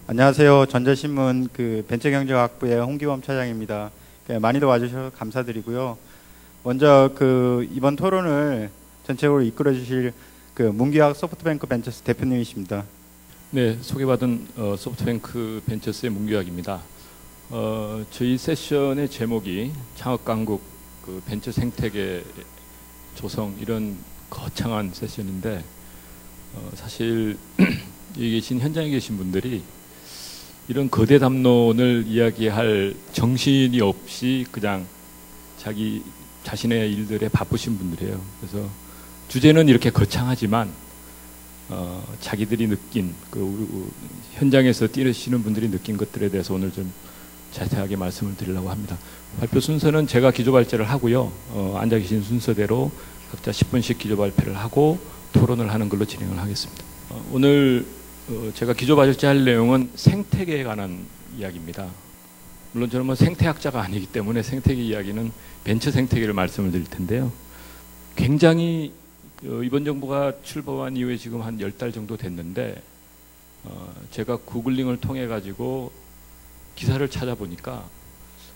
안녕하세요. 전자신문 벤처경제학부의 홍기범 차장입니다. 많이들 와주셔서 감사드리고요. 먼저 이번 토론을 전체적으로 이끌어 주실 문기학 소프트뱅크 벤처스 대표님이십니다. 네, 소개받은 소프트뱅크 벤처스의 문기학입니다. 저희 세션의 제목이 창업 강국 벤처 생태계 조성, 이런 거창한 세션인데 사실 여기 계신 현장에 계신 분들이 이런 거대 담론을 이야기할 정신이 없이 그냥 자신의 일들에 바쁘신 분들이에요. 그래서 주제는 이렇게 거창하지만 자기들이 느낀 현장에서 뛰시는 분들이 느낀 것들에 대해서 오늘 좀 자세하게 말씀을 드리려고 합니다. 발표 순서는 제가 기조 발제를 하고요. 앉아 계신 순서대로 각자 10분씩 기조 발표를 하고 토론을 하는 걸로 진행을 하겠습니다. 오늘 제가 기조 발제할 내용은 생태계에 관한 이야기입니다. 물론 저는 생태학자가 아니기 때문에 생태계 이야기는 벤처 생태계를 말씀을 드릴 텐데요. 굉장히 이번 정부가 출범한 이후에 지금 한 10달 정도 됐는데 제가 구글링을 통해 가지고 기사를 찾아보니까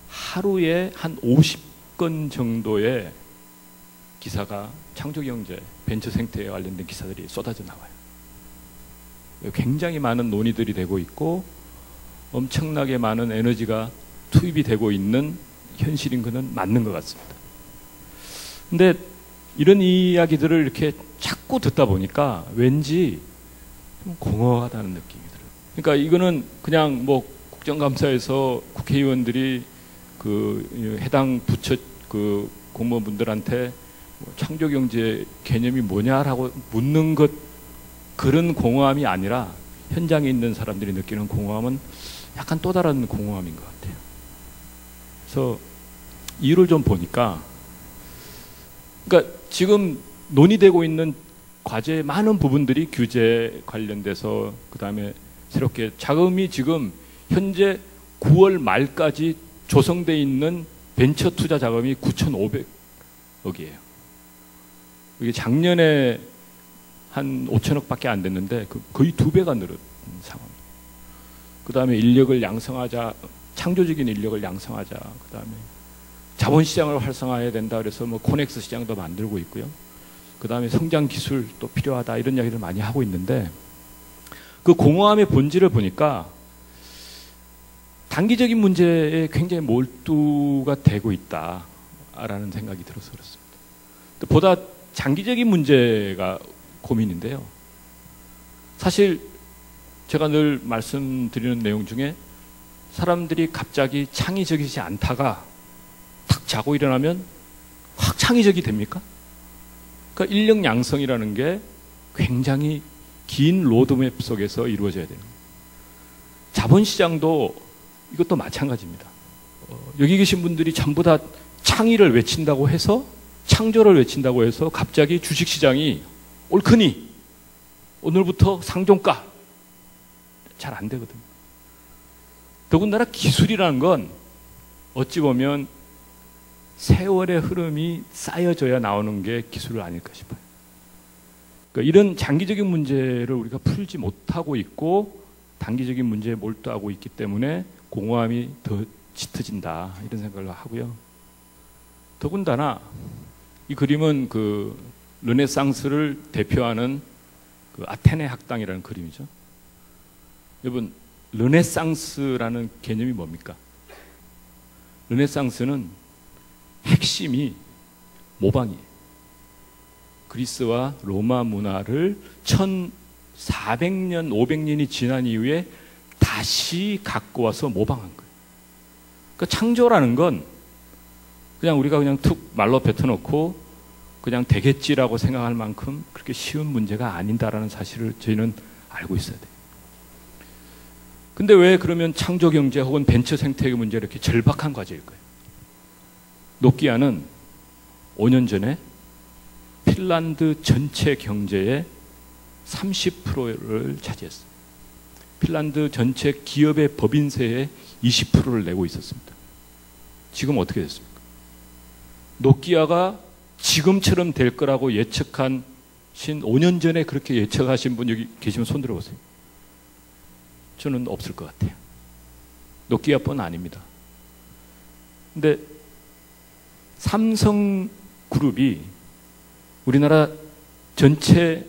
하루에 한 50건 정도의 기사가 창조경제, 벤처 생태계에 관련된 기사들이 쏟아져 나와요. 굉장히 많은 논의들이 되고 있고 엄청나게 많은 에너지가 투입이 되고 있는 현실인 것은 맞는 것 같습니다. 근데 이런 이야기들을 이렇게 자꾸 듣다 보니까 왠지 좀 공허하다는 느낌이 들어요. 그러니까 이거는 그냥 국정감사에서 국회의원들이 해당 부처 공무원분들한테 창조경제 개념이 뭐냐라고 묻는 것, 그런 공허함이 아니라 현장에 있는 사람들이 느끼는 공허함은 약간 또 다른 공허함인 것 같아요. 그래서 이유를 좀 보니까, 그러니까 지금 논의되고 있는 과제의 많은 부분들이 규제 관련돼서, 그 다음에 새롭게 자금이 지금 현재 9월 말까지 조성되어 있는 벤처 투자 자금이 9,500억이에요. 이게 작년에 한 5천억밖에 안 됐는데 거의 2배가 늘은 상황. 그 다음에 인력을 양성하자, 창조적인 인력을 양성하자. 그 다음에 자본시장을 활성화해야 된다. 그래서 코넥스 시장도 만들고 있고요. 그 다음에 성장 기술도 필요하다. 이런 이야기를 많이 하고 있는데 그 공허함의 본질을 보니까 단기적인 문제에 굉장히 몰두가 되고 있다라는 생각이 들어서 그렇습니다. 보다 장기적인 문제가 고민인데요. 사실 제가 늘 말씀드리는 내용 중에 사람들이 갑자기 창의적이지 않다가 탁 자고 일어나면 확 창의적이 됩니까? 그러니까 인력 양성이라는 게 굉장히 긴 로드맵 속에서 이루어져야 돼요. 자본시장도 이것도 마찬가지입니다. 여기 계신 분들이 전부 다 창의를 외친다고 해서, 창조를 외친다고 해서 갑자기 주식시장이 옳거니 오늘부터 상종가, 잘 안 되거든요. 더군다나 기술이라는 건 어찌 보면 세월의 흐름이 쌓여져야 나오는 게 기술 아닐까 싶어요. 그러니까 이런 장기적인 문제를 우리가 풀지 못하고 있고 단기적인 문제에 몰두하고 있기 때문에 공허함이 더 짙어진다, 이런 생각을 하고요. 더군다나 이 그림은 르네상스를 대표하는 아테네 학당이라는 그림이죠. 여러분, 르네상스라는 개념이 뭡니까? 르네상스는 핵심이 모방이에요. 그리스와 로마 문화를 1400년, 500년이 지난 이후에 다시 갖고 와서 모방한 거예요. 그러니까 창조라는 건 그냥 우리가 그냥 툭 말로 뱉어놓고 그냥 되겠지라고 생각할 만큼 그렇게 쉬운 문제가 아닌다라는 사실을 저희는 알고 있어야 돼요. 근데 왜 그러면 창조경제 혹은 벤처 생태계 문제가 이렇게 절박한 과제일까요? 노키아는 5년 전에 핀란드 전체 경제의 30%를 차지했어요. 핀란드 전체 기업의 법인세의 20%를 내고 있었습니다. 지금 어떻게 됐습니까? 노키아가 지금처럼 될 거라고 예측한 5년 전에 그렇게 예측하신 분 여기 계시면 손 들어보세요. 저는 없을 것 같아요. 노키아뿐 아닙니다. 근데 삼성그룹이 우리나라 전체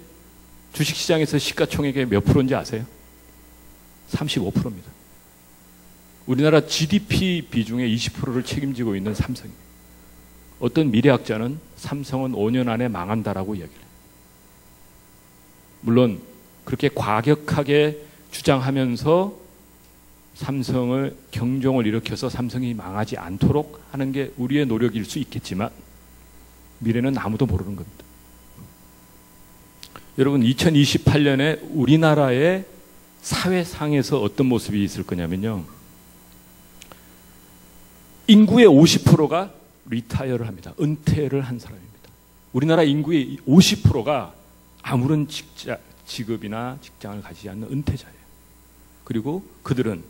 주식시장에서 시가총액의 몇 프로인지 아세요? 35%입니다. 우리나라 GDP 비중의 20%를 책임지고 있는 삼성이에요. 어떤 미래학자는 삼성은 5년 안에 망한다라고 이야기를 해요. 물론 그렇게 과격하게 주장하면서 삼성을 경종을 일으켜서 삼성이 망하지 않도록 하는 게 우리의 노력일 수 있겠지만 미래는 아무도 모르는 겁니다. 여러분 2028년에 우리나라의 사회상에서 어떤 모습이 있을 거냐면요. 인구의 50%가 리타이어를 합니다. 은퇴를 한 사람입니다. 우리나라 인구의 50%가 아무런 직업이나 직장을 가지지 않는 은퇴자예요. 그리고 그들은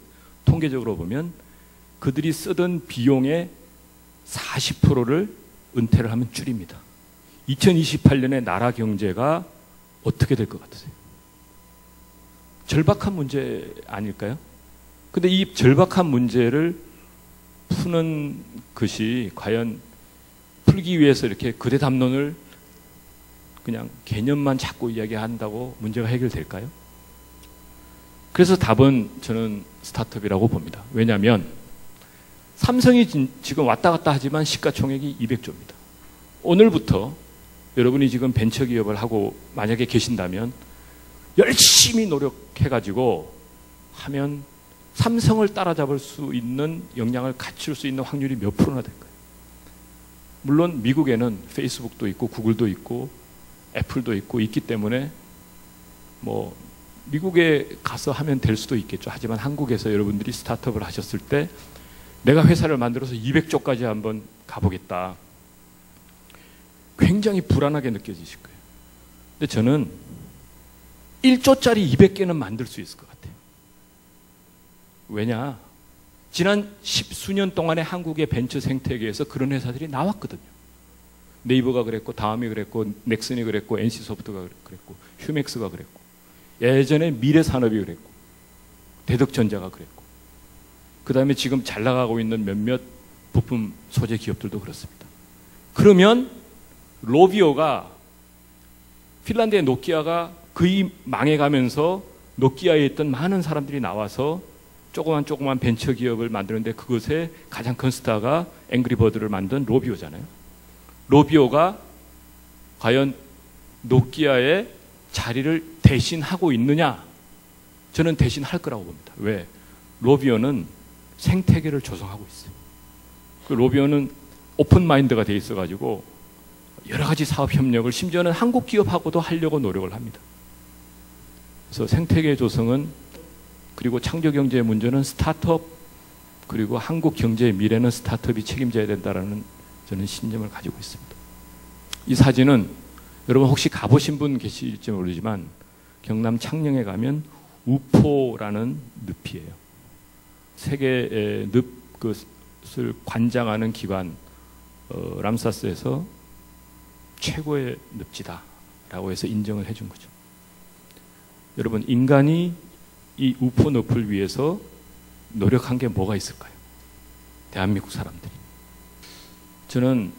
통계적으로 보면 그들이 쓰던 비용의 40%를 은퇴를 하면 줄입니다. 2028년에 나라 경제가 어떻게 될 것 같으세요? 절박한 문제 아닐까요? 근데 이 절박한 문제를 푸는 것이 과연 풀기 위해서 이렇게 거대 담론을 그냥 개념만 자꾸 이야기한다고 문제가 해결될까요? 그래서 답은 저는 스타트업이라고 봅니다. 왜냐하면 삼성이 지금 왔다 갔다 하지만 시가총액이 200조입니다. 오늘부터 여러분이 지금 벤처기업을 하고 만약에 계신다면 열심히 노력해가지고 하면 삼성을 따라잡을 수 있는 역량을 갖출 수 있는 확률이 몇 프로나 될까요? 물론 미국에는 페이스북도 있고 구글도 있고 애플도 있고 있기 때문에 뭐 미국에 가서 하면 될 수도 있겠죠. 하지만 한국에서 여러분들이 스타트업을 하셨을 때 내가 회사를 만들어서 200조까지 한번 가보겠다. 굉장히 불안하게 느껴지실 거예요. 근데 저는 1조짜리 200개는 만들 수 있을 것 같아요. 왜냐? 지난 10수년 동안에 한국의 벤처 생태계에서 그런 회사들이 나왔거든요. 네이버가 그랬고, 다음이 그랬고, 넥슨이 그랬고, NC소프트가 그랬고, 휴맥스가 그랬고, 예전에 미래산업이 그랬고, 대덕전자가 그랬고, 그 다음에 지금 잘 나가고 있는 몇몇 부품 소재 기업들도 그렇습니다. 그러면 로비오가 핀란드의 노키아가 거의 망해가면서 노키아에 있던 많은 사람들이 나와서 조그만 벤처 기업을 만드는데 그것의 가장 큰 스타가 앵그리버드를 만든 로비오잖아요. 로비오가 과연 노키아의 자리를 대신하고 있느냐? 저는 대신할 거라고 봅니다. 왜? 로비오는 생태계를 조성하고 있어요. 그 로비오는 오픈 마인드가 돼 있어가지고 여러 가지 사업 협력을 심지어는 한국 기업하고도 하려고 노력을 합니다. 그래서 생태계 조성은 그리고 창조 경제의 문제는 스타트업 그리고 한국 경제의 미래는 스타트업이 책임져야 된다라는 저는 신념을 가지고 있습니다. 이 사진은 여러분 혹시 가보신 분 계실지 모르지만 경남 창녕에 가면 우포라는 늪이에요. 세계의 늪을 관장하는 기관 람사스에서 최고의 늪지다라고 해서 인정을 해준 거죠. 여러분 인간이 이 우포 늪을 위해서 노력한 게 뭐가 있을까요? 대한민국 사람들이. 저는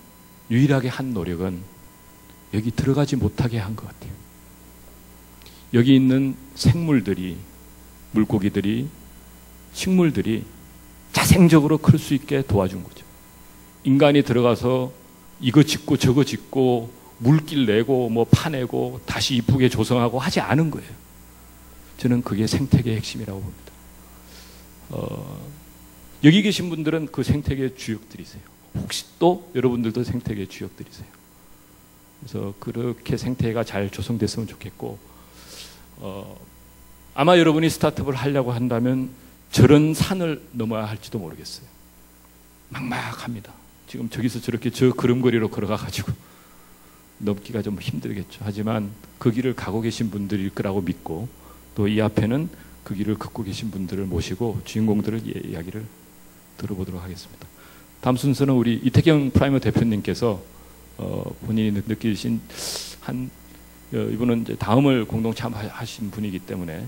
유일하게 한 노력은 여기 들어가지 못하게 한 것 같아요. 여기 있는 생물들이, 물고기들이, 식물들이 자생적으로 클 수 있게 도와준 거죠. 인간이 들어가서 이거 짓고 저거 짓고 물길 내고 뭐 파내고 다시 이쁘게 조성하고 하지 않은 거예요. 저는 그게 생태계의 핵심이라고 봅니다. 여기 계신 분들은 그 생태계의 주역들이세요. 혹시 또 여러분들도 생태계의 주역들이세요. 그래서 그렇게 생태계가 잘 조성됐으면 좋겠고 아마 여러분이 스타트업을 하려고 한다면 저런 산을 넘어야 할지도 모르겠어요. 막막합니다. 지금 저기서 저렇게 저 걸음걸이로 걸어가가지고 넘기가 좀 힘들겠죠. 하지만 그 길을 가고 계신 분들일 거라고 믿고 또 이 앞에는 그 길을 걷고 계신 분들을 모시고 주인공들을 이야기를 들어보도록 하겠습니다. 다음 순서는 우리 이태경 프라이머 대표님께서 본인이 느끼신 이분은 이제 다음을 공동 참여하신 분이기 때문에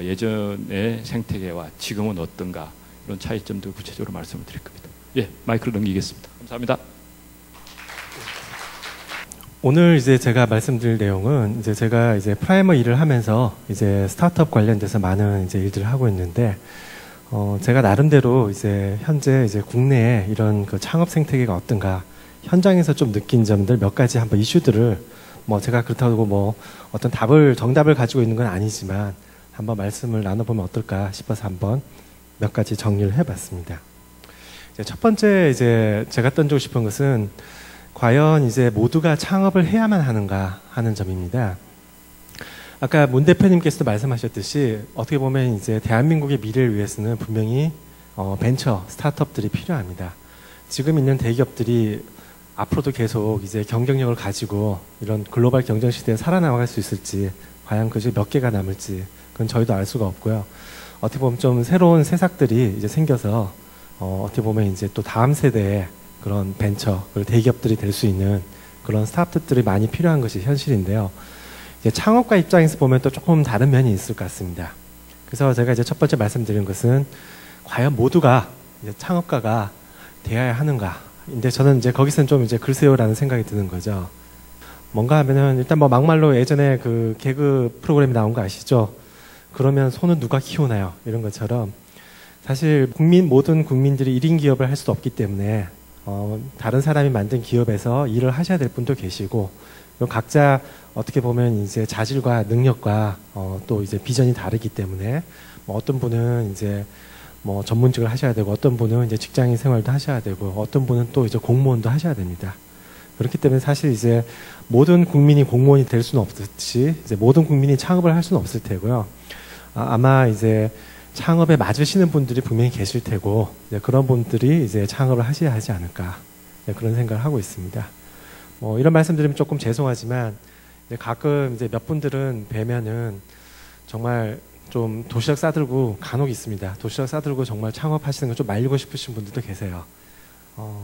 예전의 생태계와 지금은 어떤가 이런 차이점도 구체적으로 말씀을 드릴 겁니다. 예, 마이크를 넘기겠습니다. 감사합니다. 오늘 이제 제가 말씀드릴 내용은 이제 제가 이제 프라이머 일을 하면서 이제 스타트업 관련돼서 많은 이제 일들을 하고 있는데 제가 나름대로 이제 현재 이제 국내에 이런 그 창업 생태계가 어떤가 현장에서 좀 느낀 점들 몇 가지 한번 이슈들을 뭐 제가 그렇다고 뭐 어떤 정답을 가지고 있는 건 아니지만 한번 말씀을 나눠보면 어떨까 싶어서 한번 몇 가지 정리를 해봤습니다. 이제 첫 번째 이제 제가 던지고 싶은 것은 과연 이제 모두가 창업을 해야만 하는가 하는 점입니다. 아까 문 대표님께서도 말씀하셨듯이 어떻게 보면 이제 대한민국의 미래를 위해서는 분명히 벤처 스타트업들이 필요합니다. 지금 있는 대기업들이 앞으로도 계속 이제 경쟁력을 가지고 이런 글로벌 경쟁 시대에 살아나갈 수 있을지 과연 그중에 몇 개가 남을지 그건 저희도 알 수가 없고요. 어떻게 보면 좀 새로운 새싹들이 이제 생겨서 어떻게 보면 이제 또 다음 세대의 그런 벤처, 대기업들이 될 수 있는 그런 스타트업들이 많이 필요한 것이 현실인데요. 이제 창업가 입장에서 보면 또 조금 다른 면이 있을 것 같습니다. 그래서 제가 이제 첫 번째 말씀드린 것은 과연 모두가 이제 창업가가 되어야 하는가. 근데 저는 이제 거기서는 좀 이제 글쎄요라는 생각이 드는 거죠. 뭔가 하면은 일단 뭐 막말로 예전에 그 개그 프로그램이 나온 거 아시죠? 그러면 소는 누가 키우나요? 이런 것처럼 사실 모든 국민들이 1인 기업을 할 수도 없기 때문에 다른 사람이 만든 기업에서 일을 하셔야 될 분도 계시고 각자 어떻게 보면 이제 자질과 능력과 또 이제 비전이 다르기 때문에 뭐 어떤 분은 이제 뭐 전문직을 하셔야 되고 어떤 분은 이제 직장인 생활도 하셔야 되고 어떤 분은 또 이제 공무원도 하셔야 됩니다. 그렇기 때문에 사실 이제 모든 국민이 공무원이 될 수는 없듯이 이제 모든 국민이 창업을 할 수는 없을 테고요. 아마 이제 창업에 맞으시는 분들이 분명히 계실 테고 그런 분들이 이제 창업을 하셔야 하지 않을까 그런 생각을 하고 있습니다. 뭐 이런 말씀드리면 조금 죄송하지만 이제 가끔 이제 몇 분들은 뵈면은 정말 좀 도시락 싸들고 간혹 있습니다. 도시락 싸들고 정말 창업하시는 걸 좀 말리고 싶으신 분들도 계세요.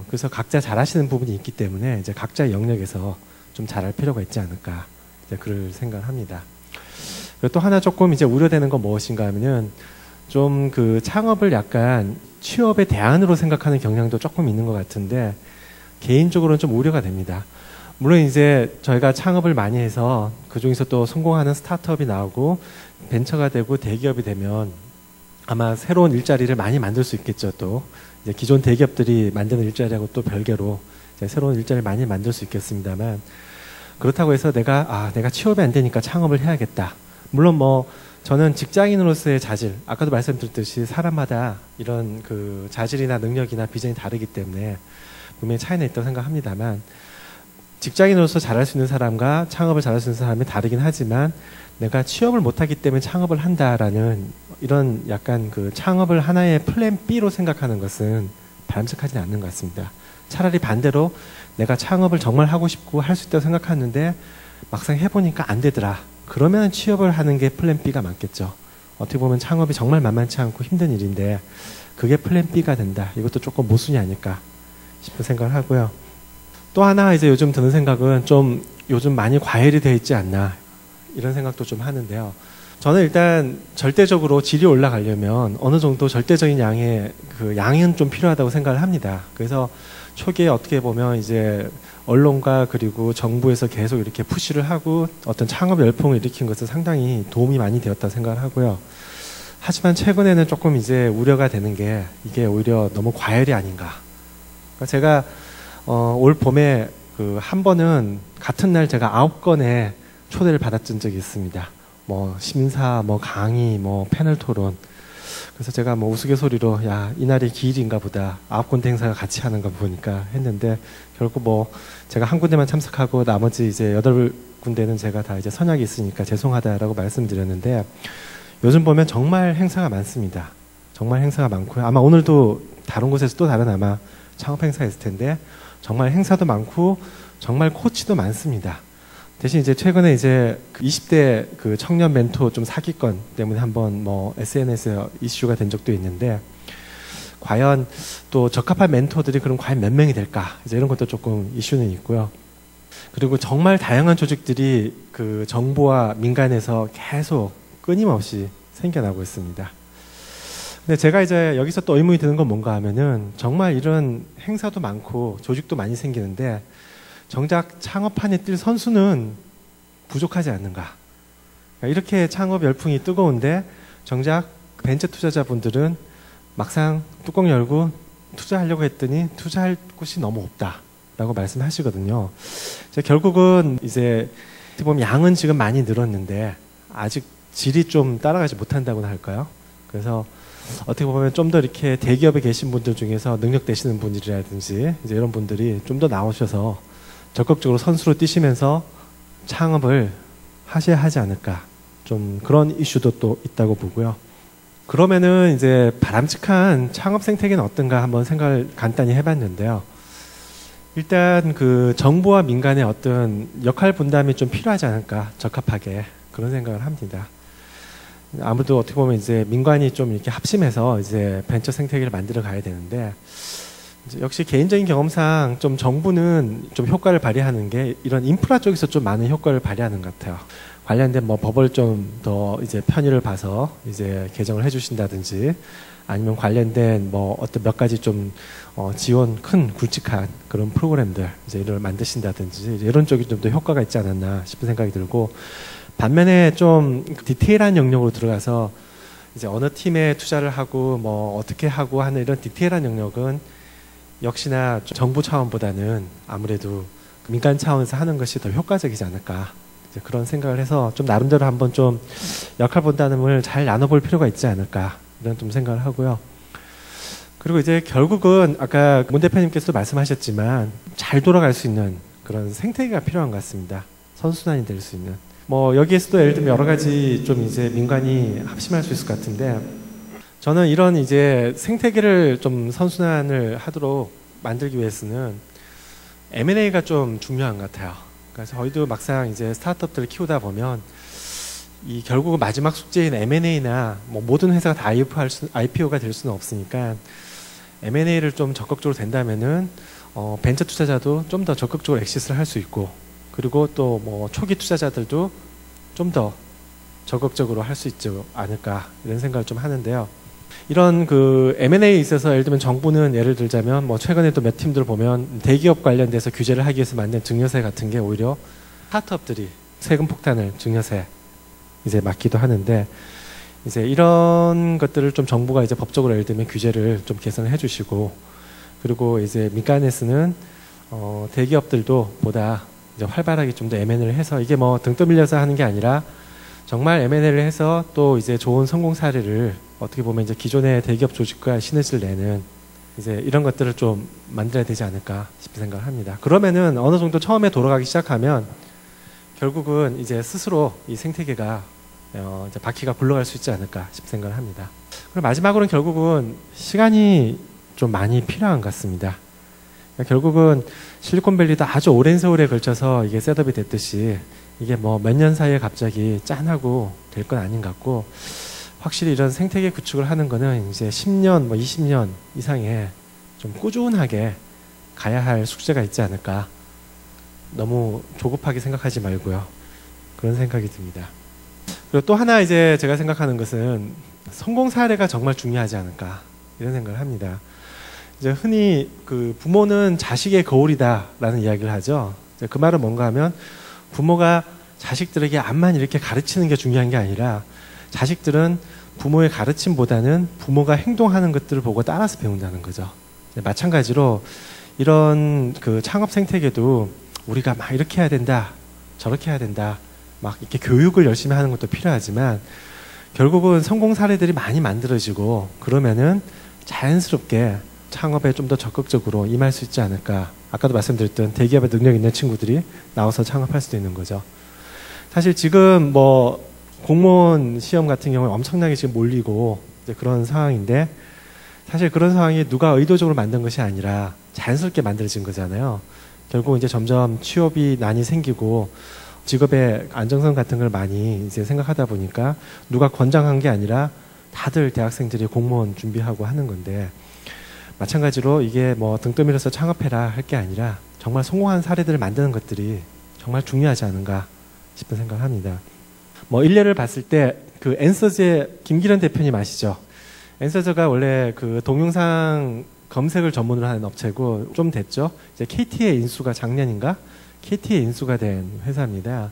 그래서 각자 잘하시는 부분이 있기 때문에 이제 각자의 영역에서 좀 잘할 필요가 있지 않을까 이제 그럴 생각을 합니다. 그리고 또 하나 조금 이제 우려되는 건 무엇인가 하면은 좀 그 창업을 약간 취업의 대안으로 생각하는 경향도 조금 있는 것 같은데 개인적으로는 좀 우려가 됩니다. 물론 이제 저희가 창업을 많이 해서 그 중에서 또 성공하는 스타트업이 나오고 벤처가 되고 대기업이 되면 아마 새로운 일자리를 많이 만들 수 있겠죠. 또 이제 기존 대기업들이 만드는 일자리하고 또 별개로 이제 새로운 일자리를 많이 만들 수 있겠습니다만 그렇다고 해서 내가 취업이 안 되니까 창업을 해야겠다. 물론 뭐 저는 직장인으로서의 자질, 아까도 말씀드렸듯이 사람마다 이런 그 자질이나 능력이나 비전이 다르기 때문에 분명히 차이는 있다고 생각합니다만 직장인으로서 잘할 수 있는 사람과 창업을 잘할 수 있는 사람이 다르긴 하지만 내가 취업을 못하기 때문에 창업을 한다라는 이런 약간 그 창업을 하나의 플랜 B로 생각하는 것은 바람직하지는 않는 것 같습니다. 차라리 반대로 내가 창업을 정말 하고 싶고 할 수 있다고 생각하는데 막상 해보니까 안 되더라. 그러면 취업을 하는 게 플랜 B가 맞겠죠. 어떻게 보면 창업이 정말 만만치 않고 힘든 일인데 그게 플랜 B가 된다. 이것도 조금 모순이 아닐까 싶은 생각을 하고요. 또 하나 이제 요즘 드는 생각은 좀 요즘 많이 과열이 되어 있지 않나 이런 생각도 좀 하는데요. 저는 일단 절대적으로 질이 올라가려면 어느 정도 절대적인 양은 좀 필요하다고 생각을 합니다. 그래서 초기에 어떻게 보면 이제 언론과 그리고 정부에서 계속 이렇게 푸시를 하고 어떤 창업 열풍을 일으킨 것은 상당히 도움이 많이 되었다고 생각을 하고요. 하지만 최근에는 조금 이제 우려가 되는 게 이게 오히려 너무 과열이 아닌가. 그러니까 제가 올 봄에 그 한 번은 같은 날 제가 9건의 초대를 받았던 적이 있습니다. 뭐 심사, 뭐 강의, 뭐 패널 토론. 그래서 제가 뭐 우스갯소리로 야 이날이 기일인가 보다 9군데 행사가 같이 하는 거 보니까 했는데 결국 뭐 제가 한 군데만 참석하고 나머지 이제 8군데는 제가 다 이제 선약이 있으니까 죄송하다라고 말씀드렸는데 요즘 보면 정말 행사가 많습니다. 정말 행사가 많고요. 아마 오늘도 다른 곳에서 또 다른 아마 창업 행사가 있을 텐데 정말 행사도 많고 정말 코치도 많습니다. 대신 이제 최근에 이제 20대 그 청년 멘토 좀 사기건 때문에 한번 뭐 SNS에 이슈가 된 적도 있는데 과연 또 적합한 멘토들이 그럼 과연 몇 명이 될까? 이제 이런 것도 조금 이슈는 있고요. 그리고 정말 다양한 조직들이 그 정부와 민간에서 계속 끊임없이 생겨나고 있습니다. 근데 제가 이제 여기서 또 의문이 드는 건 뭔가 하면은 정말 이런 행사도 많고 조직도 많이 생기는데 정작 창업판에 뛸 선수는 부족하지 않는가. 그러니까 이렇게 창업 열풍이 뜨거운데 정작 벤처 투자자분들은 막상 뚜껑 열고 투자하려고 했더니 투자할 곳이 너무 없다라고 말씀하시거든요. 결국은 이제 어떻게 보면 양은 지금 많이 늘었는데 아직 질이 좀 따라가지 못한다고나 할까요? 그래서 어떻게 보면 좀 더 이렇게 대기업에 계신 분들 중에서 능력 되시는 분들이라든지 이제 이런 분들이 좀 더 나오셔서 적극적으로 선수로 뛰시면서 창업을 하셔야 하지 않을까. 좀 그런 이슈도 또 있다고 보고요. 그러면은 이제 바람직한 창업 생태계는 어떤가 한번 생각을 간단히 해봤는데요. 일단 그 정부와 민간의 어떤 역할 분담이 좀 필요하지 않을까, 적합하게 그런 생각을 합니다. 아무래도 어떻게 보면 이제 민간이 좀 이렇게 합심해서 이제 벤처 생태계를 만들어 가야 되는데, 이제 역시 개인적인 경험상 좀 정부는 좀 효과를 발휘하는 게 이런 인프라 쪽에서 좀 많은 효과를 발휘하는 것 같아요. 관련된 뭐 법을 좀 더 이제 편의를 봐서 이제 개정을 해주신다든지, 아니면 관련된 뭐 어떤 몇 가지 좀 지원 큰 굵직한 그런 프로그램들 이제 이를 만드신다든지 이런 쪽이 좀 더 효과가 있지 않았나 싶은 생각이 들고, 반면에 좀 디테일한 영역으로 들어가서 이제 어느 팀에 투자를 하고 뭐 어떻게 하고 하는 이런 디테일한 영역은 역시나 정부 차원보다는 아무래도 민간 차원에서 하는 것이 더 효과적이지 않을까, 이제 그런 생각을 해서 좀 나름대로 한번 좀 역할 분담을 잘 나눠볼 필요가 있지 않을까, 이런 좀 생각을 하고요. 그리고 이제 결국은 아까 문 대표님께서도 말씀하셨지만 잘 돌아갈 수 있는 그런 생태계가 필요한 것 같습니다. 선순환이 될 수 있는. 뭐 여기에서도 예를 들면 여러 가지 좀 이제 민간이 합심할 수 있을 것 같은데, 저는 이런 이제 생태계를 좀 선순환을 하도록 만들기 위해서는 M&A가 좀 중요한 것 같아요. 그래서 저희도 막상 이제 스타트업들을 키우다 보면 이 결국 마지막 숙제인 M&A나 뭐 모든 회사가 다 IPO가 될 수는 없으니까 M&A를 좀 적극적으로 된다면은 벤처 투자자도 좀 더 적극적으로 엑시스를 할 수 있고, 그리고 또 뭐 초기 투자자들도 좀 더 적극적으로 할 수 있지 않을까, 이런 생각을 좀 하는데요. 이런 그 M&A에 있어서 예를 들면 정부는 예를 들자면 뭐 최근에도 몇 팀들 보면 대기업 관련돼서 규제를 하기 위해서 만든 증여세 같은 게 오히려 스타트업들이 세금 폭탄을 증여세 이제 맞기도 하는데, 이제 이런 것들을 좀 정부가 이제 법적으로 예를 들면 규제를 좀 개선을 해주시고, 그리고 이제 민간에서는 대기업들도 보다 이제 활발하게 좀 더 M&A를 해서, 이게 뭐 등 떠밀려서 하는 게 아니라 정말 M&A를 해서 또 이제 좋은 성공 사례를 어떻게 보면 이제 기존의 대기업 조직과 시너지를 내는 이제 이런 것들을 좀 만들어야 되지 않을까 싶은 생각을 합니다. 그러면은 어느 정도 처음에 돌아가기 시작하면 결국은 이제 스스로 이 생태계가 이제 바퀴가 굴러갈 수 있지 않을까 싶은 생각을 합니다. 그리고 마지막으로는 결국은 시간이 좀 많이 필요한 것 같습니다. 그러니까 결국은 실리콘밸리도 아주 오랜 세월에 걸쳐서 이게 셋업이 됐듯이 이게 뭐 몇 년 사이에 갑자기 짠하고 될 건 아닌 것 같고, 확실히 이런 생태계 구축을 하는 거는 이제 10년, 뭐 20년 이상의 좀 꾸준하게 가야 할 숙제가 있지 않을까. 너무 조급하게 생각하지 말고요. 그런 생각이 듭니다. 그리고 또 하나 이제 제가 생각하는 것은 성공 사례가 정말 중요하지 않을까, 이런 생각을 합니다. 이제 흔히 그 부모는 자식의 거울이다라는 이야기를 하죠. 이제 그 말은 뭔가 하면 부모가 자식들에게 암만 이렇게 가르치는 게 중요한 게 아니라 자식들은 부모의 가르침보다는 부모가 행동하는 것들을 보고 따라서 배운다는 거죠. 마찬가지로 이런 그 창업 생태계도 우리가 막 이렇게 해야 된다, 저렇게 해야 된다, 막 이렇게 교육을 열심히 하는 것도 필요하지만 결국은 성공 사례들이 많이 만들어지고 그러면은 자연스럽게 창업에 좀 더 적극적으로 임할 수 있지 않을까. 아까도 말씀드렸던 대기업에 능력 있는 친구들이 나와서 창업할 수도 있는 거죠. 사실 지금 뭐 공무원 시험 같은 경우에 엄청나게 지금 몰리고 이제 그런 상황인데, 사실 그런 상황이 누가 의도적으로 만든 것이 아니라 자연스럽게 만들어진 거잖아요. 결국 이제 점점 취업이 난이 생기고 직업의 안정성 같은 걸 많이 이제 생각하다 보니까 누가 권장한 게 아니라 다들 대학생들이 공무원 준비하고 하는 건데, 마찬가지로 이게 뭐 등 떠밀어서 창업해라 할 게 아니라 정말 성공한 사례들을 만드는 것들이 정말 중요하지 않은가 싶은 생각을 합니다. 뭐 일례를 봤을 때 그 엔서즈의 김기련 대표님 아시죠? 엔서즈가 원래 그 동영상 검색을 전문으로 하는 업체고 좀 됐죠. 이제 KT의 인수가 작년인가? KT의 인수가 된 회사입니다.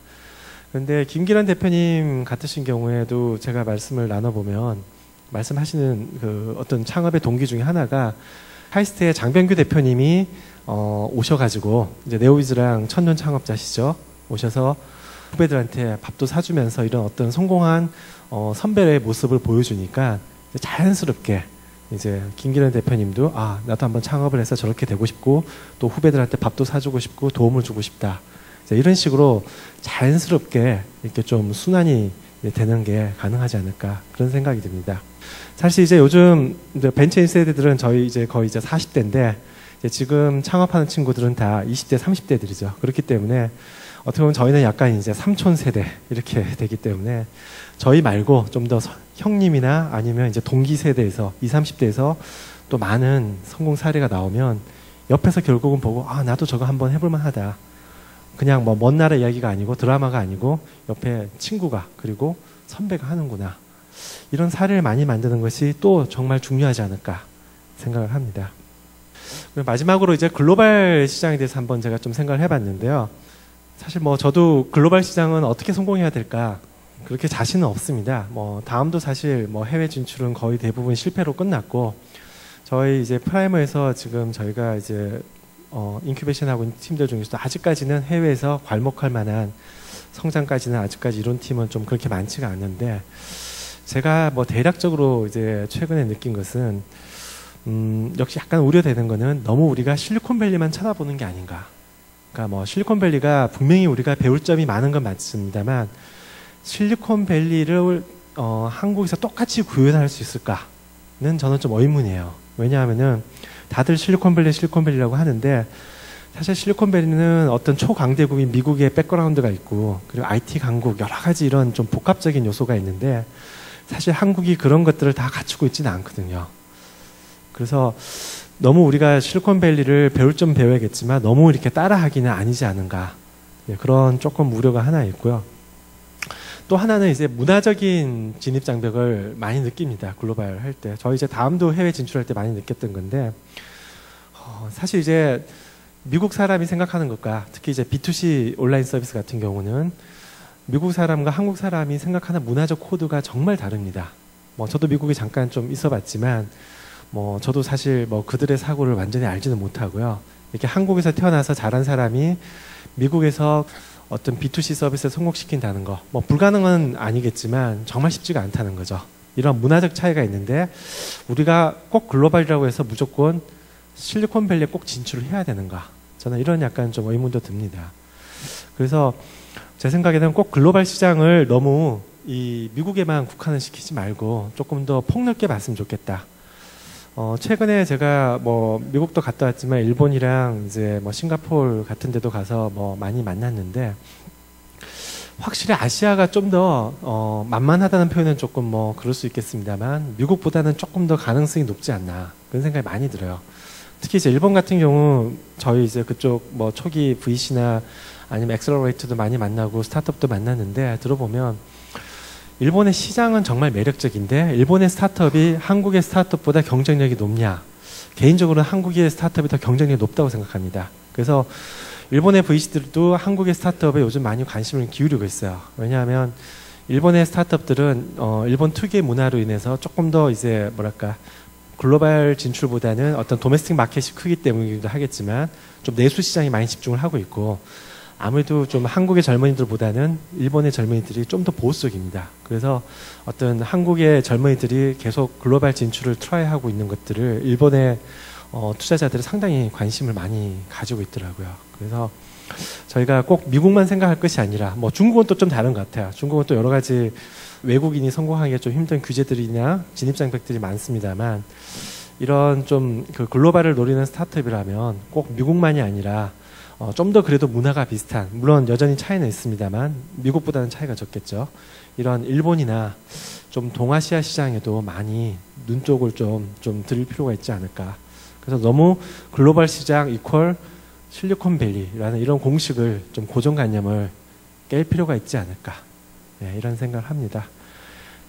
그런데 김기련 대표님 같으신 경우에도 제가 말씀을 나눠보면 말씀하시는 그 어떤 창업의 동기 중에 하나가 카이스트의 장병규 대표님이 오셔가지고 이제 네오위즈랑 천년 창업자시죠. 오셔서 후배들한테 밥도 사주면서 이런 어떤 성공한 선배의 모습을 보여주니까 자연스럽게 이제 김기련 대표님도 아 나도 한번 창업을 해서 저렇게 되고 싶고 또 후배들한테 밥도 사주고 싶고 도움을 주고 싶다. 이런 식으로 자연스럽게 이렇게 좀 순환이 되는 게 가능하지 않을까 그런 생각이 듭니다. 사실 이제 요즘 이제 벤처인 세대들은 저희 이제 거의 이제 40대인데 이제 지금 창업하는 친구들은 다 20대, 30대들이죠. 그렇기 때문에 어떻게 보면 저희는 약간 이제 삼촌 세대 이렇게 되기 때문에 저희 말고 좀 더 형님이나 아니면 이제 동기 세대에서 20, 30대에서 또 많은 성공 사례가 나오면 옆에서 결국은 보고 아 나도 저거 한번 해볼 만하다. 그냥 뭐 먼 나라 이야기가 아니고 드라마가 아니고 옆에 친구가 그리고 선배가 하는구나. 이런 사례를 많이 만드는 것이 또 정말 중요하지 않을까 생각을 합니다. 마지막으로 이제 글로벌 시장에 대해서 한번 제가 좀 생각을 해봤는데요. 사실 뭐 저도 글로벌 시장은 어떻게 성공해야 될까 그렇게 자신은 없습니다. 뭐 다음도 사실 뭐 해외 진출은 거의 대부분 실패로 끝났고 저희 이제 프라이머에서 지금 저희가 이제 인큐베이션 하고 있는 팀들 중에서도 아직까지는 해외에서 괄목할 만한 성장까지는 아직까지 이런 팀은 좀 그렇게 많지가 않는데 제가 뭐 대략적으로 이제 최근에 느낀 것은 역시 약간 우려되는 거는 너무 우리가 실리콘밸리만 쳐다보는 게 아닌가. 그러니까 뭐 실리콘밸리가 분명히 우리가 배울 점이 많은 건 맞습니다만 실리콘밸리를 한국에서 똑같이 구현할 수 있을까는 저는 좀 의문이에요. 왜냐하면은 다들 실리콘밸리라고 하는데 사실 실리콘밸리는 어떤 초강대국인 미국의 백그라운드가 있고 그리고 IT 강국 여러 가지 이런 좀 복합적인 요소가 있는데 사실 한국이 그런 것들을 다 갖추고 있지는 않거든요. 그래서 너무 우리가 실리콘밸리를 배울 점 배워야겠지만 너무 이렇게 따라하기는 아니지 않은가 그런 조금 우려가 하나 있고요. 또 하나는 이제 문화적인 진입장벽을 많이 느낍니다. 글로벌 할 때. 저희 이제 다음도 해외 진출할 때 많이 느꼈던 건데 사실 이제 미국 사람이 생각하는 것과 특히 이제 B2C 온라인 서비스 같은 경우는 미국 사람과 한국 사람이 생각하는 문화적 코드가 정말 다릅니다. 뭐 저도 미국에 잠깐 좀 있어봤지만 뭐 저도 사실 뭐 그들의 사고를 완전히 알지는 못하고요. 이렇게 한국에서 태어나서 자란 사람이 미국에서 어떤 B2C 서비스를 성공시킨다는 거, 뭐 불가능은 아니겠지만 정말 쉽지가 않다는 거죠. 이런 문화적 차이가 있는데 우리가 꼭 글로벌이라고 해서 무조건 실리콘밸리에 꼭 진출을 해야 되는가? 저는 이런 약간 좀 의문도 듭니다. 그래서 제 생각에는 꼭 글로벌 시장을 너무 이 미국에만 국한을 시키지 말고 조금 더 폭넓게 봤으면 좋겠다. 최근에 제가 뭐 미국도 갔다 왔지만 일본이랑 이제 뭐 싱가포르 같은 데도 가서 뭐 많이 만났는데 확실히 아시아가 좀 더 만만하다는 표현은 조금 뭐 그럴 수 있겠습니다만 미국보다는 조금 더 가능성이 높지 않나 그런 생각이 많이 들어요. 특히 이제 일본 같은 경우 저희 이제 그쪽 뭐 초기 VC나 아니면 엑셀러레이터도 많이 만나고 스타트업도 만났는데 들어보면 일본의 시장은 정말 매력적인데 일본의 스타트업이 한국의 스타트업보다 경쟁력이 높냐? 개인적으로는 한국의 스타트업이 더 경쟁력이 높다고 생각합니다. 그래서 일본의 VC들도 한국의 스타트업에 요즘 많이 관심을 기울이고 있어요. 왜냐하면 일본의 스타트업들은 일본 특유의 문화로 인해서 조금 더 이제 뭐랄까 글로벌 진출보다는 어떤 도메스틱 마켓이 크기 때문이기도 하겠지만 좀 내수 시장에 많이 집중을 하고 있고 아무래도 좀 한국의 젊은이들보다는 일본의 젊은이들이 좀 더 보수적입니다. 그래서 어떤 한국의 젊은이들이 계속 글로벌 진출을 트라이하고 있는 것들을 일본의 투자자들이 상당히 관심을 많이 가지고 있더라고요. 그래서 저희가 꼭 미국만 생각할 것이 아니라 뭐 중국은 또 좀 다른 것 같아요. 중국은 또 여러 가지 외국인이 성공하기가 좀 힘든 규제들이나 진입장벽들이 많습니다만 이런 좀 그 글로벌을 노리는 스타트업이라면 꼭 미국만이 아니라 좀 더 그래도 문화가 비슷한 물론 여전히 차이는 있습니다만 미국보다는 차이가 적겠죠. 이런 일본이나 좀 동아시아 시장에도 많이 눈독을 좀 들일 필요가 있지 않을까. 그래서 너무 글로벌 시장 이퀄 실리콘밸리라는 이런 공식을 좀 고정관념을 깰 필요가 있지 않을까. 네, 이런 생각을 합니다.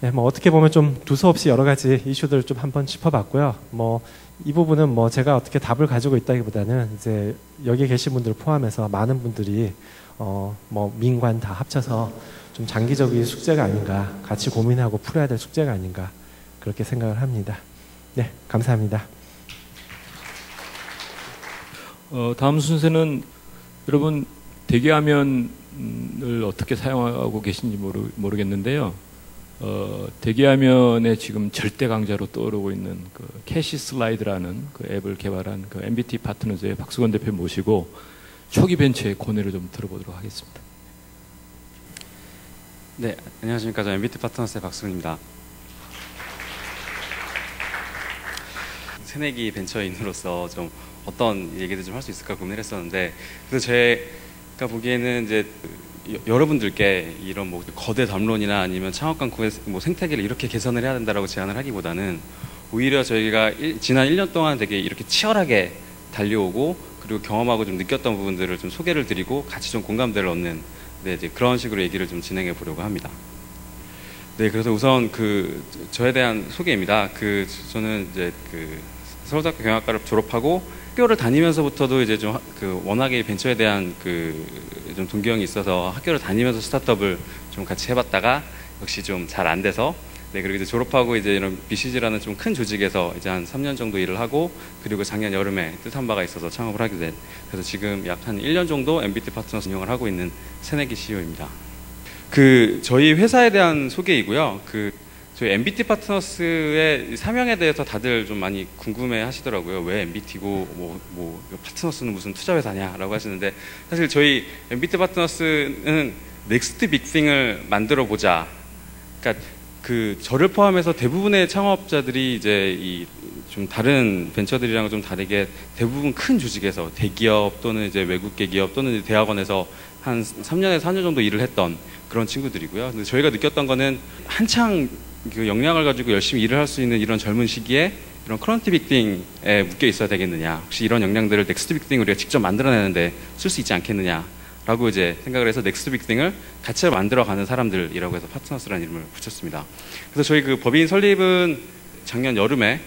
네, 뭐 어떻게 보면 좀 두서없이 여러 가지 이슈들을 좀 한번 짚어봤고요. 뭐 이 부분은 뭐 제가 어떻게 답을 가지고 있다기보다는 이제 여기 계신 분들 포함해서 많은 분들이 뭐 민관 다 합쳐서 좀 장기적인 숙제가 아닌가, 같이 고민하고 풀어야 될 숙제가 아닌가 그렇게 생각을 합니다. 네, 감사합니다. 다음 순서는 여러분 대기화면을 어떻게 사용하고 계신지 모르겠는데요. 대기화면에 지금 절대 강자로 떠오르고 있는 그 캐시 슬라이드라는 그 앱을 개발한 그 MBT 파트너즈의 박수건 대표 모시고 초기 벤처의 고뇌를 좀 들어보도록 하겠습니다. 네, 안녕하십니까. 저 MBT 파트너스의 박수근입니다. 새내기 벤처인으로서 좀 어떤 얘기들 좀 할 수 있을까 고민을 했었는데, 그래서 제가 보기에는 이제 여러분들께 이런 뭐 거대 담론이나 아니면 창업 강국의 뭐 생태계를 이렇게 개선을 해야 된다라고 제안을 하기보다는 오히려 저희가 지난 1년 동안 되게 이렇게 치열하게 달려오고 그리고 경험하고 좀 느꼈던 부분들을 좀 소개를 드리고 같이 좀 공감대를 얻는, 네, 이제 그런 식으로 얘기를 좀 진행해 보려고 합니다. 네, 그래서 우선 저에 대한 소개입니다. 저는 이제 서울대학교 경영학과를 졸업하고 학교를 다니면서부터도 이제 좀 워낙에 벤처에 대한 좀 동경이 있어서 학교를 다니면서 스타트업을 좀 같이 해봤다가 역시 좀 잘 안 돼서, 네, 그리고 이제 졸업하고 이제 이런 BCG라는 좀 큰 조직에서 이제 한 3년 정도 일을 하고, 그리고 작년 여름에 뜻한 바가 있어서 창업을 하게 된, 그래서 지금 약 한 1년 정도 MBT 파트너스 운영을 하고 있는 새내기 CEO입니다. 저희 회사에 대한 소개이고요. 저희 MBT 파트너스의 사명에 대해서 다들 좀 많이 궁금해 하시더라고요. 왜 MBT고, 파트너스는 무슨 투자 회사냐라고 하시는데, 사실 저희 MBT 파트너스는 넥스트 빅띵을 만들어 보자. 그러니까 저를 포함해서 대부분의 창업자들이 이제 좀 다른 벤처들이랑은 좀 다르게 대부분 큰 조직에서 대기업 또는 이제 외국계 기업 또는 이제 대학원에서 한 3년에서 4년 정도 일을 했던 그런 친구들이고요. 근데 저희가 느꼈던 거는 한창 역량을 가지고 열심히 일을 할 수 있는 이런 젊은 시기에 이런 커런트 빅띵에 묶여 있어야 되겠느냐, 혹시 이런 역량들을 넥스트 빅띵 우리가 직접 만들어내는데 쓸 수 있지 않겠느냐라고 이제 생각을 해서 넥스트 빅띵을 같이 만들어가는 사람들이라고 해서 파트너스라는 이름을 붙였습니다. 그래서 저희 법인 설립은 작년 여름에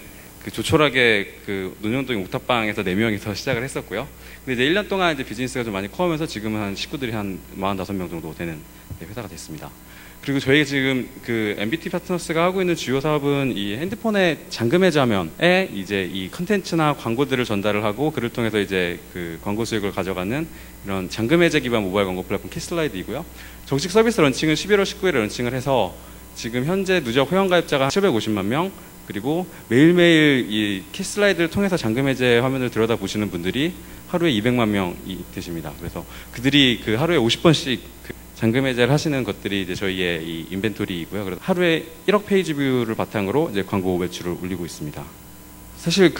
조촐하게 논현동의 옥탑방에서 4명이서 시작을 했었고요. 근데 이제 1년 동안 이제 비즈니스가 좀 많이 커오면서 지금은 한 식구들이 한 45명 정도 되는 회사가 됐습니다. 그리고 저희 지금 MBT 파트너스가 하고 있는 주요 사업은 이 핸드폰의 잠금 해제화면에 이제 이 컨텐츠나 광고들을 전달을 하고 그를 통해서 이제 광고 수익을 가져가는 이런 잠금 해제 기반 모바일 광고 플랫폼 키슬라이드이고요. 정식 서비스 런칭은 11월 19일에 런칭을 해서 지금 현재 누적 회원 가입자가 750만 명, 그리고 매일매일 이 키슬라이드를 통해서 잠금 해제 화면을 들여다보시는 분들이 하루에 200만 명이 되십니다. 그래서 그들이 하루에 50번씩 잠금 해제를 하시는 것들이 이제 저희의 이 인벤토리이고요. 그래서 하루에 1억 페이지 뷰를 바탕으로 이제 광고 매출을 올리고 있습니다. 사실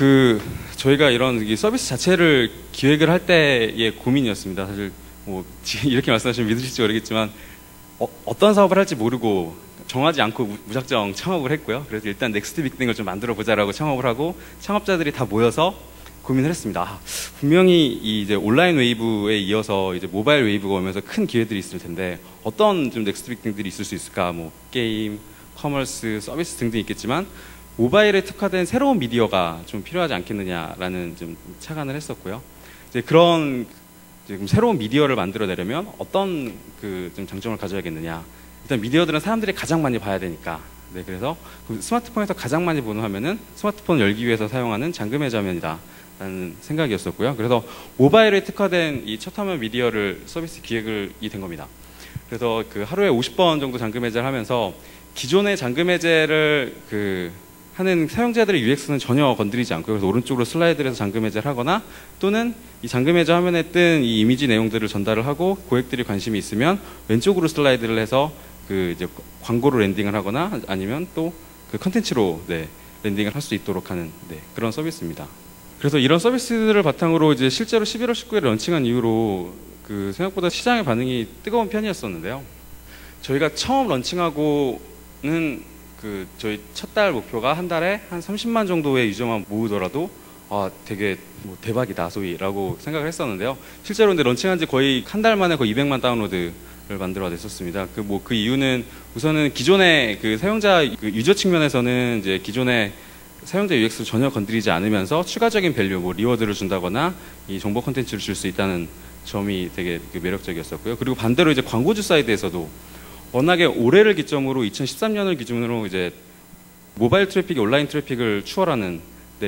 저희가 이런 서비스 자체를 기획을 할 때의 고민이었습니다. 사실 뭐 이렇게 말씀하시면 믿으실지 모르겠지만 어떤 사업을 할지 모르고 정하지 않고 무작정 창업을 했고요. 그래서 일단 넥스트 빅띵을 좀 만들어 보자라고 창업을 하고 창업자들이 다 모여서 고민을 했습니다. 분명히 이제 온라인 웨이브에 이어서 이제 모바일 웨이브가 오면서 큰 기회들이 있을 텐데 어떤 좀 넥스트 빅띵들이 있을 수 있을까? 뭐 게임, 커머스, 서비스 등등 있겠지만 모바일에 특화된 새로운 미디어가 좀 필요하지 않겠느냐라는 좀 착안을 했었고요. 이제 그런 지금 새로운 미디어를 만들어내려면 어떤 좀 장점을 가져야겠느냐? 일단 미디어들은 사람들이 가장 많이 봐야 되니까. 네, 그래서 스마트폰에서 가장 많이 보는 화면은 스마트폰을 열기 위해서 사용하는 잠금 해제 화면이다. 라는 생각이었었고요. 그래서 모바일에 특화된 이 첫 화면 미디어를 서비스 기획이 된 겁니다. 그래서 하루에 50번 정도 잠금 해제를 하면서 기존의 잠금 해제를 하는 사용자들의 UX는 전혀 건드리지 않고요. 그래서 오른쪽으로 슬라이드를 해서 잠금 해제를 하거나 또는 이 잠금 해제 화면에 뜬 이 이미지 내용들을 전달을 하고 고객들이 관심이 있으면 왼쪽으로 슬라이드를 해서 이제 광고로 랜딩을 하거나 아니면 또 컨텐츠로 랜딩을 할 수 있도록 하는 그런 서비스입니다. 그래서 이런 서비스들을 바탕으로 이제 실제로 11월 19일에 런칭한 이후로 생각보다 시장의 반응이 뜨거운 편이었었는데요. 저희가 처음 런칭하고는 저희 첫 달 목표가 한 달에 한 30만 정도의 유저만 모으더라도 되게 대박이다 소위라고 생각을 했었는데요. 실제로 근데 런칭한 지 거의 한 달 만에 거의 200만 다운로드를 만들어냈었습니다. 그 이유는 우선은 기존의 그 사용자 그 유저 측면에서는 이제 기존의 사용자 UX를 전혀 건드리지 않으면서 추가적인 밸류, 뭐 리워드를 준다거나 이 정보 콘텐츠를 줄 수 있다는 점이 되게 그 매력적이었었고요. 그리고 반대로 이제 광고주 사이드에서도 워낙에 올해를 기점으로 2013년을 기준으로 이제 모바일 트래픽이 온라인 트래픽을 추월하는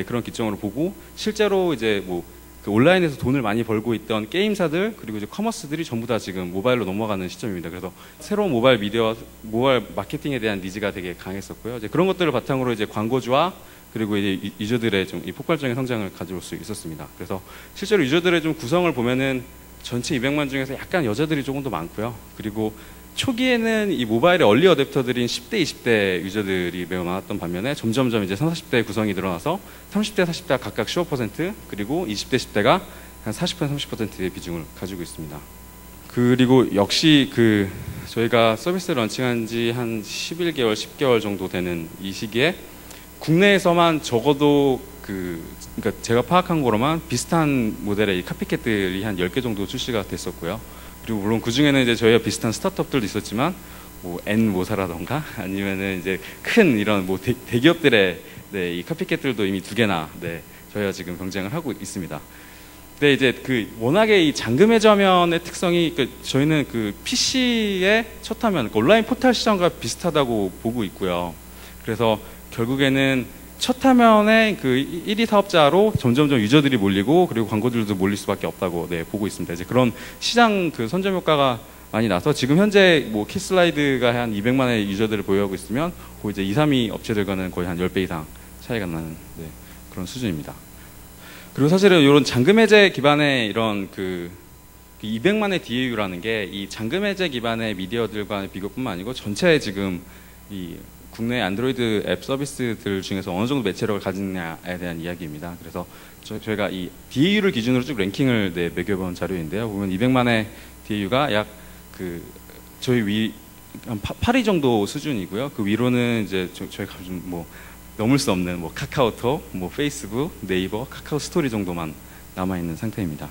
그런 기점으로 보고 실제로 이제 뭐 그 온라인에서 돈을 많이 벌고 있던 게임사들 그리고 이제 커머스들이 전부 다 지금 모바일로 넘어가는 시점입니다. 그래서 새로운 모바일 미디어, 모바일 마케팅에 대한 니즈가 되게 강했었고요. 이제 그런 것들을 바탕으로 이제 광고주와 그리고 이제 유저들의 좀 이 폭발적인 성장을 가져올 수 있었습니다. 그래서 실제로 유저들의 좀 구성을 보면은 전체 200만 중에서 약간 여자들이 조금 더 많고요. 그리고 초기에는 이 모바일의 얼리 어댑터들인 10대, 20대 유저들이 매우 많았던 반면에 점점점 이제 30, 40대 구성이 늘어나서 30대, 40대가 각각 15% 그리고 20대, 10대가 한 40%, 30%의 비중을 가지고 있습니다. 그리고 역시 저희가 서비스 런칭한 지 한 11개월, 10개월 정도 되는 이 시기에 국내에서만 적어도 그러니까 제가 파악한 거로만 비슷한 모델의 이 카피캣들이 한 10개 정도 출시가 됐었고요. 그리고 물론 그 중에는 이제 저희와 비슷한 스타트업들도 있었지만 뭐 N모사라던가 아니면은 이제 큰 이런 뭐 대기업들의 이 카피캣들도 이미 2개나 저희가 지금 경쟁을 하고 있습니다. 근데 이제 워낙에 이 잠금의 저면의 특성이 저희는 PC의 첫 화면, 온라인 포털 시장과 비슷하다고 보고 있고요. 그래서 결국에는 첫 화면에 1위 사업자로 점점점 유저들이 몰리고 그리고 광고들도 몰릴 수밖에 없다고 보고 있습니다. 이제 그런 시장 선점 효과가 많이 나서 지금 현재 뭐 키슬라이드가 한 200만의 유저들을 보유하고 있으면 그 이제 2, 3위 업체들과는 거의 한 10배 이상 차이가 나는 그런 수준입니다. 그리고 사실은 이런 잠금 해제 기반의 이런 200만의 DAU라는 게 이 잠금 해제 기반의 미디어들과의 비교뿐만 아니고 전체 지금 이 국내 안드로이드 앱 서비스들 중에서 어느 정도 매체력을 가지느냐에 대한 이야기입니다. 그래서 저희가 이 DAU를 기준으로 쭉 랭킹을 매겨본 자료인데요. 보면 200만의 DAU가 약 저희 한 8위 정도 수준이고요. 그 위로는 이제 저희가 뭐 넘을 수 없는 뭐 카카오톡, 뭐 페이스북, 네이버, 카카오 스토리 정도만 남아 있는 상태입니다.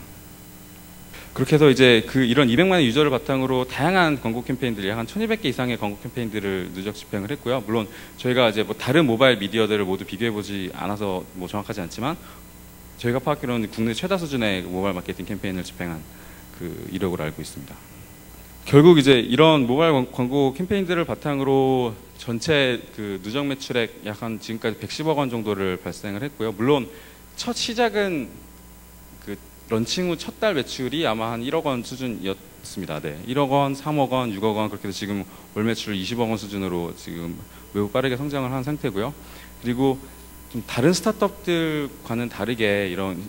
그렇게 해서 이제 이런 200만의 유저를 바탕으로 다양한 광고 캠페인들이 한 1200개 이상의 광고 캠페인들을 누적 집행을 했고요. 물론 저희가 이제 뭐 다른 모바일 미디어들을 모두 비교해보지 않아서 뭐 정확하지 않지만 저희가 파악하기로는 국내 최다 수준의 모바일 마케팅 캠페인을 집행한 이력을 알고 있습니다. 결국 이제 이런 모바일 광고 캠페인들을 바탕으로 전체 누적 매출액 약 한 지금까지 110억 원 정도를 발생을 했고요. 물론 첫 시작은 런칭 후 첫 달 매출이 아마 한 1억 원 수준이었습니다. 1억 원, 3억 원, 6억 원 그렇게 해서 지금 월 매출 20억 원 수준으로 지금 매우 빠르게 성장을 한 상태고요. 그리고 좀 다른 스타트업들과는 다르게 이런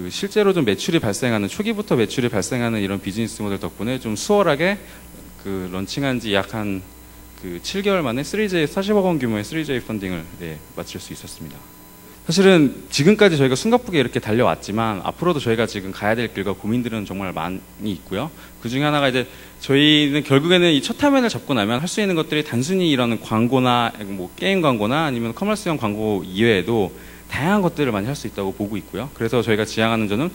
실제로 좀 매출이 발생하는 초기부터 매출이 발생하는 이런 비즈니스 모델 덕분에 좀 수월하게 런칭한 지 약 한 7개월 만에 40억 원 규모의 3J 펀딩을 마칠 수 있었습니다. 사실은 지금까지 저희가 숨가쁘게 이렇게 달려왔지만 앞으로도 저희가 지금 가야 될 길과 고민들은 정말 많이 있고요. 그 중에 하나가 이제 저희는 결국에는 이 첫 화면을 잡고 나면 할 수 있는 것들이 단순히 이런 광고나 뭐 게임 광고나 아니면 커머스형 광고 이외에도 다양한 것들을 많이 할 수 있다고 보고 있고요. 그래서 저희가 지향하는 점은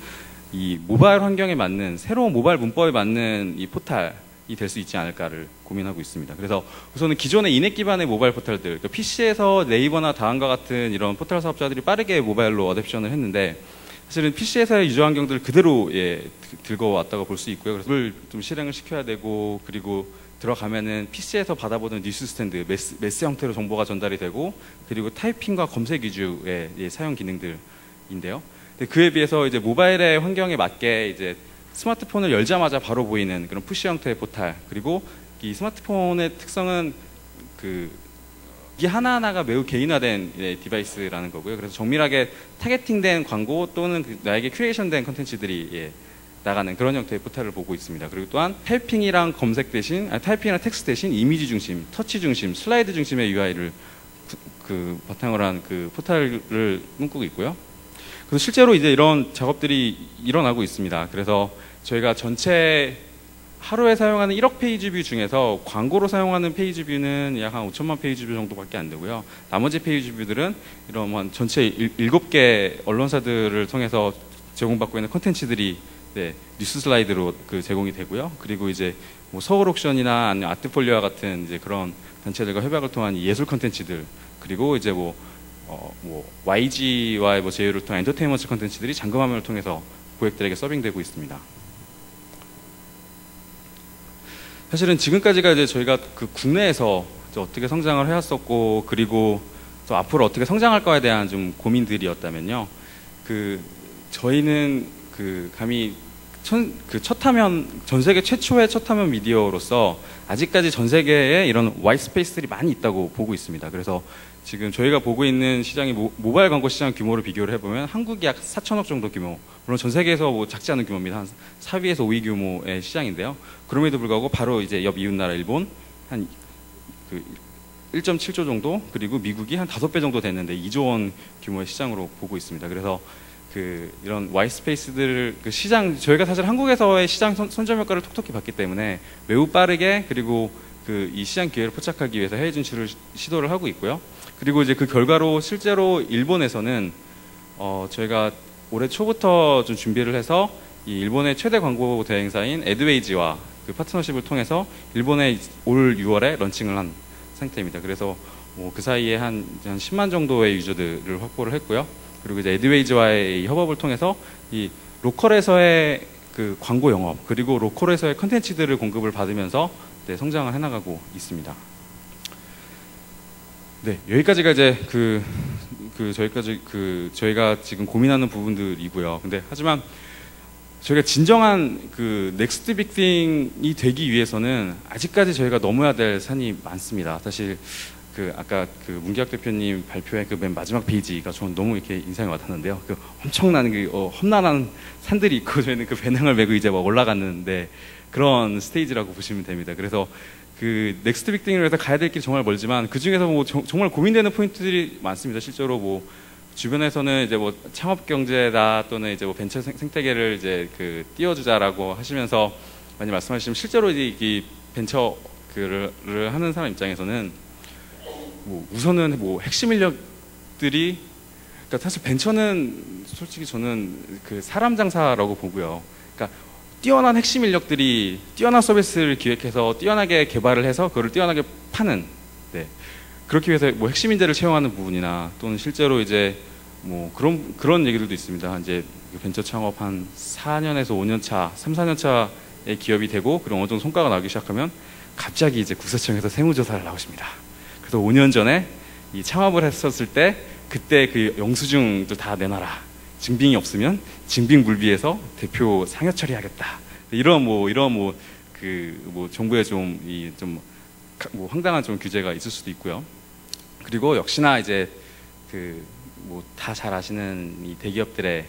이 모바일 환경에 맞는 새로운 모바일 문법에 맞는 이 포탈이 될 수 있지 않을까를 고민하고 있습니다. 그래서 우선은 기존의 인앱 기반의 모바일 포털들, 그러니까 PC에서 네이버나 다음과 같은 이런 포털 사업자들이 빠르게 모바일로 어댑션을 했는데 사실은 PC에서의 유저 환경들을 그대로 들고 왔다고 볼 수 있고요. 그래서 그걸 좀 실행을 시켜야 되고 그리고 들어가면은 PC에서 받아보는 뉴스 스탠드, 메스 형태로 정보가 전달이 되고 그리고 타이핑과 검색 위주의 사용 기능들인데요. 그에 비해서 이제 모바일의 환경에 맞게 이제 스마트폰을 열자마자 바로 보이는 그런 푸시 형태의 포탈, 그리고 이 스마트폰의 특성은 이 하나하나가 매우 개인화된 디바이스라는 거고요. 그래서 정밀하게 타겟팅된 광고 또는 나에게 큐레이션된 컨텐츠들이 나가는 그런 형태의 포탈을 보고 있습니다. 그리고 또한 타이핑이랑 검색 대신, 타이핑이랑 텍스트 대신 이미지 중심, 터치 중심, 슬라이드 중심의 UI를 바탕으로 한 포탈을 꿈꾸고 있고요. 그래서 실제로 이제 이런 작업들이 일어나고 있습니다. 그래서 저희가 전체 하루에 사용하는 1억 페이지 뷰 중에서 광고로 사용하는 페이지 뷰는 약 한 5천만 페이지 뷰 정도밖에 안 되고요. 나머지 페이지 뷰들은 이런 전체 7개 언론사들을 통해서 제공받고 있는 콘텐츠들이 네, 뉴스 슬라이드로 그 제공이 되고요. 그리고 이제 뭐 서울 옥션이나 아니면 아트폴리오와 같은 이제 그런 단체들과 협약을 통한 이 예술 컨텐츠들, 그리고 이제 뭐 YG와의 뭐 제휴를 통한 엔터테인먼트 컨텐츠들이 잠금화면을 통해서 고객들에게 서빙되고 있습니다. 사실은 지금까지가 이제 저희가 그 국내에서 이제 어떻게 성장을 해왔었고, 그리고 또 앞으로 어떻게 성장할 거에 대한 좀 고민들이었다면요. 그 저희는 그 감히 첫 화면, 전 세계 최초의 첫 화면 미디어로서 아직까지 전 세계에 이런 와이트 스페이스들이 많이 있다고 보고 있습니다. 그래서 지금 저희가 보고 있는 시장이 모바일 광고 시장 규모를 비교를 해보면 한국이 약 4천억 정도 규모, 물론 전 세계에서 뭐 작지 않은 규모입니다. 한 4위에서 5위 규모의 시장인데요. 그럼에도 불구하고 바로 이제 옆 이웃나라 일본 한 1.7조 정도, 그리고 미국이 한 5배 정도 됐는데 2조 원 규모의 시장으로 보고 있습니다. 그래서 이런 와이트 스페이스들 시장, 저희가 사실 한국에서의 시장 선점 효과를 톡톡히 봤기 때문에 매우 빠르게, 그리고 이 시장 기회를 포착하기 위해서 해외 진출을 시도를 하고 있고요. 그리고 이제 그 결과로 실제로 일본에서는 저희가 올해 초부터 좀 준비를 해서 이 일본의 최대 광고 대행사인 에드웨이지와 그 파트너십을 통해서 일본에 올 6월에 런칭을 한 상태입니다. 그래서 뭐 그 사이에 한 10만 정도의 유저들을 확보를 했고요. 그리고 이제 에드웨이즈와의 협업을 통해서 이 로컬에서의 그 광고 영업, 그리고 로컬에서의 컨텐츠들을 공급을 받으면서 네, 성장을 해나가고 있습니다. 네, 여기까지가 이제 저희가 지금 고민하는 부분들이고요. 근데 하지만 저희가 진정한 넥스트 빅띵이 되기 위해서는 아직까지 저희가 넘어야 될 산이 많습니다. 사실 아까 문기학 대표님 발표의 맨 마지막 페이지가 저는 너무 이렇게 인상이 와닿는데요. 엄청난 험난한 산들이 있고 저희는 배낭을 메고 이제 막 올라갔는데 그런 스테이지라고 보시면 됩니다. 그래서 넥스트 빅띵을 위해서 가야 될 길이 정말 멀지만 그 중에서 뭐 정말 고민되는 포인트들이 많습니다. 실제로 뭐 주변에서는 이제 뭐 창업 경제다, 또는 이제 뭐 벤처 생태계를 이제 띄워주자라고 하시면서 많이 말씀하시면, 실제로 이 벤처를 하는 사람 입장에서는 뭐 우선은 뭐 핵심 인력들이, 그러니까 사실 벤처는 솔직히 저는 사람 장사라고 보고요. 그러니까 뛰어난 핵심 인력들이 뛰어난 서비스를 기획해서 뛰어나게 개발을 해서 그걸 뛰어나게 파는, 네, 그렇기 위해서 뭐 핵심 인재를 채용하는 부분이나, 또는 실제로 이제 뭐 그런 얘기들도 있습니다. 이제 벤처 창업 한 4년에서 5년 차, 3, 4년 차에 기업이 되고, 그리고 어느 정도 성과가 나기 시작하면 갑자기 이제 국세청에서 세무조사를 나오십니다. 그래서 5년 전에 이 창업을 했었을 때 그때 영수증도 다 내놔라. 증빙이 없으면 증빙불비해서 대표 상여 처리하겠다. 이런 정부의 좀 황당한 좀 규제가 있을 수도 있고요. 그리고 역시나 이제 다 잘 아시는 이 대기업들의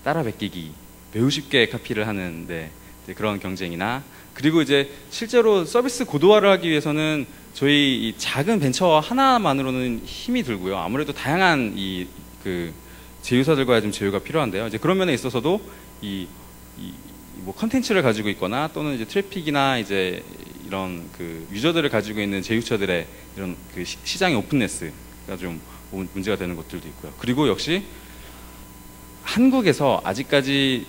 따라 베끼기, 매우 쉽게 카피를 하는데 그런 경쟁이나, 그리고 이제 실제로 서비스 고도화를 하기 위해서는 저희 이 작은 벤처 하나만으로는 힘이 들고요. 아무래도 다양한 제휴사들과의 좀 제휴가 필요한데요. 이제 그런 면에 있어서도 뭐 컨텐츠를 가지고 있거나, 또는 이제 트래픽이나 이제 이런 유저들을 가지고 있는 제휴처들의 이런 시장의 오픈네스가 좀 문제가 되는 것들도 있고요. 그리고 역시 한국에서 아직까지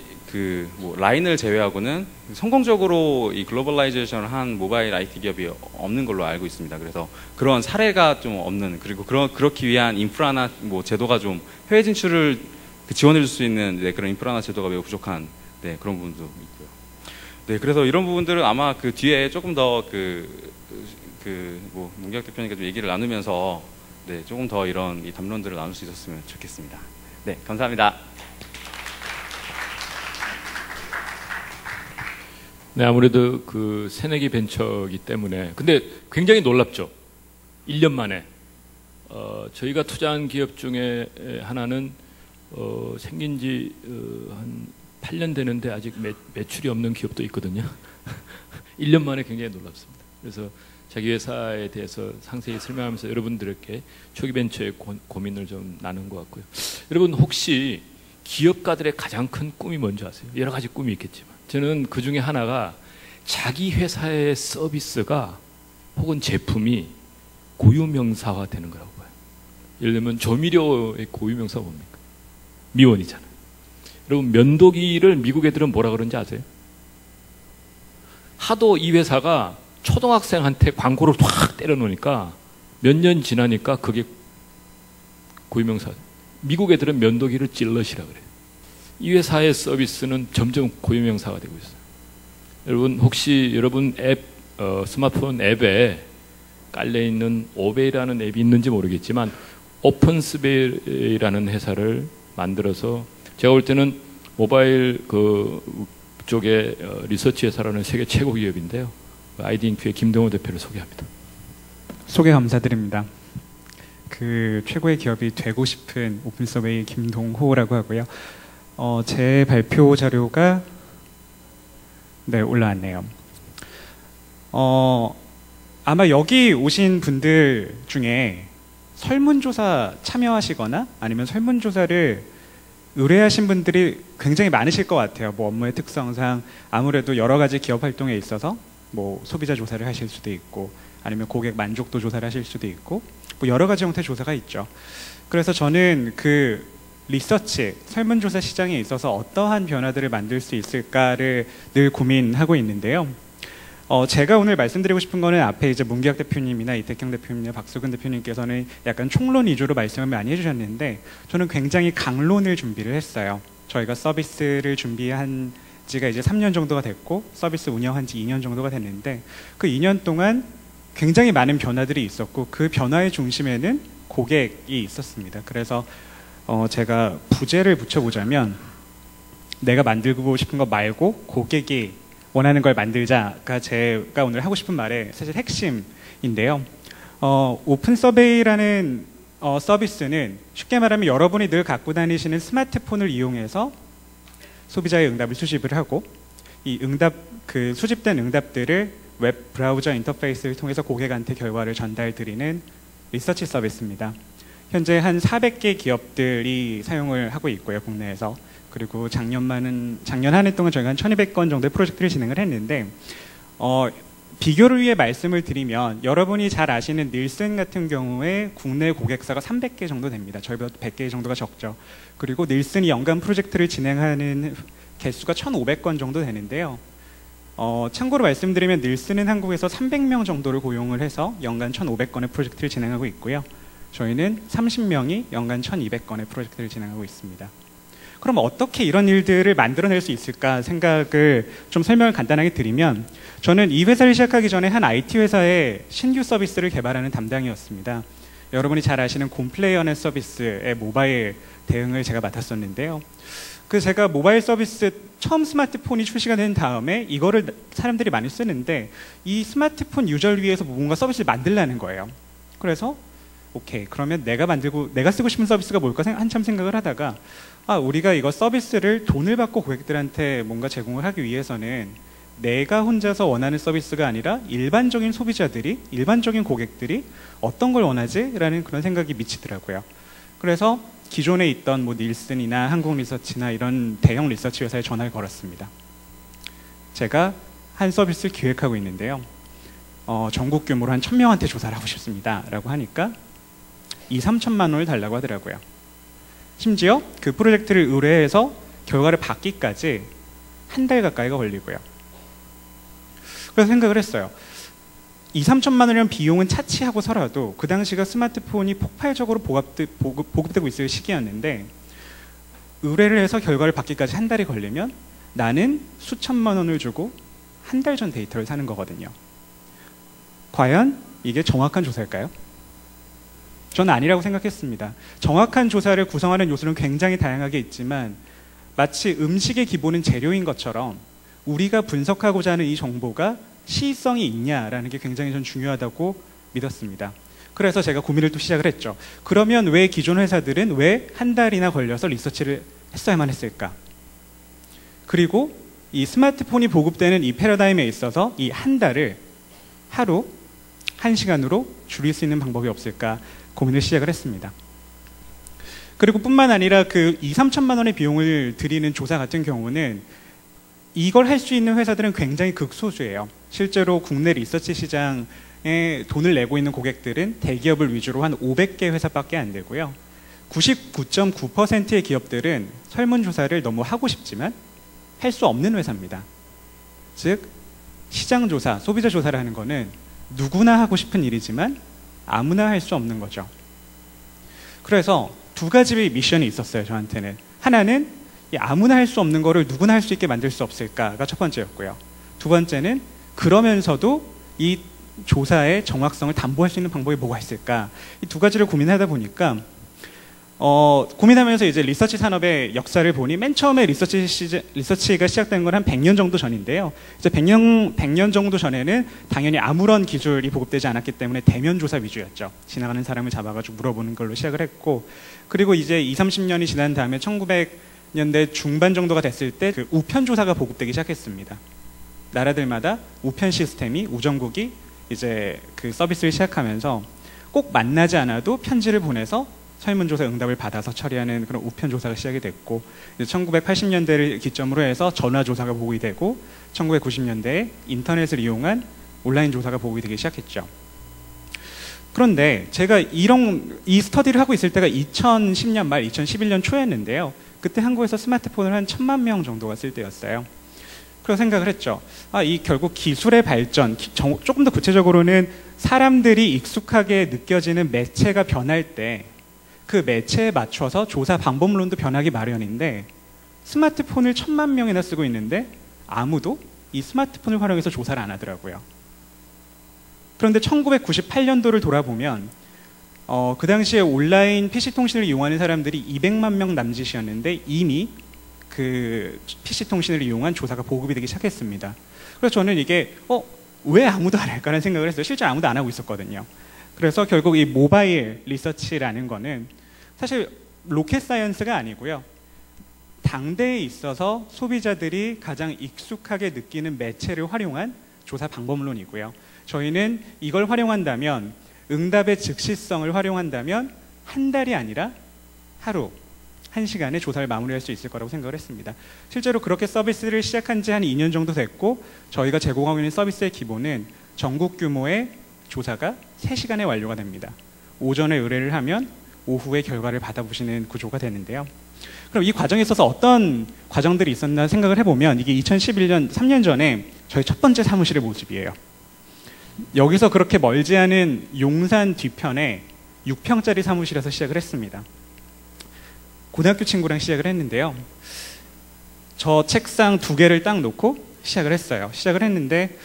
뭐 라인을 제외하고는 성공적으로 이 글로벌라이제이션을 한 모바일 IT 기업이 없는 걸로 알고 있습니다. 그래서 그런 사례가 좀 없는, 그리고 그렇기 위한 인프라나 뭐 제도가 좀 해외 진출을 지원해 줄 수 있는 그런 인프라나 제도가 매우 부족한 그런 부분도 있고요. 네, 그래서 이런 부분들은 아마 뒤에 조금 더 뭐 문기학 대표님과 좀 얘기를 나누면서 조금 더 이런 이 담론들을 나눌 수 있었으면 좋겠습니다. 네, 감사합니다. 네, 아무래도 새내기 벤처이기 때문에. 근데 굉장히 놀랍죠. 1년 만에. 저희가 투자한 기업 중에 하나는 생긴 지 한 8년 되는데 아직 매출이 없는 기업도 있거든요. 1년 만에 굉장히 놀랍습니다. 그래서 자기 회사에 대해서 상세히 설명하면서 여러분들에게 초기 벤처의 고민을 좀 나눈 것 같고요. 여러분 혹시 기업가들의 가장 큰 꿈이 뭔지 아세요? 여러 가지 꿈이 있겠지만 저는 그 중에 하나가 자기 회사의 서비스가 혹은 제품이 고유명사화 되는 거라고 봐요. 예를 들면 조미료의 고유명사가 뭡니까? 미원이잖아요. 여러분 면도기를 미국 애들은 뭐라 그러는지 아세요? 하도 이 회사가 초등학생한테 광고를 확 때려놓으니까 몇 년 지나니까 그게 고유명사. 미국 애들은 면도기를 찔러시라 그래요. 이 회사의 서비스는 점점 고유명사가 되고 있어요. 여러분 혹시 여러분 스마트폰 앱에 깔려있는 오베이라는 앱이 있는지 모르겠지만 오픈스베이라는 회사를 만들어서 제가 볼 때는 모바일 쪽에 리서치 회사라는 세계 최고 기업인데요. 아이디잉크의 김동호 대표를 소개합니다. 소개 감사드립니다. 그 최고의 기업이 되고 싶은 오픈서베이 김동호라고 하고요. 제 발표 자료가 네, 올라왔네요. 아마 여기 오신 분들 중에 설문조사 참여하시거나 아니면 설문조사를 의뢰하신 분들이 굉장히 많으실 것 같아요. 뭐 업무의 특성상 아무래도 여러 가지 기업 활동에 있어서 뭐 소비자 조사를 하실 수도 있고 아니면 고객 만족도 조사를 하실 수도 있고 뭐 여러 가지 형태의 조사가 있죠. 그래서 저는 그 리서치, 설문조사 시장에 있어서 어떠한 변화들을 만들 수 있을까를 늘 고민하고 있는데요. 제가 오늘 말씀드리고 싶은 거는 앞에 이제 문기학 대표님이나 이태경 대표님이나 박수근 대표님께서는 약간 총론 위주로 말씀을 많이 해주셨는데 저는 굉장히 강론을 준비를 했어요. 저희가 서비스를 준비한 지가 이제 3년 정도가 됐고 서비스 운영한 지 2년 정도가 됐는데 그 2년 동안 굉장히 많은 변화들이 있었고 그 변화의 중심에는 고객이 있었습니다. 그래서 제가 부제를 붙여보자면 내가 만들고 싶은 거 말고 고객이 원하는 걸 만들자가 제가 오늘 하고 싶은 말의 사실 핵심인데요. 오픈 서베이라는 서비스는 쉽게 말하면 여러분이 늘 갖고 다니시는 스마트폰을 이용해서 소비자의 응답을 수집을 하고 이 그 수집된 응답들을 웹 브라우저 인터페이스를 통해서 고객한테 결과를 전달드리는 리서치 서비스입니다. 현재 한 400개 기업들이 사용을 하고 있고요, 국내에서. 그리고 작년 한 해 동안 저희가 한 1200건 정도의 프로젝트를 진행을 했는데 비교를 위해 말씀을 드리면 여러분이 잘 아시는 닐슨 같은 경우에 국내 고객사가 300개 정도 됩니다. 저희보다 100개 정도가 적죠. 그리고 닐슨이 연간 프로젝트를 진행하는 개수가 1500건 정도 되는데요. 참고로 말씀드리면 닐슨은 한국에서 300명 정도를 고용을 해서 연간 1500건의 프로젝트를 진행하고 있고요. 저희는 30명이 연간 1200건의 프로젝트를 진행하고 있습니다. 그럼 어떻게 이런 일들을 만들어낼 수 있을까 생각을 좀 설명을 간단하게 드리면 저는 이 회사를 시작하기 전에 한 IT 회사의 신규 서비스를 개발하는 담당이었습니다. 여러분이 잘 아시는 곰플레이어넷 서비스의 모바일 대응을 제가 맡았었는데요. 그 제가 모바일 서비스 처음 스마트폰이 출시가 된 다음에 이거를 사람들이 많이 쓰는데 이 스마트폰 유저를 위해서 뭔가 서비스를 만들라는 거예요. 그래서 오케이, 그러면 내가 쓰고 싶은 서비스가 뭘까 한참 생각을 하다가 우리가 이거 서비스를 돈을 받고 고객들한테 뭔가 제공을 하기 위해서는 내가 혼자서 원하는 서비스가 아니라 일반적인 소비자들이, 일반적인 고객들이 어떤 걸 원하지? 라는 그런 생각이 미치더라고요. 그래서 기존에 있던 뭐 닐슨이나 한국리서치나 이런 대형 리서치 회사에 전화를 걸었습니다. 제가 한 서비스를 기획하고 있는데요. 전국 규모로 한 1000명한테 조사를 하고 싶습니다. 라고 하니까 2~3천만 원을 달라고 하더라고요. 심지어 그 프로젝트를 의뢰해서 결과를 받기까지 한 달 가까이가 걸리고요. 그래서 생각을 했어요. 2~3천만 원이라는 비용은 차치하고서라도 그 당시가 스마트폰이 폭발적으로 보급되고 있을 시기였는데 의뢰를 해서 결과를 받기까지 한 달이 걸리면 나는 수천만 원을 주고 한 달 전 데이터를 사는 거거든요. 과연 이게 정확한 조사일까요? 저는 아니라고 생각했습니다. 정확한 조사를 구성하는 요소는 굉장히 다양하게 있지만 마치 음식의 기본은 재료인 것처럼 우리가 분석하고자 하는 이 정보가 시의성이 있냐라는 게 굉장히 전 중요하다고 믿었습니다. 그래서 제가 고민을 또 시작을 했죠. 그러면 왜 기존 회사들은 왜 한 달이나 걸려서 리서치를 했어야만 했을까? 그리고 이 스마트폰이 보급되는 이 패러다임에 있어서 이 한 달을 하루 1시간으로 줄일 수 있는 방법이 없을까 고민을 시작을 했습니다. 그리고 뿐만 아니라 그 2~3천만 원의 비용을 들이는 조사 같은 경우는 이걸 할 수 있는 회사들은 굉장히 극소수예요. 실제로 국내 리서치 시장에 돈을 내고 있는 고객들은 대기업을 위주로 한 500개 회사밖에 안 되고요. 99.9%의 기업들은 설문조사를 너무 하고 싶지만 할 수 없는 회사입니다. 즉 시장조사, 소비자조사를 하는 거는 누구나 하고 싶은 일이지만 아무나 할 수 없는 거죠. 그래서 두 가지 미션이 있었어요, 저한테는. 하나는 이 아무나 할 수 없는 거를 누구나 할 수 있게 만들 수 없을까가 첫 번째였고요. 두 번째는 그러면서도 이 조사의 정확성을 담보할 수 있는 방법이 뭐가 있을까? 이 두 가지를 고민하다 보니까 고민하면서 이제 리서치 산업의 역사를 보니 맨 처음에 리서치가 시작된 건 한 100년 정도 전인데요. 이제 100년 정도 전에는 당연히 아무런 기술이 보급되지 않았기 때문에 대면 조사 위주였죠. 지나가는 사람을 잡아가지고 물어보는 걸로 시작을 했고, 그리고 이제 20, 30년이 지난 다음에 1900년대 중반 정도가 됐을 때 그 우편 조사가 보급되기 시작했습니다. 나라들마다 우편 시스템이 우정국이 이제 그 서비스를 시작하면서 꼭 만나지 않아도 편지를 보내서 설문조사 응답을 받아서 처리하는 그런 우편조사가 시작이 됐고, 1980년대를 기점으로 해서 전화조사가 보급이 되고 1990년대에 인터넷을 이용한 온라인 조사가 보급이 되기 시작했죠. 그런데 제가 이 스터디를 하고 있을 때가 2010년 말 2011년 초였는데요. 그때 한국에서 스마트폰을 한 1000만 명 정도가 쓸 때였어요. 그래서 생각을 했죠. 이 결국 기술의 발전, 조금 더 구체적으로는 사람들이 익숙하게 느껴지는 매체가 변할 때 그 매체에 맞춰서 조사 방법론도 변하기 마련인데, 스마트폰을 1000만 명이나 쓰고 있는데 아무도 이 스마트폰을 활용해서 조사를 안 하더라고요. 그런데 1998년도를 돌아보면 그 당시에 온라인 PC 통신을 이용하는 사람들이 200만 명 남짓이었는데 이미 그 PC 통신을 이용한 조사가 보급이 되기 시작했습니다. 그래서 저는 이게 왜 아무도 안 할까라는 생각을 했어요. 실제 아무도 안 하고 있었거든요. 그래서 결국 이 모바일 리서치라는 거는 사실 로켓 사이언스가 아니고요. 당대에 있어서 소비자들이 가장 익숙하게 느끼는 매체를 활용한 조사 방법론이고요. 저희는 이걸 활용한다면, 응답의 즉시성을 활용한다면 한 달이 아니라 하루, 1시간에 조사를 마무리할 수 있을 거라고 생각을 했습니다. 실제로 그렇게 서비스를 시작한 지 한 2년 정도 됐고, 저희가 제공하고 있는 서비스의 기본은 전국 규모의 조사가 3시간에 완료가 됩니다. 오전에 의뢰를 하면 오후에 결과를 받아보시는 구조가 되는데요. 그럼 이 과정에 있어서 어떤 과정들이 있었나 생각을 해보면, 이게 2011년, 3년 전에 저희 첫 번째 사무실의 모습이에요. 여기서 그렇게 멀지 않은 용산 뒤편에 6평짜리 사무실에서 시작을 했습니다. 고등학교 친구랑 시작을 했는데요. 저 책상 2개를 딱 놓고 시작을 했어요. 시작을 했는데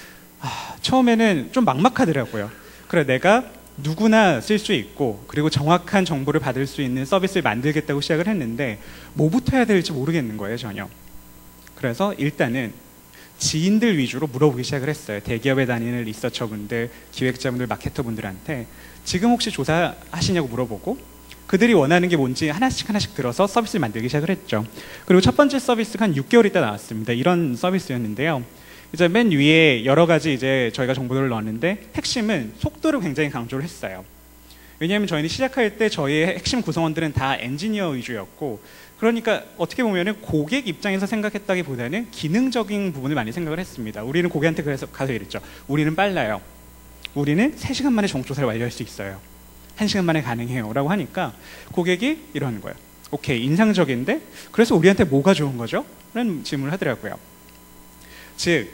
처음에는 좀 막막하더라고요. 그래, 내가 누구나 쓸 수 있고 그리고 정확한 정보를 받을 수 있는 서비스를 만들겠다고 시작을 했는데 뭐부터 해야 될지 모르겠는 거예요, 전혀. 그래서 일단은 지인들 위주로 물어보기 시작을 했어요. 대기업에 다니는 리서처분들, 기획자분들, 마케터분들한테 지금 혹시 조사하시냐고 물어보고, 그들이 원하는 게 뭔지 하나씩 들어서 서비스를 만들기 시작을 했죠. 그리고 첫 번째 서비스가 한 6개월 있다 나왔습니다. 이런 서비스였는데요. 이제 맨 위에 여러 가지 이제 저희가 정보들을 넣었는데, 핵심은 속도를 굉장히 강조를 했어요. 왜냐하면 저희는 시작할 때 저희의 핵심 구성원들은 다 엔지니어 위주였고, 그러니까 어떻게 보면은 고객 입장에서 생각했다기보다는 기능적인 부분을 많이 생각을 했습니다. 우리는 고객한테 그래서 가서 이랬죠. 우리는 빨라요. 우리는 3시간 만에 정조사를 완료할 수 있어요. 1시간 만에 가능해요. 라고 하니까 고객이 이러는 거예요. 오케이, 인상적인데 그래서 우리한테 뭐가 좋은 거죠? 라는 질문을 하더라고요. 즉,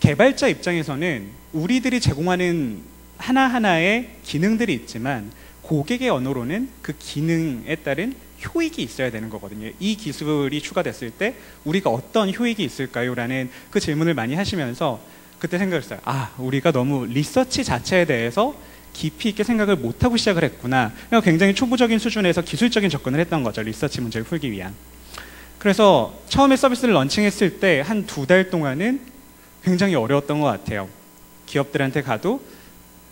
개발자 입장에서는 우리들이 제공하는 하나하나의 기능들이 있지만 고객의 언어로는 그 기능에 따른 효익이 있어야 되는 거거든요. 이 기술이 추가됐을 때 우리가 어떤 효익이 있을까요? 라는 그 질문을 많이 하시면서 그때 생각했어요. 우리가 너무 리서치 자체에 대해서 깊이 있게 생각을 못하고 시작을 했구나. 굉장히 초보적인 수준에서 기술적인 접근을 했던 거죠. 리서치 문제를 풀기 위한. 그래서 처음에 서비스를 런칭했을 때 한 2달 동안은 굉장히 어려웠던 것 같아요. 기업들한테 가도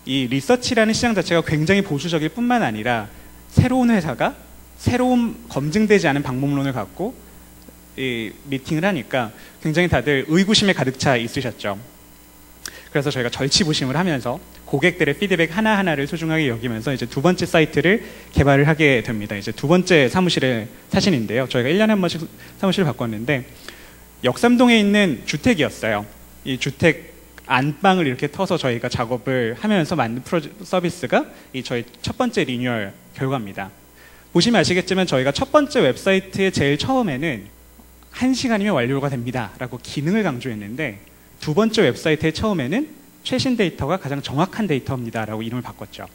이 리서치라는 시장 자체가 굉장히 보수적일 뿐만 아니라 새로운 회사가 새로운 검증되지 않은 방법론을 갖고 이 미팅을 하니까 굉장히 다들 의구심에 가득 차 있으셨죠. 그래서 저희가 절치부심을 하면서 고객들의 피드백 하나하나를 소중하게 여기면서 이제 두 번째 사이트를 개발을 하게 됩니다. 이제 두 번째 사무실의 사진인데요. 저희가 1년에 한 번씩 사무실을 바꿨는데 역삼동에 있는 주택이었어요. 이 주택 안방을 이렇게 터서 저희가 작업을 하면서 만든 서비스가 이 저희 첫 번째 리뉴얼 결과입니다. 보시면 아시겠지만 저희가 첫 번째 웹사이트의 제일 처음에는 1시간이면 완료가 됩니다 라고 기능을 강조했는데, 두 번째 웹사이트의 처음에는 최신 데이터가 가장 정확한 데이터입니다 라고 이름을 바꿨죠.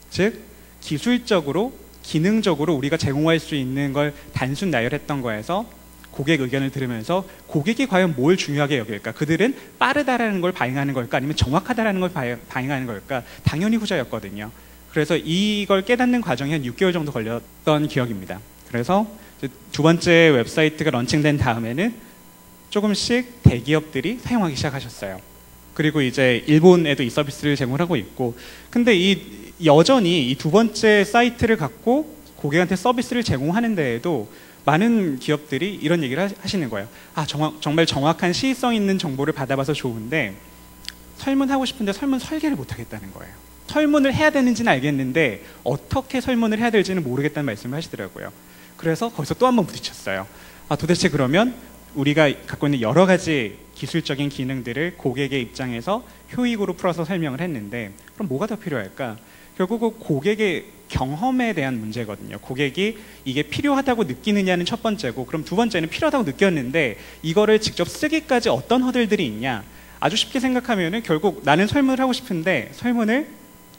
즉 기술적으로 기능적으로 우리가 제공할 수 있는 걸 단순 나열했던 거에서 고객 의견을 들으면서 고객이 과연 뭘 중요하게 여길까? 그들은 빠르다라는 걸 바잉하는 걸까? 아니면 정확하다라는 걸 바잉하는 걸까? 당연히 후자였거든요. 그래서 이걸 깨닫는 과정이 한 6개월 정도 걸렸던 기억입니다. 그래서 두 번째 웹사이트가 런칭된 다음에는 조금씩 대기업들이 사용하기 시작하셨어요. 그리고 이제 일본에도 이 서비스를 제공하고 있고, 근데 여전히 이 두 번째 사이트를 갖고 고객한테 서비스를 제공하는 데에도 많은 기업들이 이런 얘기를 하시는 거예요. 아, 정말 정확한 시의성 있는 정보를 받아봐서 좋은데 설문하고 싶은데 설문 설계를 못 하겠다는 거예요. 설문을 해야 되는지는 알겠는데 어떻게 설문을 해야 될지는 모르겠다는 말씀을 하시더라고요. 그래서 거기서 또 한 번 부딪혔어요. 아, 도대체 그러면 우리가 갖고 있는 여러 가지 기술적인 기능들을 고객의 입장에서 효익으로 풀어서 설명을 했는데 그럼 뭐가 더 필요할까? 결국은 고객의 경험에 대한 문제거든요. 고객이 이게 필요하다고 느끼느냐는 첫 번째고, 그럼 두 번째는 필요하다고 느꼈는데 이거를 직접 쓰기까지 어떤 허들들이 있냐. 아주 쉽게 생각하면은 결국 나는 설문을 하고 싶은데 설문을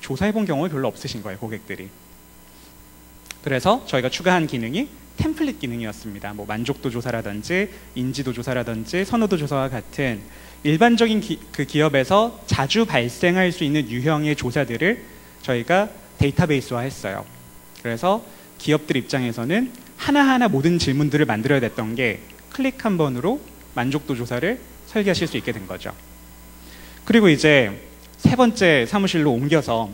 조사해본 경험이 별로 없으신 거예요, 고객들이. 그래서 저희가 추가한 기능이 템플릿 기능이었습니다. 뭐 만족도 조사라든지 인지도 조사라든지 선호도 조사와 같은 일반적인 기업에서 자주 발생할 수 있는 유형의 조사들을 저희가 데이터베이스화 했어요. 그래서 기업들 입장에서는 하나하나 모든 질문들을 만들어야 됐던 게 클릭 한 번으로 만족도 조사를 설계하실 수 있게 된 거죠. 그리고 이제 세 번째 사무실로 옮겨서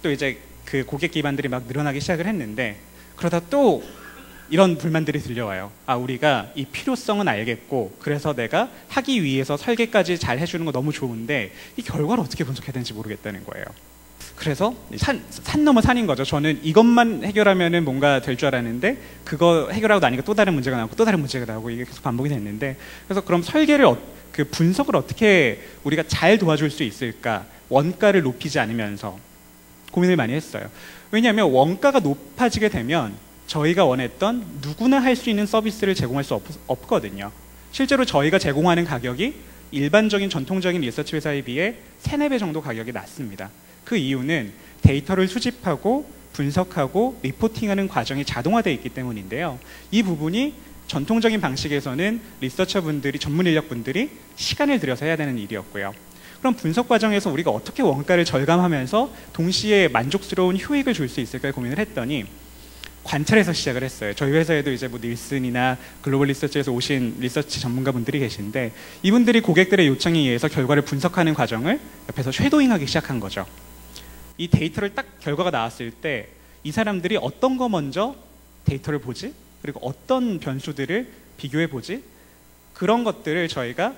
또 이제 그 고객 기반들이 막 늘어나기 시작을 했는데, 그러다 또 이런 불만들이 들려와요. 아, 우리가 이 필요성은 알겠고 그래서 내가 하기 위해서 설계까지 잘 해주는 거 너무 좋은데 이 결과를 어떻게 분석해야 되는지 모르겠다는 거예요. 그래서 산 넘어 산인 거죠. 저는 이것만 해결하면은 뭔가 될 줄 알았는데 그거 해결하고 나니까 또 다른 문제가 나오고 또 다른 문제가 나오고 이게 계속 반복이 됐는데, 그래서 그럼 설계를 그 분석을 어떻게 우리가 잘 도와줄 수 있을까? 원가를 높이지 않으면서 고민을 많이 했어요. 왜냐하면 원가가 높아지게 되면 저희가 원했던 누구나 할 수 있는 서비스를 제공할 수 없거든요. 실제로 저희가 제공하는 가격이 일반적인 전통적인 리서치 회사에 비해 3, 4배 정도 가격이 낮습니다. 그 이유는 데이터를 수집하고 분석하고 리포팅하는 과정이 자동화되어 있기 때문인데요. 이 부분이 전통적인 방식에서는 리서처분들이, 전문 인력분들이 시간을 들여서 해야 되는 일이었고요. 그럼 분석 과정에서 우리가 어떻게 원가를 절감하면서 동시에 만족스러운 효익을 줄 수 있을까 고민을 했더니 관찰에서 시작을 했어요. 저희 회사에도 이제 뭐 닐슨이나 글로벌 리서치에서 오신 리서치 전문가분들이 계신데 이분들이 고객들의 요청에 의해서 결과를 분석하는 과정을 옆에서 쉐도잉하기 시작한 거죠. 이 데이터를 딱 결과가 나왔을 때 이 사람들이 어떤 거 먼저 데이터를 보지? 그리고 어떤 변수들을 비교해 보지? 그런 것들을 저희가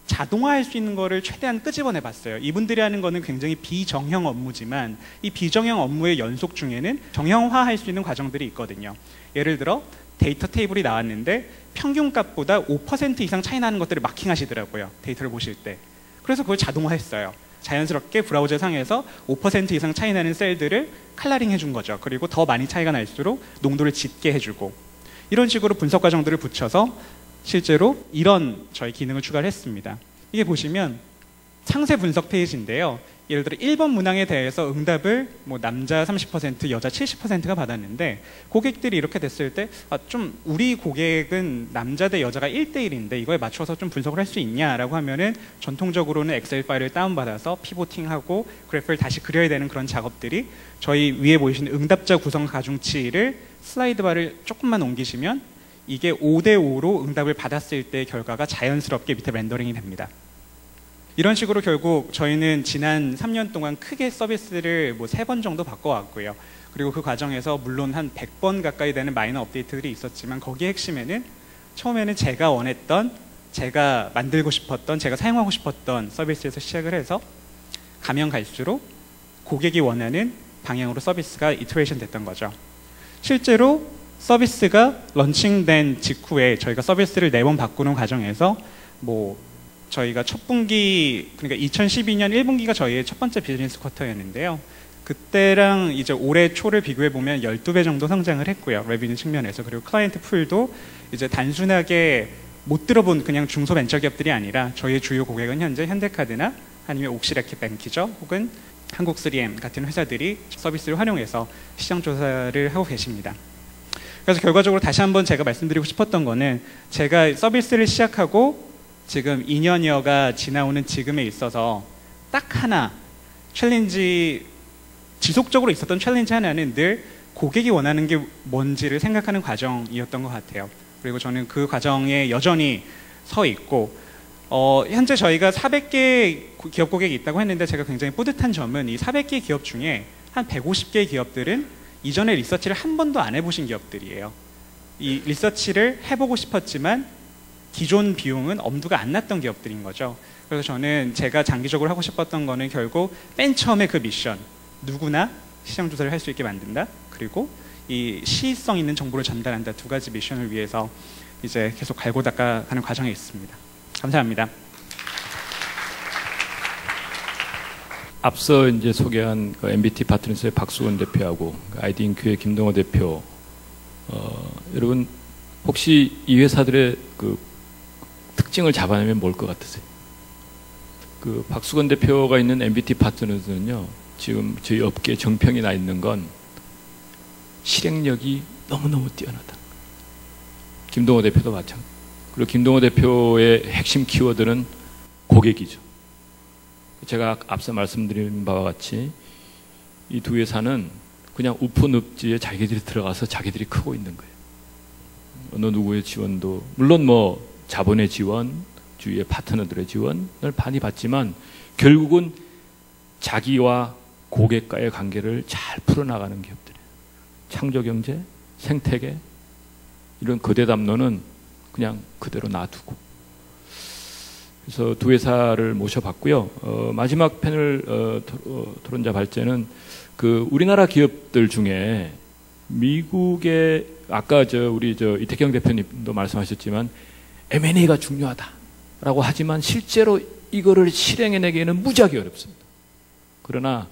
자동화할 수 있는 거를 최대한 끄집어내 봤어요. 이분들이 하는 거는 굉장히 비정형 업무지만 이 비정형 업무의 연속 중에는 정형화할 수 있는 과정들이 있거든요. 예를 들어 데이터 테이블이 나왔는데 평균값보다 5% 이상 차이 나는 것들을 마킹하시더라고요. 데이터를 보실 때. 그래서 그걸 자동화했어요. 자연스럽게 브라우저 상에서 5% 이상 차이 나는 셀들을 컬러링 해준 거죠. 그리고 더 많이 차이가 날수록 농도를 짙게 해주고, 이런 식으로 분석 과정들을 붙여서 실제로 이런 저희 기능을 추가를 했습니다. 이게 보시면 상세 분석 페이지인데요. 예를 들어 1번 문항에 대해서 응답을 뭐 남자 30%, 여자 70%가 받았는데 고객들이 이렇게 됐을 때 좀 우리 고객은 남자 대 여자가 1대1인데 이거에 맞춰서 좀 분석을 할 수 있냐라고 하면은 전통적으로는 엑셀 파일을 다운받아서 피보팅하고 그래프를 다시 그려야 되는 그런 작업들이 저희 위에 보이시는 응답자 구성 가중치를 슬라이드 바를 조금만 옮기시면 이게 5대5로 응답을 받았을 때 결과가 자연스럽게 밑에 렌더링이 됩니다. 이런 식으로 결국 저희는 지난 3년 동안 크게 서비스를 뭐 3번 정도 바꿔왔고요. 그리고 그 과정에서 물론 한 100번 가까이 되는 마이너 업데이트들이 있었지만 거기에 핵심에는 처음에는 제가 원했던, 제가 만들고 싶었던, 제가 사용하고 싶었던 서비스에서 시작을 해서 가면 갈수록 고객이 원하는 방향으로 서비스가 이터레이션 됐던 거죠. 실제로 서비스가 런칭된 직후에 저희가 서비스를 4번 바꾸는 과정에서 뭐 저희가 첫 분기, 그러니까 2012년 1분기가 저희의 첫 번째 비즈니스 쿼터였는데요. 그때랑 이제 올해 초를 비교해 보면 12배 정도 성장을 했고요. 레비뉴 측면에서. 그리고 클라이언트 풀도 이제 단순하게 못 들어본 그냥 중소벤처기업들이 아니라 저희의 주요 고객은 현재 현대카드나 아니면 옥시라켓뱅키죠. 혹은 한국 3M 같은 회사들이 서비스를 활용해서 시장 조사를 하고 계십니다. 그래서 결과적으로 다시 한번 제가 말씀드리고 싶었던 거는 제가 서비스를 시작하고 지금 2년여가 지나오는 지금에 있어서 딱 하나 챌린지, 지속적으로 있었던 챌린지 하나는 늘 고객이 원하는 게 뭔지를 생각하는 과정이었던 것 같아요. 그리고 저는 그 과정에 여전히 서 있고 현재 저희가 400개 기업 고객이 있다고 했는데 제가 굉장히 뿌듯한 점은 이 400개 기업 중에 한 150개 기업들은 이전에 리서치를 한 번도 안 해보신 기업들이에요. 이 리서치를 해보고 싶었지만 기존 비용은 엄두가 안 났던 기업들인 거죠. 그래서 저는 제가 장기적으로 하고 싶었던 거는 결국 맨 처음에 그 미션, 누구나 시장 조사를 할 수 있게 만든다. 그리고 이 시의성 있는 정보를 전달한다. 두 가지 미션을 위해서 이제 계속 갈고 닦아가는 과정에 있습니다. 감사합니다. 앞서 이제 소개한 그 MBT 파트너스의 박수건 대표하고 아이디인큐의 김동호 대표, 여러분 혹시 이 회사들의 그 특징을 잡아내면 뭘 것 같으세요? 그 박수건 대표가 있는 MBT 파트너스는요, 지금 저희 업계 정평이 나 있는 건 실행력이 너무너무 뛰어나다. 김동호 대표도 마찬가지. 그리고 김동호 대표의 핵심 키워드는 고객이죠. 제가 앞서 말씀드린 바와 같이 이 두 회사는 그냥 우프늪지에 자기들이 들어가서 자기들이 크고 있는 거예요. 어느 누구의 지원도, 물론 뭐 자본의 지원, 주위의 파트너들의 지원을 많이 받지만 결국은 자기와 고객과의 관계를 잘 풀어나가는 기업들이에요. 창조경제, 생태계, 이런 거대 담론은 그냥 그대로 놔두고. 그래서 두 회사를 모셔봤고요. 마지막 패널 토론자 발제는 그 우리나라 기업들 중에 미국의 아까 우리 이태경 대표님도 말씀하셨지만 M&A가 중요하다라고 하지만 실제로 이거를 실행해내기에는 무지하게 어렵습니다. 그러나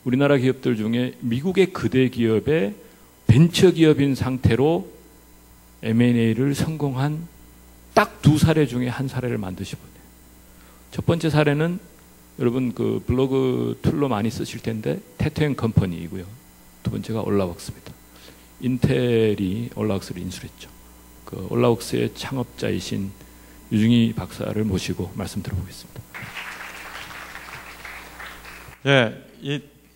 우리나라 기업들 중에 미국의 거대 기업의 벤처 기업인 상태로 M&A를 성공한 딱 두 사례 중에 한 사례를 만드셔보네요. 첫 번째 사례는 여러분 그 블로그 툴로 많이 쓰실 텐데 테트앤컴퍼니이고요. 두 번째가 올라웍스입니다. 인텔이 올라웍스를 인수했죠. 그 올라웍스의 창업자이신 유중희 박사를 모시고 말씀 들어보겠습니다. 예,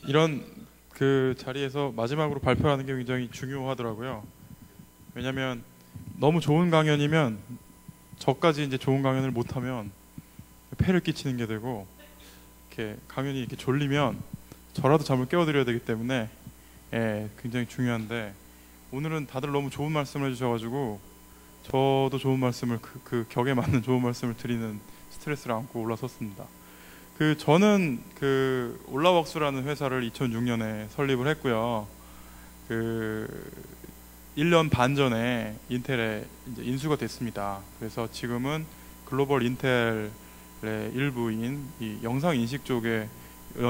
이런 그 자리에서 마지막으로 발표하는 게 굉장히 중요하더라고요. 왜냐하면 너무 좋은 강연이면 저까지 이제 좋은 강연을 못하면 폐를 끼치는 게 되고, 이렇게 강연이 이렇게 졸리면 저라도 잠을 깨워드려야 되기 때문에 굉장히 중요한데, 오늘은 다들 너무 좋은 말씀을 해주셔가지고 저도 좋은 말씀을 그 격에 맞는 좋은 말씀을 드리는 스트레스를 안고 올라섰습니다. 저는 그 올라웍스라는 회사를 2006년에 설립을 했고요. 1년 반 전에 인텔에 이제 인수가 됐습니다. 그래서 지금은 글로벌 인텔의 일부인 이 영상 인식 쪽에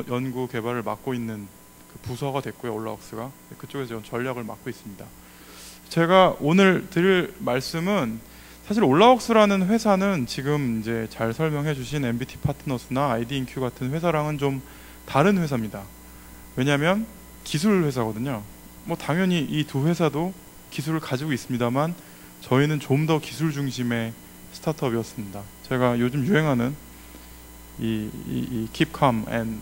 연구 개발을 맡고 있는 그 부서가 됐고요. 올라웍스가 그쪽에서 전략을 맡고 있습니다. 제가 오늘 드릴 말씀은 사실 올라웍스라는 회사는 지금 이제 잘 설명해 주신 MBT 파트너스나 아이디인큐 같은 회사랑은 좀 다른 회사입니다. 왜냐하면 기술 회사거든요. 뭐 당연히 이 두 회사도 기술을 가지고 있습니다만 저희는 좀 더 기술 중심의 스타트업이었습니다. 제가 요즘 유행하는 이 Keep Calm and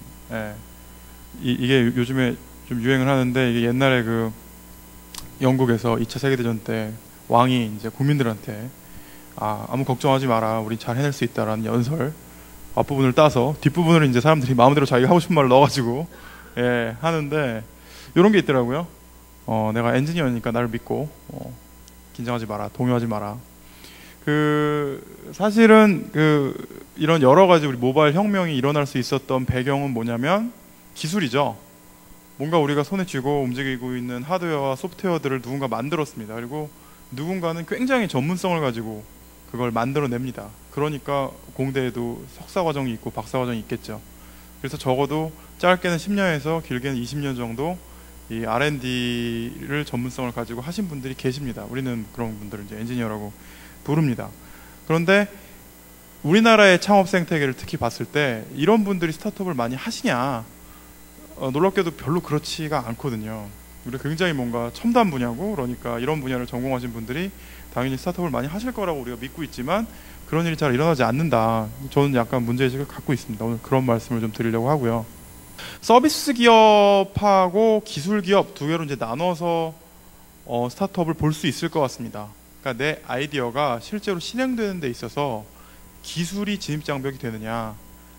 이게 요즘에 좀 유행을 하는데, 이게 옛날에 그 영국에서 2차 세계대전 때 왕이 이제 국민들한테 아무 걱정하지 마라, 우리 잘 해낼 수 있다라는 연설 앞부분을 따서 뒷부분을 이제 사람들이 마음대로 자기가 하고 싶은 말을 넣어가지고 하는데, 이런 게 있더라고요. 내가 엔지니어니까 나를 믿고 긴장하지 마라, 동요하지 마라. 사실은 이런 여러 가지 우리 모바일 혁명이 일어날 수 있었던 배경은 뭐냐면 기술이죠. 뭔가 우리가 손에 쥐고 움직이고 있는 하드웨어와 소프트웨어들을 누군가 만들었습니다. 그리고 누군가는 굉장히 전문성을 가지고 그걸 만들어냅니다. 그러니까 공대에도 석사과정이 있고 박사과정이 있겠죠. 그래서 적어도 짧게는 10년에서 길게는 20년 정도 이 R&D를 전문성을 가지고 하신 분들이 계십니다. 우리는 그런 분들을 이제 엔지니어라고 부릅니다. 그런데 우리나라의 창업 생태계를 특히 봤을 때 이런 분들이 스타트업을 많이 하시냐? 놀랍게도 별로 그렇지가 않거든요. 우리 굉장히 뭔가 첨단 분야고, 그러니까 이런 분야를 전공하신 분들이 당연히 스타트업을 많이 하실 거라고 우리가 믿고 있지만 그런 일이 잘 일어나지 않는다. 저는 약간 문제의식을 갖고 있습니다. 오늘 그런 말씀을 좀 드리려고 하고요. 서비스 기업하고 기술 기업 두 개로 이제 나눠서 스타트업을 볼 수 있을 것 같습니다. 그러니까 내 아이디어가 실제로 실행되는 데 있어서 기술이 진입장벽이 되느냐,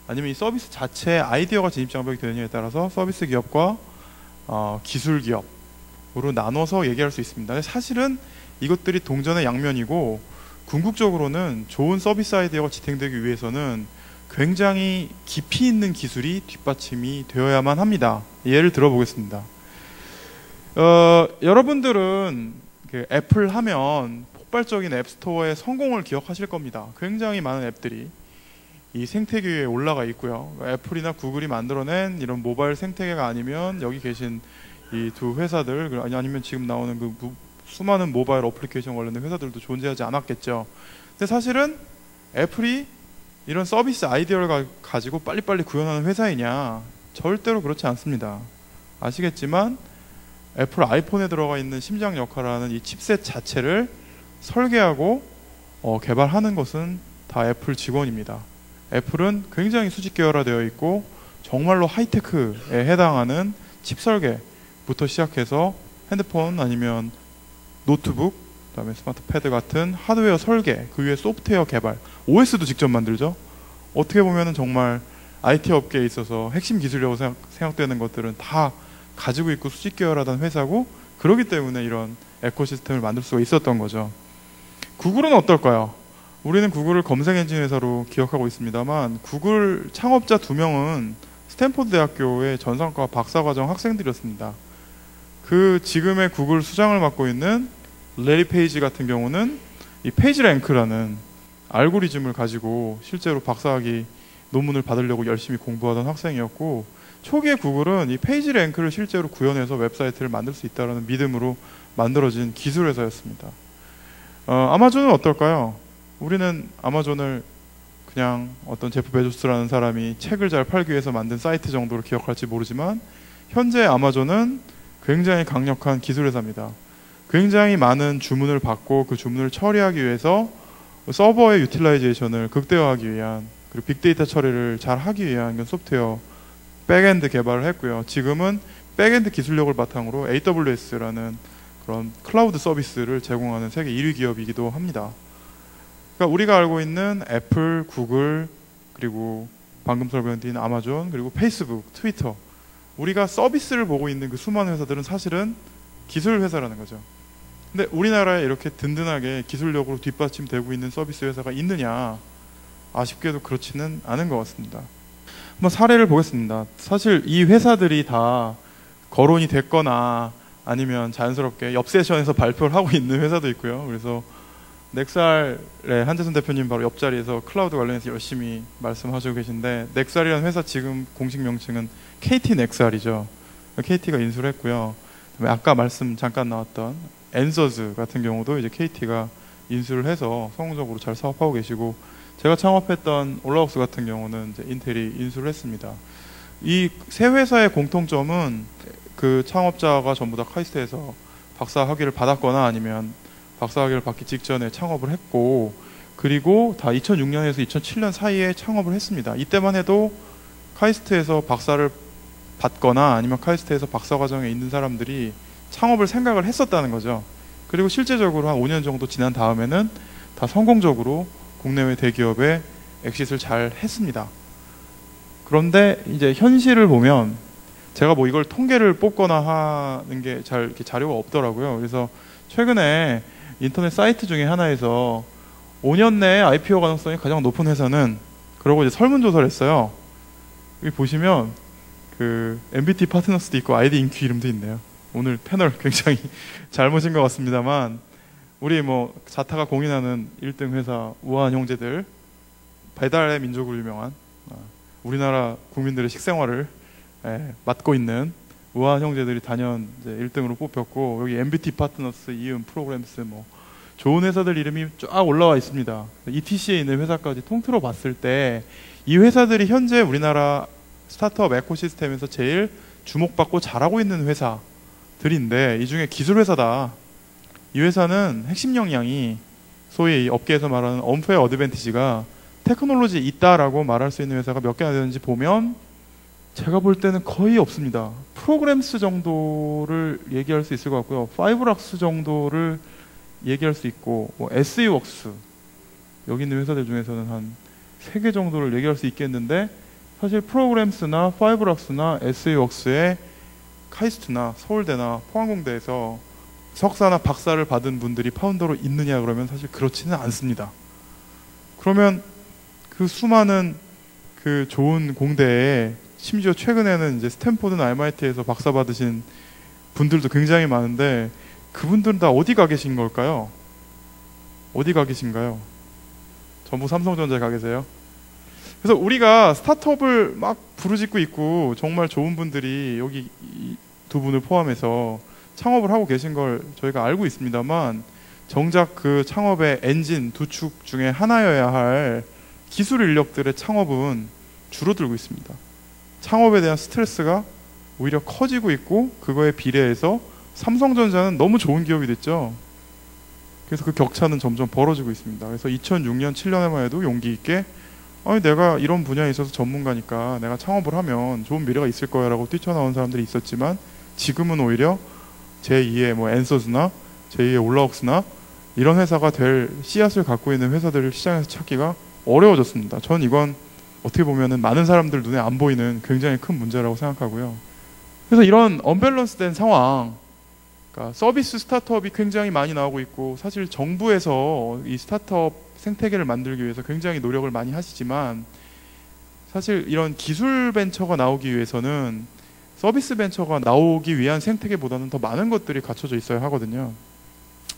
아니면 이 서비스 자체의 아이디어가 진입장벽이 되느냐에 따라서 서비스 기업과 기술 기업으로 나눠서 얘기할 수 있습니다. 근데 사실은 이것들이 동전의 양면이고, 궁극적으로는 좋은 서비스 아이디어가 지탱되기 위해서는 굉장히 깊이 있는 기술이 뒷받침이 되어야만 합니다. 예를 들어보겠습니다. 여러분들은 그 애플 하면 폭발적인 앱스토어의 성공을 기억하실 겁니다. 굉장히 많은 앱들이 이 생태계 위에 올라가 있고요. 애플이나 구글이 만들어낸 이런 모바일 생태계가 아니면 여기 계신 이 두 회사들, 아니면 지금 나오는 그 수많은 모바일 어플리케이션 관련된 회사들도 존재하지 않았겠죠. 근데 사실은 애플이 이런 서비스 아이디어를 가지고 빨리빨리 구현하는 회사이냐? 절대로 그렇지 않습니다. 아시겠지만 애플 아이폰에 들어가 있는 심장 역할을 하는 이 칩셋 자체를 설계하고 개발하는 것은 다 애플 직원입니다. 애플은 굉장히 수직 계열화되어 있고 정말로 하이테크에 해당하는 칩 설계부터 시작해서 핸드폰 아니면 노트북, 그다음에 스마트 패드 같은 하드웨어 설계, 그 위에 소프트웨어 개발, OS도 직접 만들죠. 어떻게 보면은 정말 IT 업계에 있어서 핵심 기술이라고 생각되는 것들은 다 가지고 있고 수직 계열화된 회사고, 그렇기 때문에 이런 에코시스템을 만들 수가 있었던 거죠. 구글은 어떨까요? 우리는 구글을 검색 엔진 회사로 기억하고 있습니다만, 구글 창업자 2명은 스탠포드 대학교의 전산과 박사과정 학생들이었습니다. 그 지금의 구글 수장을 맡고 있는 레리 페이지 같은 경우는 이 페이지랭크라는 알고리즘을 가지고 실제로 박사학위 논문을 받으려고 열심히 공부하던 학생이었고, 초기에 구글은 이 페이지랭크를 실제로 구현해서 웹사이트를 만들 수 있다는 믿음으로 만들어진 기술 회사였습니다. 아마존은 어떨까요? 우리는 아마존을 그냥 어떤 제프 베조스라는 사람이 책을 잘 팔기 위해서 만든 사이트 정도로 기억할지 모르지만, 현재 아마존은 굉장히 강력한 기술 회사입니다. 굉장히 많은 주문을 받고 그 주문을 처리하기 위해서 서버의 유틸라이제이션을 극대화하기 위한, 그리고 빅데이터 처리를 잘 하기 위한 소프트웨어 백엔드 개발을 했고요. 지금은 백엔드 기술력을 바탕으로 AWS라는 그런 클라우드 서비스를 제공하는 세계 1위 기업이기도 합니다. 그러니까 우리가 알고 있는 애플, 구글, 그리고 방금 설명드린 아마존, 그리고 페이스북, 트위터, 우리가 서비스를 보고 있는 그 수많은 회사들은 사실은 기술 회사라는 거죠. 근데 우리나라에 이렇게 든든하게 기술력으로 뒷받침되고 있는 서비스 회사가 있느냐? 아쉽게도 그렇지는 않은 것 같습니다. 한번 사례를 보겠습니다. 사실 이 회사들이 다 거론이 됐거나 아니면 자연스럽게 옆 세션에서 발표를 하고 있는 회사도 있고요. 그래서 넥살의 한재선 대표님 바로 옆자리에서 클라우드 관련해서 열심히 말씀하시고 계신데, 넥살이라는 회사 지금 공식 명칭은 KT 넥살이죠. KT가 인수를 했고요. 아까 말씀 잠깐 나왔던 엔서즈 같은 경우도 이제 KT가 인수를 해서 성공적으로 잘 사업하고 계시고, 제가 창업했던 올라웍스 같은 경우는 이제 인텔이 인수를 했습니다. 이 세 회사의 공통점은 그 창업자가 전부 다 카이스트에서 박사 학위를 받았거나 아니면 박사 학위를 받기 직전에 창업을 했고, 그리고 다 2006년에서 2007년 사이에 창업을 했습니다. 이때만 해도 카이스트에서 박사를 받거나 아니면 카이스트에서 박사 과정에 있는 사람들이 창업을 생각을 했었다는 거죠. 그리고 실제적으로 한 5년 정도 지난 다음에는 다 성공적으로 국내외 대기업에 엑싯을 잘 했습니다. 그런데 이제 현실을 보면 제가 뭐 이걸 통계를 뽑거나 하는 게 잘 이렇게 자료가 없더라고요. 그래서 최근에 인터넷 사이트 중에 하나에서 5년 내에 IPO 가능성이 가장 높은 회사는, 그러고 이제 설문조사를 했어요. 여기 보시면 그 MBT 파트너스도 있고 아이디 인큐 이름도 있네요. 오늘 패널 굉장히 잘 모신 것 같습니다만, 우리 뭐 자타가 공인하는 1등 회사 우아한 형제들, 배달의 민족으로 유명한 우리나라 국민들의 식생활을 맡고 있는 우한 형제들이 단연 이제 1등으로 뽑혔고, 여기 MBT 파트너스, 이음 프로그램스, 뭐 좋은 회사들 이름이 쫙 올라와 있습니다. ETC에 있는 회사까지 통틀어 봤을 때 이 회사들이 현재 우리나라 스타트업 에코시스템에서 제일 주목받고 잘하고 있는 회사들인데, 이 중에 기술 회사다. 이 회사는 핵심 역량이 소위 업계에서 말하는 언페어 어드밴티지가 테크놀로지에 있다라고 말할 수 있는 회사가 몇 개나 되는지 보면 제가 볼 때는 거의 없습니다. 프로그램스 정도를 얘기할 수 있을 것 같고요. 파이브락스 정도를 얘기할 수 있고, 뭐 SE웍스, 여기 있는 회사들 중에서는 한 3개 정도를 얘기할 수 있겠는데, 사실 프로그램스나 파이브락스나 SE웍스의 카이스트나 서울대나 포항공대에서 석사나 박사를 받은 분들이 파운더로 있느냐 그러면 사실 그렇지는 않습니다. 그러면 그 수많은 그 좋은 공대에, 심지어 최근에는 이제 스탠포드나 MIT에서 박사 받으신 분들도 굉장히 많은데, 그분들은 다 어디 가 계신 걸까요? 어디 가 계신가요? 전부 삼성전자에 가 계세요? 그래서 우리가 스타트업을 막 부르짖고 있고 정말 좋은 분들이 여기 두 분을 포함해서 창업을 하고 계신 걸 저희가 알고 있습니다만, 정작 그 창업의 엔진 두 축 중에 하나여야 할 기술 인력들의 창업은 줄어들고 있습니다. 창업에 대한 스트레스가 오히려 커지고 있고, 그거에 비례해서 삼성전자는 너무 좋은 기업이 됐죠. 그래서 그 격차는 점점 벌어지고 있습니다. 그래서 2006년, 7년에만 해도 용기 있게 아니 내가 이런 분야에 있어서 전문가니까 내가 창업을 하면 좋은 미래가 있을 거야 라고 뛰쳐나온 사람들이 있었지만, 지금은 오히려 제2의 뭐 앤서스나 제2의 올라웍스나 이런 회사가 될 씨앗을 갖고 있는 회사들을 시장에서 찾기가 어려워졌습니다. 전 이건 어떻게 보면은 많은 사람들 눈에 안 보이는 굉장히 큰 문제라고 생각하고요. 그래서 이런 언밸런스된 상황, 그러니까 서비스 스타트업이 굉장히 많이 나오고 있고, 사실 정부에서 이 스타트업 생태계를 만들기 위해서 굉장히 노력을 많이 하시지만, 사실 이런 기술 벤처가 나오기 위해서는 서비스 벤처가 나오기 위한 생태계보다는 더 많은 것들이 갖춰져 있어야 하거든요.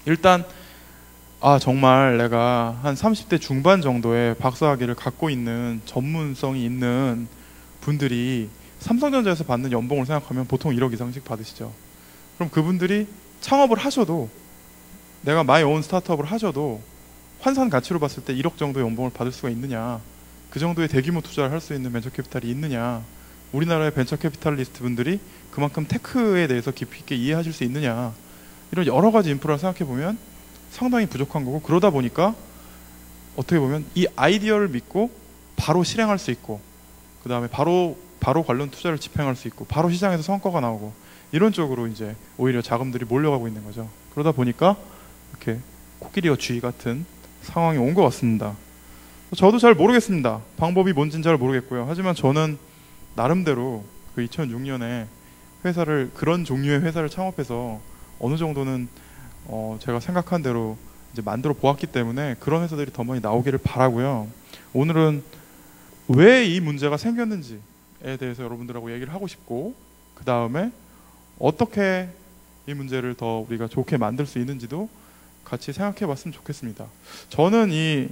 일단 정말 내가 한 30대 중반 정도의 박사학위를 갖고 있는 전문성이 있는 분들이 삼성전자에서 받는 연봉을 생각하면 보통 1억 이상씩 받으시죠. 그럼 그분들이 창업을 하셔도, 내가 마이 온 스타트업을 하셔도 환산 가치로 봤을 때 1억 정도 연봉을 받을 수가 있느냐, 그 정도의 대규모 투자를 할 수 있는 벤처 캐피탈이 있느냐, 우리나라의 벤처 캐피탈리스트 분들이 그만큼 테크에 대해서 깊이 있게 이해하실 수 있느냐, 이런 여러 가지 인프라를 생각해 보면 상당히 부족한 거고, 그러다 보니까 어떻게 보면 이 아이디어를 믿고 바로 실행할 수 있고, 그 다음에 바로 관련 투자를 집행할 수 있고, 바로 시장에서 성과가 나오고, 이런 쪽으로 이제 오히려 자금들이 몰려가고 있는 거죠. 그러다 보니까 이렇게 코끼리와 쥐 같은 상황이 온 것 같습니다. 저도 잘 모르겠습니다. 방법이 뭔지는 잘 모르겠고요. 하지만 저는 나름대로 그 2006년에 그런 종류의 회사를 창업해서 어느 정도는 제가 생각한 대로 이제 만들어 보았기 때문에 그런 회사들이 더 많이 나오기를 바라고요. 오늘은 왜 이 문제가 생겼는지에 대해서 여러분들하고 얘기를 하고 싶고, 그 다음에 어떻게 이 문제를 더 우리가 좋게 만들 수 있는지도 같이 생각해 봤으면 좋겠습니다. 저는 이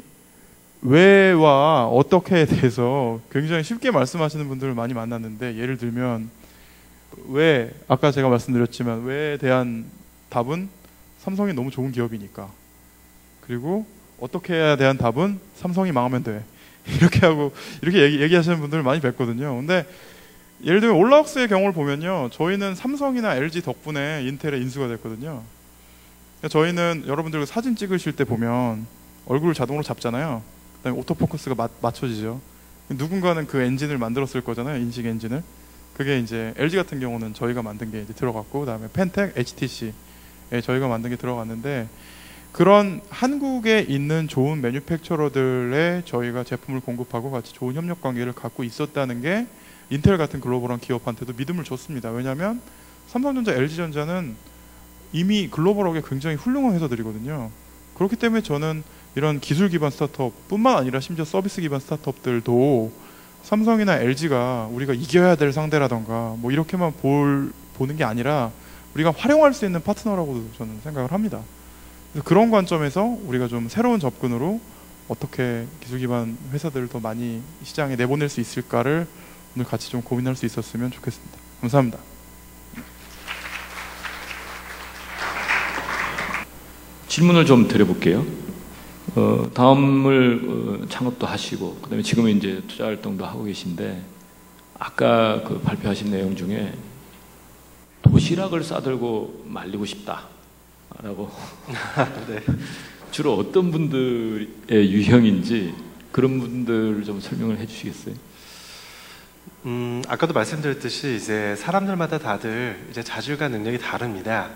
왜와 어떻게에 대해서 굉장히 쉽게 말씀하시는 분들을 많이 만났는데, 예를 들면 왜, 아까 제가 말씀드렸지만 왜에 대한 답은 삼성이 너무 좋은 기업이니까, 그리고 어떻게에 대한 답은 삼성이 망하면 돼, 이렇게 얘기하시는 분들을 많이 뵀거든요. 근데 예를 들면 올라웍스의 경우를 보면요, 저희는 삼성이나 LG 덕분에 인텔에 인수가 됐거든요. 저희는 여러분들 사진 찍으실 때 보면 얼굴을 자동으로 잡잖아요. 그다음에 오토포커스가 맞춰지죠. 누군가는 그 엔진을 만들었을 거잖아요, 인식 엔진을. 그게 이제 LG 같은 경우는 저희가 만든 게 이제 들어갔고, 그다음에 펜텍, HTC 저희가 만든 게 들어갔는데, 그런 한국에 있는 좋은 매뉴팩처러들에 저희가 제품을 공급하고 같이 좋은 협력 관계를 갖고 있었다는 게 인텔 같은 글로벌한 기업한테도 믿음을 줬습니다. 왜냐하면 삼성전자, LG전자는 이미 글로벌하게 굉장히 훌륭한 회사들이거든요. 그렇기 때문에 저는 이런 기술 기반 스타트업 뿐만 아니라 심지어 서비스 기반 스타트업들도 삼성이나 LG가 우리가 이겨야 될 상대라던가 뭐 이렇게만 보는 게 아니라 우리가 활용할 수 있는 파트너라고도 저는 생각을 합니다. 그래서 그런 관점에서 우리가 좀 새로운 접근으로 어떻게 기술 기반 회사들을 더 많이 시장에 내보낼 수 있을까를 오늘 같이 좀 고민할 수 있었으면 좋겠습니다. 감사합니다. 질문을 좀 드려볼게요. 다음을 창업도 하시고, 그다음에 지금은 이제 투자 활동도 하고 계신데, 아까 그 발표하신 내용 중에 도시락을 싸들고 말리고 싶다라고 네. 주로 어떤 분들의 유형인지 그런 분들 좀 설명을 해주시겠어요? 아까도 말씀드렸듯이 이제 사람들마다 다들 이제 자질과 능력이 다릅니다.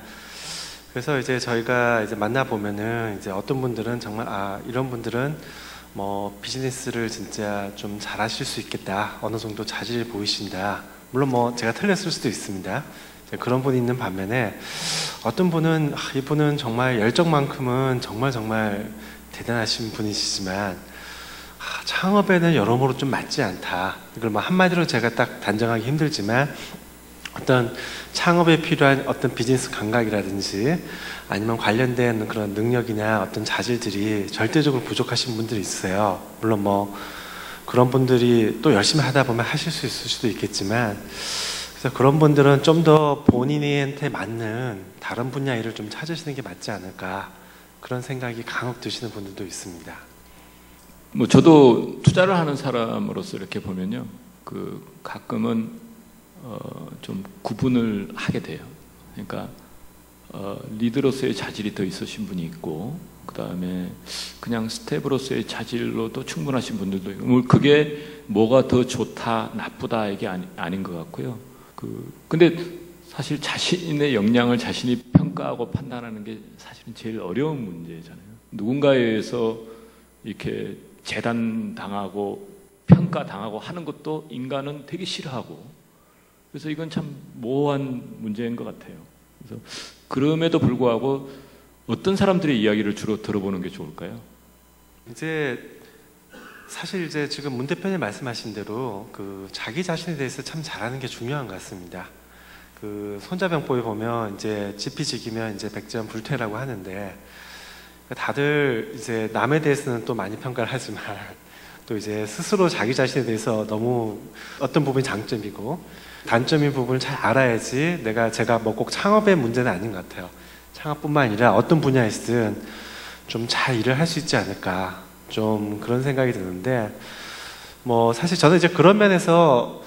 그래서 이제 저희가 이제 만나 보면은 이제 어떤 분들은 정말 이런 분들은 뭐 비즈니스를 진짜 좀 잘하실 수 있겠다, 어느 정도 자질이 보이신다. 물론 뭐 제가 틀렸을 수도 있습니다. 그런 분이 있는 반면에 어떤 분은 이분은 정말 열정만큼은 정말 대단하신 분이시지만 창업에는 여러모로 좀 맞지 않다. 이걸 뭐 한마디로 제가 딱 단정하기 힘들지만 어떤 창업에 필요한 어떤 비즈니스 감각이라든지 아니면 관련된 그런 능력이나 어떤 자질들이 절대적으로 부족하신 분들이 있어요. 물론 뭐 그런 분들이 또 열심히 하다 보면 하실 수 있을 수도 있겠지만, 그래서 그런 분들은 좀 더 본인한테 맞는 다른 분야 일을 좀 찾으시는 게 맞지 않을까, 그런 생각이 간혹 드시는 분들도 있습니다. 뭐 저도 투자를 하는 사람으로서 이렇게 보면요, 그 가끔은 좀 구분을 하게 돼요. 그러니까 리더로서의 자질이 더 있으신 분이 있고, 그 다음에 그냥 스텝으로서의 자질로도 충분하신 분들도 있고, 그게 뭐가 더 좋다 나쁘다 이게 아닌 것 같고요. 근데 사실 자신의 역량을 자신이 평가하고 판단하는 게 사실은 제일 어려운 문제잖아요. 누군가에 의해서 이렇게 재단당하고 평가당하고 하는 것도 인간은 되게 싫어하고, 그래서 이건 참 모호한 문제인 것 같아요. 그래서 그럼에도 불구하고 어떤 사람들의 이야기를 주로 들어보는 게 좋을까요? 이제 사실 이제 지금 문 대표님 말씀하신 대로 그 자기 자신에 대해서 참 잘하는 게 중요한 것 같습니다. 그 손자병법에 보면 이제 지피지기면 이제 백전불퇴라고 하는데, 다들 이제 남에 대해서는 또 많이 평가를 하지만 또 이제 스스로 자기 자신에 대해서 너무 어떤 부분이 장점이고 단점인 부분을 잘 알아야지 제가 뭐 꼭 창업의 문제는 아닌 것 같아요. 창업뿐만 아니라 어떤 분야에서든 좀 잘 일을 할 수 있지 않을까, 좀 그런 생각이 드는데, 뭐 사실 저는 이제 그런 면에서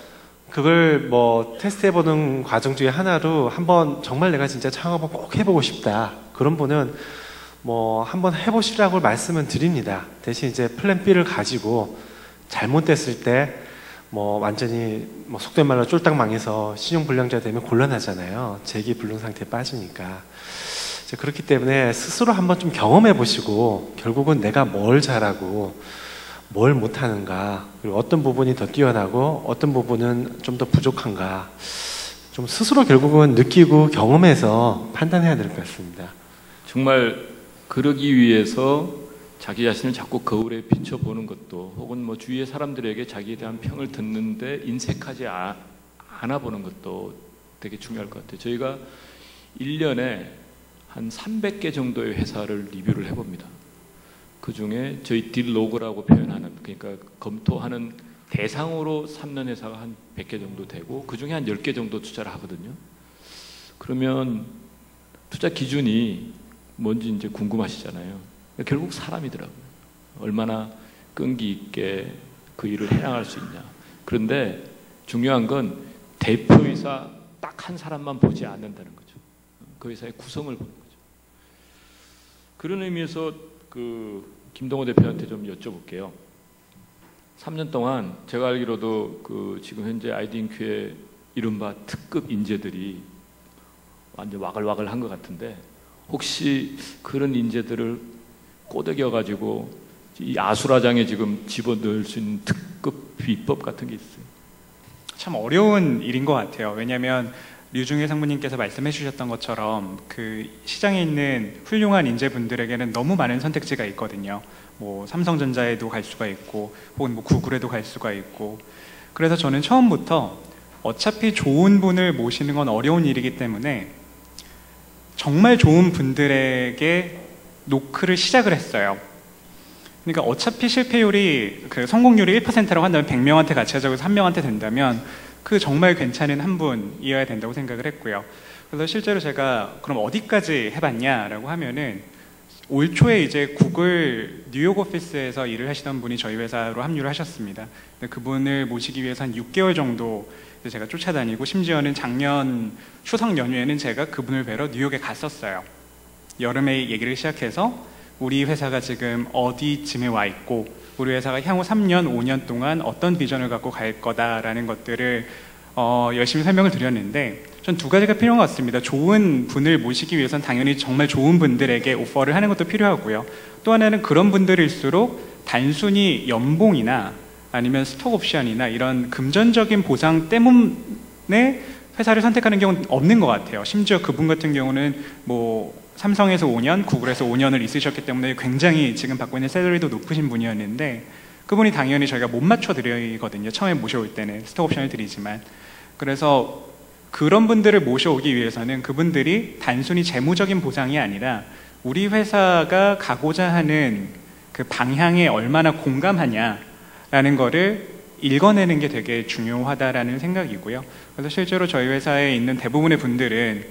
그걸 뭐 테스트해보는 과정 중에 하나로 한번 정말 내가 진짜 창업을 꼭 해보고 싶다, 그런 분은 뭐 한번 해보시라고 말씀은 드립니다. 대신 이제 플랜 B를 가지고 잘못됐을 때 뭐 완전히 뭐 속된 말로 쫄딱 망해서 신용불량자 되면 곤란하잖아요. 재기불능 상태에 빠지니까. 그렇기 때문에 스스로 한번 좀 경험해 보시고, 결국은 내가 뭘 잘하고 뭘 못하는가, 그리고 어떤 부분이 더 뛰어나고 어떤 부분은 좀 더 부족한가, 좀 스스로 결국은 느끼고 경험해서 판단해야 될 것 같습니다. 정말 그러기 위해서 자기 자신을 자꾸 거울에 비춰보는 것도, 혹은 뭐 주위의 사람들에게 자기에 대한 평을 듣는데 인색하지 않아 보는 것도 되게 중요할 것 같아요. 저희가 1년에 한 300개 정도의 회사를 리뷰를 해봅니다. 그 중에 저희 딜로그라고 표현하는, 그러니까 검토하는 대상으로 삼는 회사가 한 100개 정도 되고, 그 중에 한 10개 정도 투자를 하거든요. 그러면 투자 기준이 뭔지 이제 궁금하시잖아요. 결국 사람이더라고요. 얼마나 끈기 있게 그 일을 해나갈 수 있냐. 그런데 중요한 건 대표이사 딱 한 사람만 보지 않는다는 거죠. 그 회사의 구성을 보는 거죠. 그런 의미에서 그 김동호 대표한테 좀 여쭤볼게요. 3년 동안 제가 알기로도 그 지금 현재 아이디인큐의 이른바 특급 인재들이 완전 와글와글 한 것 같은데, 혹시 그런 인재들을 꼬드겨가지고 이 아수라장에 지금 집어넣을 수 있는 특급 비법 같은 게 있어요? 참 어려운 일인 것 같아요. 왜냐하면 류중일 상무님께서 말씀해 주셨던 것처럼 그 시장에 있는 훌륭한 인재분들에게는 너무 많은 선택지가 있거든요. 뭐 삼성전자에도 갈 수가 있고, 혹은 뭐 구글에도 갈 수가 있고. 그래서 저는 처음부터 어차피 좋은 분을 모시는 건 어려운 일이기 때문에 정말 좋은 분들에게 노크를 시작을 했어요. 그러니까 어차피 실패율이 그 성공률이 1%라고 한다면 100명한테 같이 하자고 해서 1명한테 된다면 그 정말 괜찮은 한 분이어야 된다고 생각을 했고요. 그래서 실제로 제가 그럼 어디까지 해봤냐라고 하면은 올 초에 이제 구글 뉴욕 오피스에서 일을 하시던 분이 저희 회사로 합류를 하셨습니다. 그분을 모시기 위해서 한 6개월 정도 제가 쫓아다니고 심지어는 작년 추석 연휴에는 제가 그분을 뵈러 뉴욕에 갔었어요. 여름에 얘기를 시작해서 우리 회사가 지금 어디쯤에 와 있고 우리 회사가 향후 3년, 5년 동안 어떤 비전을 갖고 갈 거다라는 것들을 열심히 설명을 드렸는데 전 두 가지가 필요한 것 같습니다. 좋은 분을 모시기 위해서는 당연히 정말 좋은 분들에게 오퍼를 하는 것도 필요하고요. 또 하나는 그런 분들일수록 단순히 연봉이나 아니면 스톡 옵션이나 이런 금전적인 보상 때문에 회사를 선택하는 경우는 없는 것 같아요. 심지어 그분 같은 경우는 뭐 삼성에서 5년, 구글에서 5년을 있으셨기 때문에 굉장히 지금 받고 있는 샐러리도 높으신 분이었는데 그분이 당연히 저희가 못 맞춰 드리거든요. 처음에 모셔올 때는 스톡 옵션을 드리지만. 그래서 그런 분들을 모셔오기 위해서는 그분들이 단순히 재무적인 보상이 아니라 우리 회사가 가고자 하는 그 방향에 얼마나 공감하냐라는 거를 읽어내는 게 되게 중요하다라는 생각이고요. 그래서 실제로 저희 회사에 있는 대부분의 분들은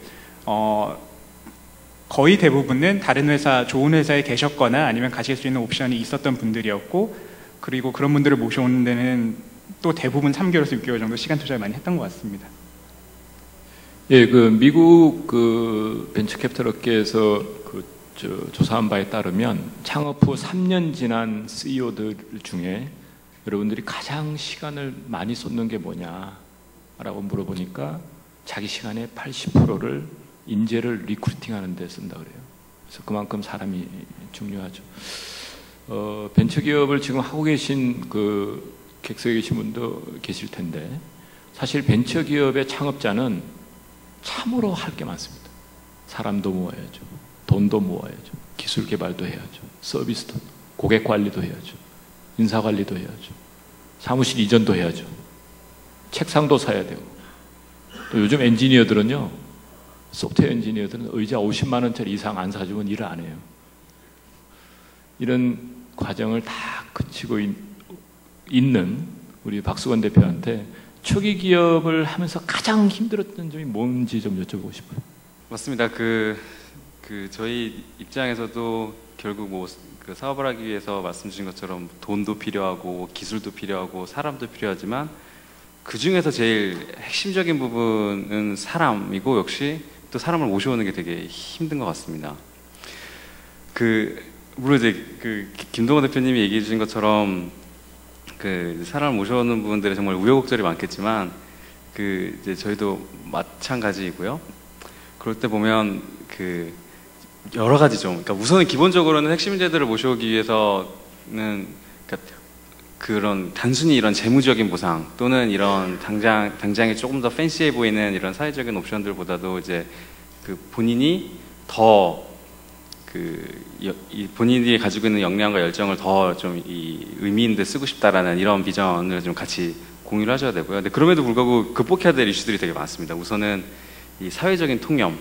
거의 대부분은 다른 회사, 좋은 회사에 계셨거나 아니면 가실 수 있는 옵션이 있었던 분들이었고 그리고 그런 분들을 모셔오는 데는 또 대부분 3개월에서 6개월 정도 시간 투자를 많이 했던 것 같습니다. 예, 그 미국 그 벤처 캐피탈 업계에서 조사한 바에 따르면 창업 후 3년 지난 CEO들 중에 여러분들이 가장 시간을 많이 쏟는 게 뭐냐라고 물어보니까 자기 시간의 80%를 인재를 리크루팅하는 데 쓴다 그래요. 그래서 그만큼 사람이 중요하죠. 벤처 기업을 지금 하고 계신 그 객석에 계신 분도 계실 텐데 사실 벤처 기업의 창업자는 참으로 할 게 많습니다. 사람도 모아야죠. 돈도 모아야죠. 기술 개발도 해야죠. 서비스도, 고객 관리도 해야죠. 인사 관리도 해야죠. 사무실 이전도 해야죠. 책상도 사야 되고. 또 요즘 엔지니어들은요, 소프트웨어 엔지니어들은 의자 50만 원짜리 이상 안 사주면 일을 안 해요. 이런 과정을 다 거치고 있는 우리 박수건 대표한테 초기 기업을 하면서 가장 힘들었던 점이 뭔지 좀 여쭤보고 싶어요. 맞습니다. 저희 입장에서도 결국 그 사업을 하기 위해서 말씀 주신 것처럼 돈도 필요하고 기술도 필요하고 사람도 필요하지만 그 중에서 제일 핵심적인 부분은 사람이고 역시 또 사람을 모셔오는 게 되게 힘든 것 같습니다. 물론 이제 김동원 대표님이 얘기해 주신 것처럼 사람을 모셔오는 부분들이 정말 우여곡절이 많겠지만 이제 저희도 마찬가지이고요. 그럴 때 보면 여러 가지죠. 그러니까 우선은 기본적으로는 핵심 인재들을 모셔오기 위해서는 그런 단순히 이런 재무적인 보상 또는 이런 당장에 조금 더 팬시해 보이는 이런 사회적인 옵션들보다도 이제 본인이 더 본인이 가지고 있는 역량과 열정을 더 좀 의미 있는 데 쓰고 싶다라는 이런 비전을 좀 같이 공유를 하셔야 되고요. 근데 그럼에도 불구하고 극복해야 될 이슈들이 되게 많습니다. 우선은 이 사회적인 통념.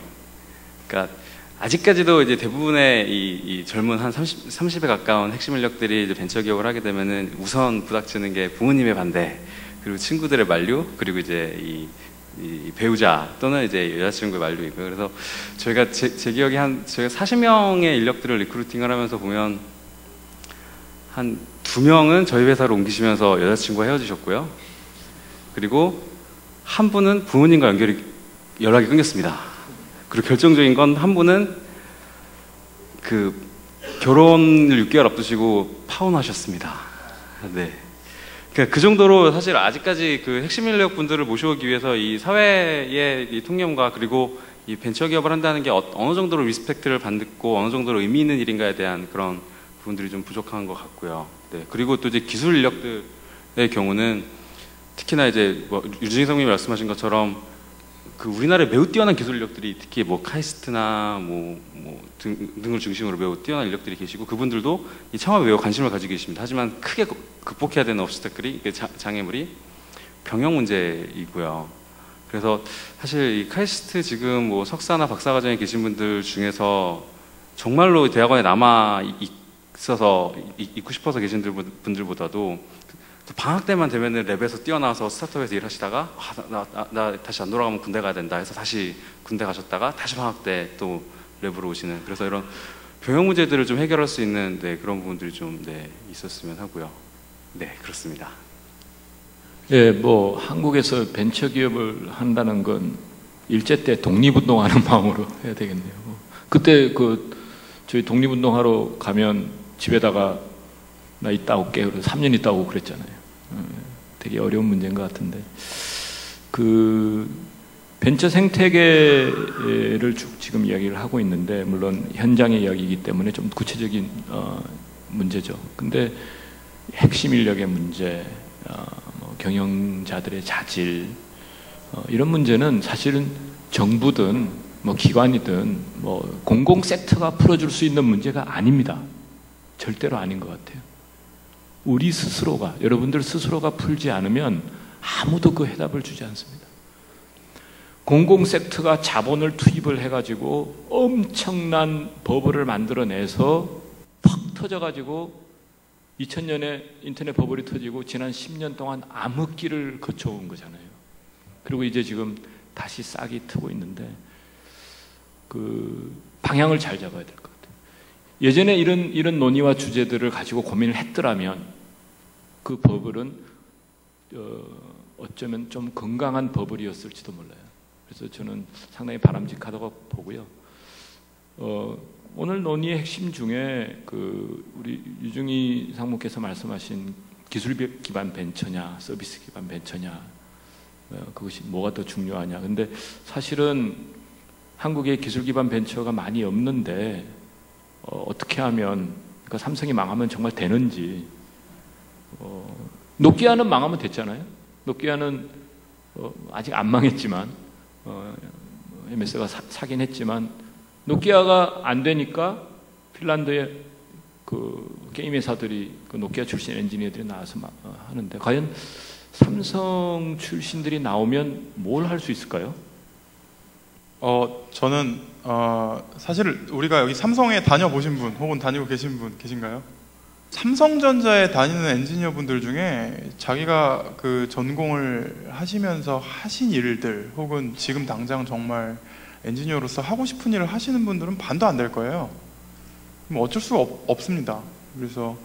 그러니까 아직까지도 이제 대부분의 이 젊은 한 30에 가까운 핵심 인력들이 이제 벤처 기업을 하게 되면은 우선 부닥치는 게 부모님의 반대, 그리고 친구들의 만류, 그리고 이제 이 배우자 또는 이제 여자친구의 만류이고요. 그래서 저희가 제 기억에 저희가 40명의 인력들을 리크루팅을 하면서 보면 한 2명은 저희 회사로 옮기시면서 여자친구와 헤어지셨고요. 그리고 한 분은 부모님과 연락이 끊겼습니다. 그리고 결정적인 건 한 분은 결혼을 6개월 앞두시고 파혼하셨습니다. 네. 그 정도로 사실 아직까지 핵심 인력 분들을 모셔오기 위해서 이 사회의 이 통념과 그리고 이 벤처 기업을 한다는 게 어느 정도로 리스펙트를 받고 어느 정도로 의미 있는 일인가에 대한 그런 부분들이 좀 부족한 것 같고요. 네. 그리고 또 이제 기술 인력들의 경우는 특히나 이제 유진희 성님이 말씀하신 것처럼 우리나라에 매우 뛰어난 기술 인력들이 특히 카이스트나 등을 중심으로 매우 뛰어난 인력들이 계시고 그분들도 이 창업에 매우 관심을 가지고 계십니다. 하지만 크게 극복해야 되는 obstacle이 장애물이 병역 문제이고요. 그래서 사실 이 카이스트 지금 석사나 박사 과정에 계신 분들 중에서 정말로 대학원에 남아 있어서 있고 싶어서 계신 분들보다도 방학 때만 되면은 랩에서 뛰어나와서 스타트업에서 일하시다가 나 다시 안 돌아가면 군대 가야 된다 해서 다시 군대 가셨다가 다시 방학 때 또 랩으로 오시는, 그래서 이런 병역 문제들을 좀 해결할 수 있는 그런 부분들이 좀 있었으면 하고요. 네, 그렇습니다. 예, 뭐 한국에서 벤처 기업을 한다는 건 일제 때 독립운동하는 마음으로 해야 되겠네요. 그때 저희 독립운동하러 가면 집에다가 나 이따 올게, 그래서 3년 있다 오고 그랬잖아요. 되게 어려운 문제인 것 같은데, 벤처 생태계를 지금 이야기를 하고 있는데, 물론 현장의 이야기이기 때문에 좀 구체적인 문제죠. 근데 핵심 인력의 문제, 경영자들의 자질, 이런 문제는 사실은 정부든 기관이든 공공 섹터가 풀어줄 수 있는 문제가 아닙니다. 절대로 아닌 것 같아요. 우리 스스로가, 여러분들 스스로가 풀지 않으면 아무도 그 해답을 주지 않습니다. 공공 섹터가 자본을 투입을 해가지고 엄청난 버블을 만들어내서 팍 터져가지고 2000년에 인터넷 버블이 터지고 지난 10년 동안 암흑기를 거쳐온 거잖아요. 그리고 이제 지금 다시 싹이 트고 있는데, 방향을 잘 잡아야 될 것 같아요. 예전에 이런 논의와 주제들을 가지고 고민을 했더라면 그 버블은 어쩌면 좀 건강한 버블이었을지도 몰라요. 그래서 저는 상당히 바람직하다고 보고요. 오늘 논의의 핵심 중에 우리 유중희 상무께서 말씀하신 기술 기반 벤처냐, 서비스 기반 벤처냐, 그것이 뭐가 더 중요하냐. 근데 사실은 한국에 기술 기반 벤처가 많이 없는데 어떻게 하면, 그러니까 삼성이 망하면 정말 되는지. 노키아는 망하면 됐잖아요. 노키아는 아직 안 망했지만 MS가 사긴 했지만, 노키아가 안 되니까 핀란드의 게임 회사들이 노키아 출신 엔지니어들이 나와서 하는데, 과연 삼성 출신들이 나오면 뭘 할 수 있을까요? 저는 사실 우리가 여기 삼성에 다녀보신 분 혹은 다니고 계신 분 계신가요? 삼성전자에 다니는 엔지니어 분들 중에 자기가 전공을 하시면서 하신 일들 혹은 지금 당장 정말 엔지니어로서 하고 싶은 일을 하시는 분들은 반도 안 될 거예요. 어쩔 수가 없습니다. 그래서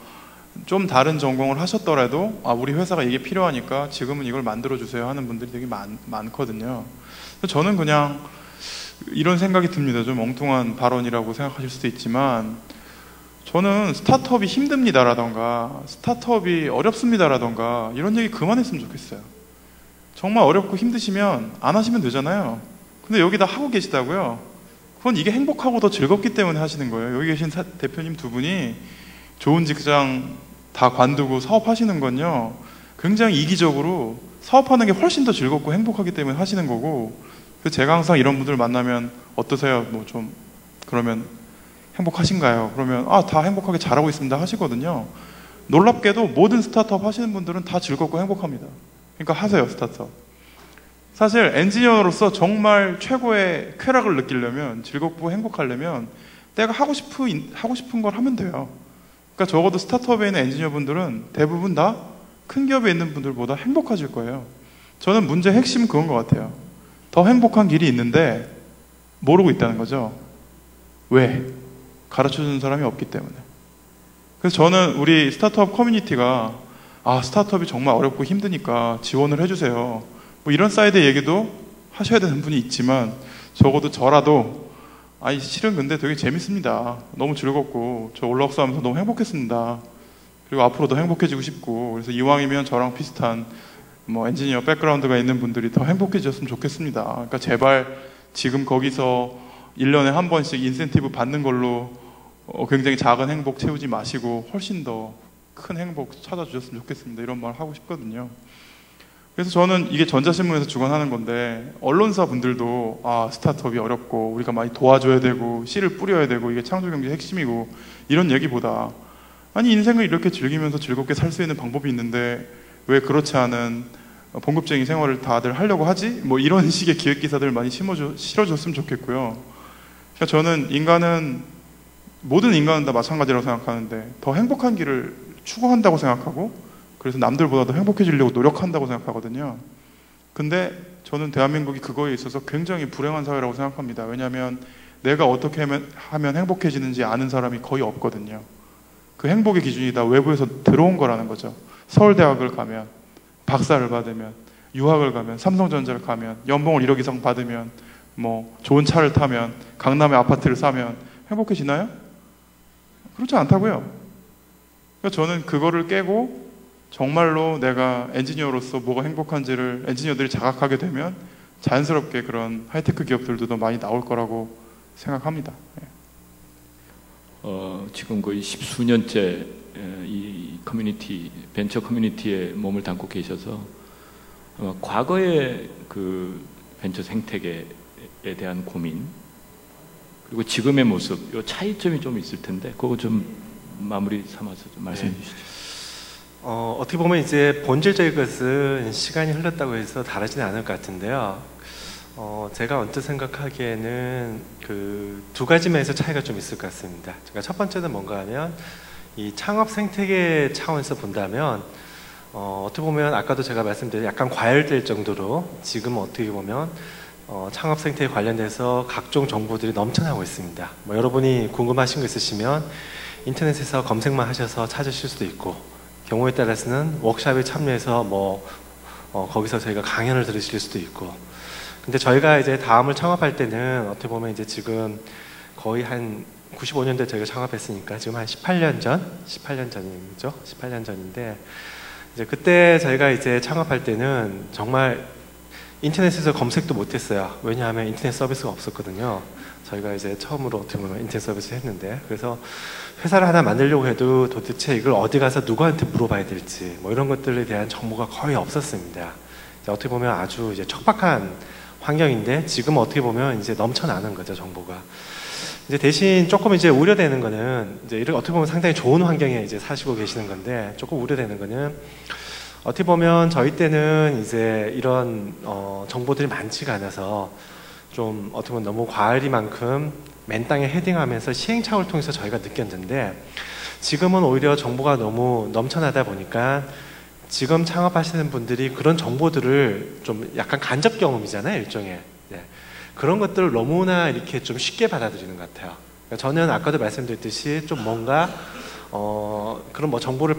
좀 다른 전공을 하셨더라도 우리 회사가 이게 필요하니까 지금은 이걸 만들어주세요 하는 분들이 되게 많거든요. 저는 그냥 이런 생각이 듭니다. 좀 엉뚱한 발언이라고 생각하실 수도 있지만, 저는 스타트업이 힘듭니다라던가 스타트업이 어렵습니다라던가 이런 얘기 그만했으면 좋겠어요. 정말 어렵고 힘드시면 안 하시면 되잖아요. 근데 여기다 하고 계시다고요? 그건 이게 행복하고 더 즐겁기 때문에 하시는 거예요. 여기 계신 대표님 두 분이 좋은 직장 다 관두고 사업하시는 건요, 굉장히 이기적으로 사업하는 게 훨씬 더 즐겁고 행복하기 때문에 하시는 거고, 그래서 제가 항상 이런 분들 만나면 어떠세요? 그러면 행복하신가요? 그러면 다 행복하게 잘하고 있습니다 하시거든요. 놀랍게도 모든 스타트업 하시는 분들은 다 즐겁고 행복합니다. 그러니까 하세요, 스타트업. 사실 엔지니어로서 정말 최고의 쾌락을 느끼려면, 즐겁고 행복하려면 내가 하고 싶은 걸 하면 돼요. 그러니까 적어도 스타트업에 있는 엔지니어 분들은 대부분 다 큰 기업에 있는 분들보다 행복하실 거예요. 저는 문제의 핵심은 그건 것 같아요. 더 행복한 길이 있는데 모르고 있다는 거죠. 왜? 가르쳐주는 사람이 없기 때문에. 그래서 저는 우리 스타트업 커뮤니티가 스타트업이 정말 어렵고 힘드니까 지원을 해주세요, 이런 사이드 얘기도 하셔야 되는 분이 있지만, 적어도 저라도 실은 근데 되게 재밌습니다. 너무 즐겁고 저 올라옥사 하면서 너무 행복했습니다. 그리고 앞으로도 행복해지고 싶고, 그래서 이왕이면 저랑 비슷한 엔지니어 백그라운드가 있는 분들이 더 행복해졌으면 좋겠습니다. 그러니까 제발 지금 거기서 1년에 한 번씩 인센티브 받는 걸로 굉장히 작은 행복 채우지 마시고 훨씬 더 큰 행복 찾아주셨으면 좋겠습니다. 이런 말 하고 싶거든요. 그래서 저는 이게 전자신문에서 주관하는 건데, 언론사 분들도 스타트업이 어렵고 우리가 많이 도와줘야 되고 씨를 뿌려야 되고 이게 창조경제의 핵심이고, 이런 얘기보다 인생을 이렇게 즐기면서 즐겁게 살 수 있는 방법이 있는데 왜 그렇지 않은 봉급쟁이 생활을 다들 하려고 하지? 이런 식의 기획기사들 많이 실어줬으면 좋겠고요. 그러니까 저는 인간은 모든 인간은 다 마찬가지라고 생각하는데 더 행복한 길을 추구한다고 생각하고 그래서 남들보다 더 행복해지려고 노력한다고 생각하거든요. 근데 저는 대한민국이 그거에 있어서 굉장히 불행한 사회라고 생각합니다. 왜냐하면 내가 어떻게 하면 행복해지는지 아는 사람이 거의 없거든요. 그 행복의 기준이 다 외부에서 들어온 거라는 거죠. 서울대학을 가면, 박사를 받으면, 유학을 가면, 삼성전자를 가면, 연봉을 1억 이상 받으면, 뭐 좋은 차를 타면, 강남에 아파트를 사면 행복해지나요? 그렇지 않다고요. 그러니까 저는 그거를 깨고 정말로 내가 엔지니어로서 뭐가 행복한지를 엔지니어들이 자각하게 되면 자연스럽게 그런 하이테크 기업들도 더 많이 나올 거라고 생각합니다. 지금 거의 10수년째 이 커뮤니티, 벤처 커뮤니티에 몸을 담고 계셔서 과거의 그 벤처 생태계에 대한 고민 그리고 지금의 모습, 이 차이점이 좀 있을 텐데 그거 좀 마무리 삼아서 좀 말씀해 주시죠. 어떻게 보면 이제 본질적인 것은 시간이 흘렀다고 해서 다르지는 않을 것 같은데요. 제가 언뜻 생각하기에는 그 두 가지 면에서 차이가 좀 있을 것 같습니다. 그러니까 첫 번째는 뭔가 하면 이 창업 생태계 차원에서 본다면 어떻게 보면 아까도 제가 말씀드린 약간 과열될 정도로 지금 어떻게 보면 창업 생태계 관련돼서 각종 정보들이 넘쳐나고 있습니다. 뭐 여러분이 궁금하신 거 있으시면 인터넷에서 검색만 하셔서 찾으실 수도 있고 경우에 따라서는 워크숍에 참여해서 거기서 저희가 강연을 들으실 수도 있고 근데 저희가 이제 다음을 창업할 때는 어떻게 보면 이제 지금 거의 한 95년도에 저희가 창업했으니까 지금 한 18년 전이죠. 18년 전인데 이제 그때 저희가 이제 창업할 때는 정말 인터넷에서 검색도 못했어요. 왜냐하면 인터넷 서비스가 없었거든요. 저희가 이제 처음으로 어떻게 보면 인터넷 서비스를 했는데 그래서 회사를 하나 만들려고 해도 도대체 이걸 어디 가서 누구한테 물어봐야 될지 뭐 이런 것들에 대한 정보가 거의 없었습니다. 이제 어떻게 보면 아주 이제 척박한 환경인데 지금 어떻게 보면 이제 넘쳐나는 거죠 정보가. 이제 대신 조금 이제 우려되는 거는 이제 이렇게 어떻게 보면 상당히 좋은 환경에 이제 사시고 계시는 건데 조금 우려되는 거는 어떻게 보면 저희 때는 이제 이런 정보들이 많지가 않아서 좀 어떻게 보면 너무 과열이만큼 맨 땅에 헤딩하면서 시행착오를 통해서 저희가 느꼈는데 지금은 오히려 정보가 너무 넘쳐나다 보니까 지금 창업하시는 분들이 그런 정보들을 좀 약간 간접 경험이잖아요 일종의 네. 그런 것들을 너무나 이렇게 좀 쉽게 받아들이는 것 같아요. 그러니까 저는 아까도 말씀드렸듯이 좀 뭔가 그런 뭐 정보를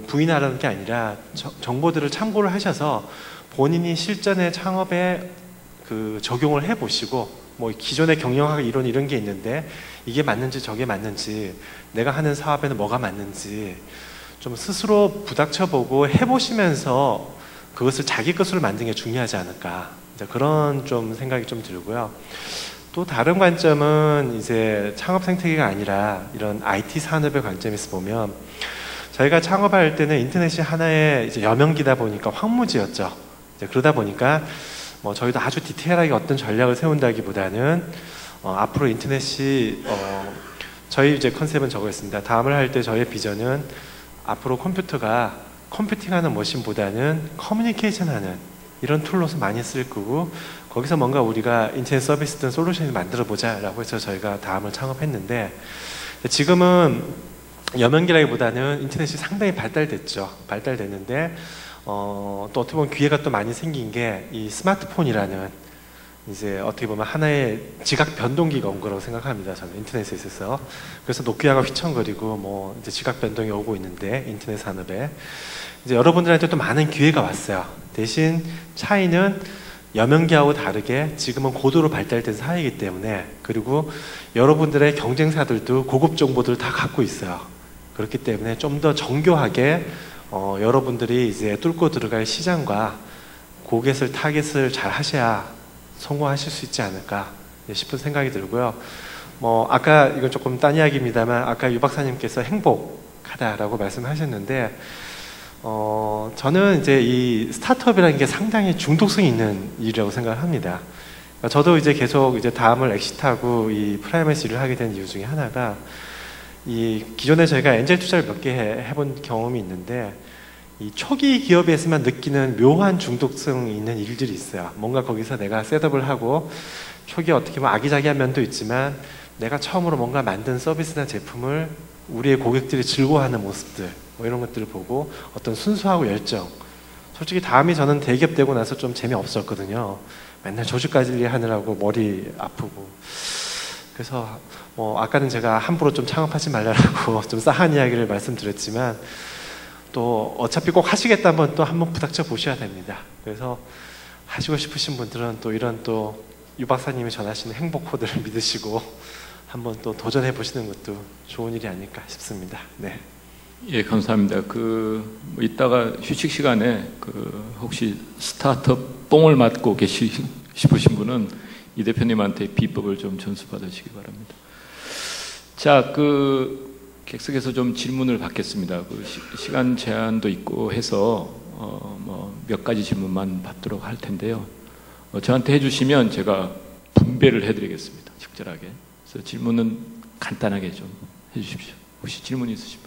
부인하라는 게 아니라 정보들을 참고를 하셔서 본인이 실전의 창업에 적용을 해보시고 뭐 기존의 경영학 이런 게 있는데 이게 맞는지 저게 맞는지 내가 하는 사업에는 뭐가 맞는지 좀 스스로 부닥쳐보고 해보시면서 그것을 자기 것으로 만드는 게 중요하지 않을까 그런 좀 생각이 좀 들고요. 또 다른 관점은 이제 창업 생태계가 아니라 이런 IT 산업의 관점에서 보면 저희가 창업할 때는 인터넷이 하나의 이제 여명기다 보니까 황무지였죠. 이제 그러다 보니까 뭐 저희도 아주 디테일하게 어떤 전략을 세운다기보다는 앞으로 인터넷이 저희 이제 컨셉은 저거였습니다. 다음을 할 때 저의 비전은 앞으로 컴퓨터가 컴퓨팅하는 머신보다는 커뮤니케이션하는 이런 툴로서 많이 쓸 거고 거기서 뭔가 우리가 인터넷 서비스든 솔루션을 만들어 보자라고 해서 저희가 다음을 창업했는데 지금은 여명기라기보다는 인터넷이 상당히 발달됐는데 또 어떻게 보면 기회가 또 많이 생긴 게 이 스마트폰이라는 이제 어떻게 보면 하나의 지각 변동기가 온 거라고 생각합니다. 저는 인터넷에 있어서 그래서 노키아가 휘청거리고 뭐 이제 지각 변동이 오고 있는데 인터넷 산업에 이제 여러분들한테 또 많은 기회가 왔어요. 대신 차이는 여명기하고 다르게 지금은 고도로 발달된 사회이기 때문에 그리고 여러분들의 경쟁사들도 고급 정보들을 다 갖고 있어요. 그렇기 때문에 좀 더 정교하게 여러분들이 이제 뚫고 들어갈 시장과 고객을 타겟을 잘 하셔야 성공하실 수 있지 않을까 싶은 생각이 들고요. 뭐 아까 이건 조금 딴 이야기입니다만 아까 유 박사님께서 행복하다라고 말씀하셨는데 저는 이제 이 스타트업이라는 게 상당히 중독성이 있는 일이라고 생각을 합니다. 저도 이제 계속 이제 다음을 엑시트하고 이 프라임에서 일을 하게 된 이유 중에 하나가 이 기존에 저희가 엔젤 투자를 몇 개 해본 경험이 있는데 이 초기 기업에서만 느끼는 묘한 중독성이 있는 일들이 있어요. 뭔가 거기서 내가 셋업을 하고 초기에 어떻게 보면 아기자기한 면도 있지만 내가 처음으로 뭔가 만든 서비스나 제품을 우리의 고객들이 즐거워하는 모습들 뭐 이런 것들을 보고 어떤 순수하고 열정. 솔직히 다음이 저는 대기업 되고 나서 좀 재미없었거든요. 맨날 조직 관리 하느라고 머리 아프고. 그래서 뭐 아까는 제가 함부로 좀 창업하지 말라고 좀 싸한 이야기를 말씀드렸지만 또 어차피 꼭 하시겠다면 또 한번 부닥쳐 보셔야 됩니다. 그래서 하시고 싶으신 분들은 또 이런 또 유 박사님이 전하시는 행복 코드를 믿으시고 한번 또 도전해 보시는 것도 좋은 일이 아닐까 싶습니다. 네. 예, 감사합니다. 뭐 이따가 휴식 시간에 혹시 스타트업 뽕을 맞고 싶으신 분은 이 대표님한테 비법을 좀 전수받으시기 바랍니다. 자, 객석에서 좀 질문을 받겠습니다. 시간 제한도 있고 해서 뭐 몇 가지 질문만 받도록 할 텐데요. 저한테 해주시면 제가 분배를 해드리겠습니다. 적절하게. 그래서 질문은 간단하게 좀 해주십시오. 혹시 질문 있으신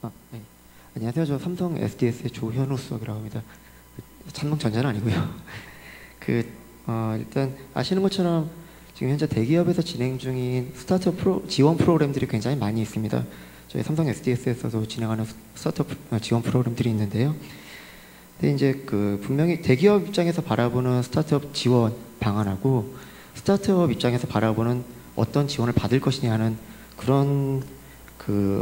분? 네. 안녕하세요. 저 삼성 SDS의 조현우 수석이라고 합니다. 삼성전자는 아니고요. 일단 아시는 것처럼 지금 현재 대기업에서 진행 중인 스타트업 지원 프로그램들이 굉장히 많이 있습니다. 저희 삼성 SDS에서도 진행하는 스타트업 지원 프로그램들이 있는데요. 근데 이제 분명히 대기업 입장에서 바라보는 스타트업 지원 방안하고 스타트업 입장에서 바라보는 어떤 지원을 받을 것이냐 하는 그런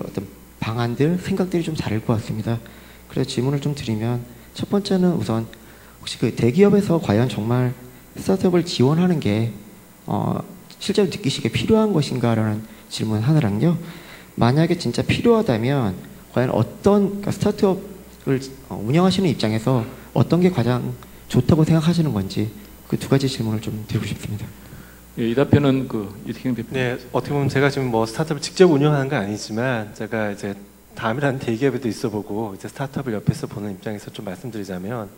어떤 방안들, 생각들이 좀 다를 것 같습니다. 그래서 질문을 좀 드리면 첫 번째는 우선 혹시 대기업에서 과연 정말 스타트업을 지원하는 게 실제로 느끼시기에 필요한 것인가라는 질문 하나랑요. 만약에 진짜 필요하다면 과연 그러니까 스타트업을 운영하시는 입장에서 어떤 게 가장 좋다고 생각하시는 건지 그 두 가지 질문을 좀 드리고 싶습니다. 예, 이 답변은 이태경 대표님. 네, 어떻게 보면 제가 지금 뭐 스타트업을 직접 운영하는 건 아니지만 제가 이제 다음이라는 대기업에도 있어보고 이제 스타트업을 옆에서 보는 입장에서 좀 말씀드리자면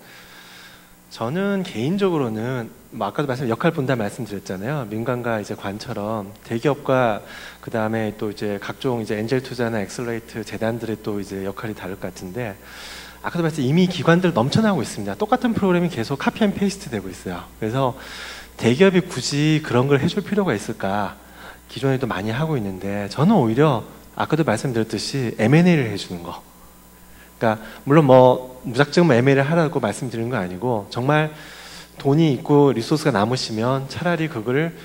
저는 개인적으로는 뭐 아까도 역할 분담 말씀드렸잖아요. 민간과 이제 관처럼 대기업과 그 다음에 또 이제 각종 이제 엔젤 투자나 엑셀레이트 재단들의 또 이제 역할이 다를 것 같은데 아까도 말씀 이미 기관들 넘쳐나고 있습니다. 똑같은 프로그램이 계속 카피 앤 페이스트 되고 있어요. 그래서 대기업이 굳이 그런 걸 해줄 필요가 있을까? 기존에도 많이 하고 있는데 저는 오히려 아까도 말씀드렸듯이 M&A를 해주는 거. 그러니까 물론 뭐 무작정 M&A를 하라고 말씀드리는 건 아니고 정말 돈이 있고 리소스가 남으시면 차라리 그거를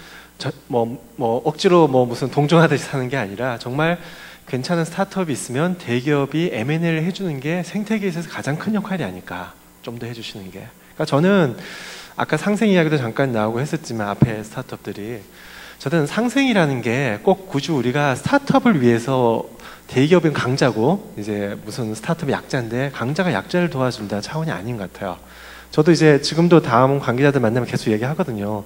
억지로 무슨 동정하듯이 사는 게 아니라 정말 괜찮은 스타트업이 있으면 대기업이 M&A를 해주는 게 생태계에 있어서 가장 큰 역할이 아닐까. 좀 더 해주시는 게. 그러니까 저는 아까 상생 이야기도 잠깐 나오고 했었지만 앞에 스타트업들이 저는 상생이라는 게 꼭 굳이 우리가 스타트업을 위해서 대기업은 강자고 이제 무슨 스타트업이 약자인데 강자가 약자를 도와준다 차원이 아닌 것 같아요. 저도 이제 지금도 다음 관계자들 만나면 계속 얘기하거든요.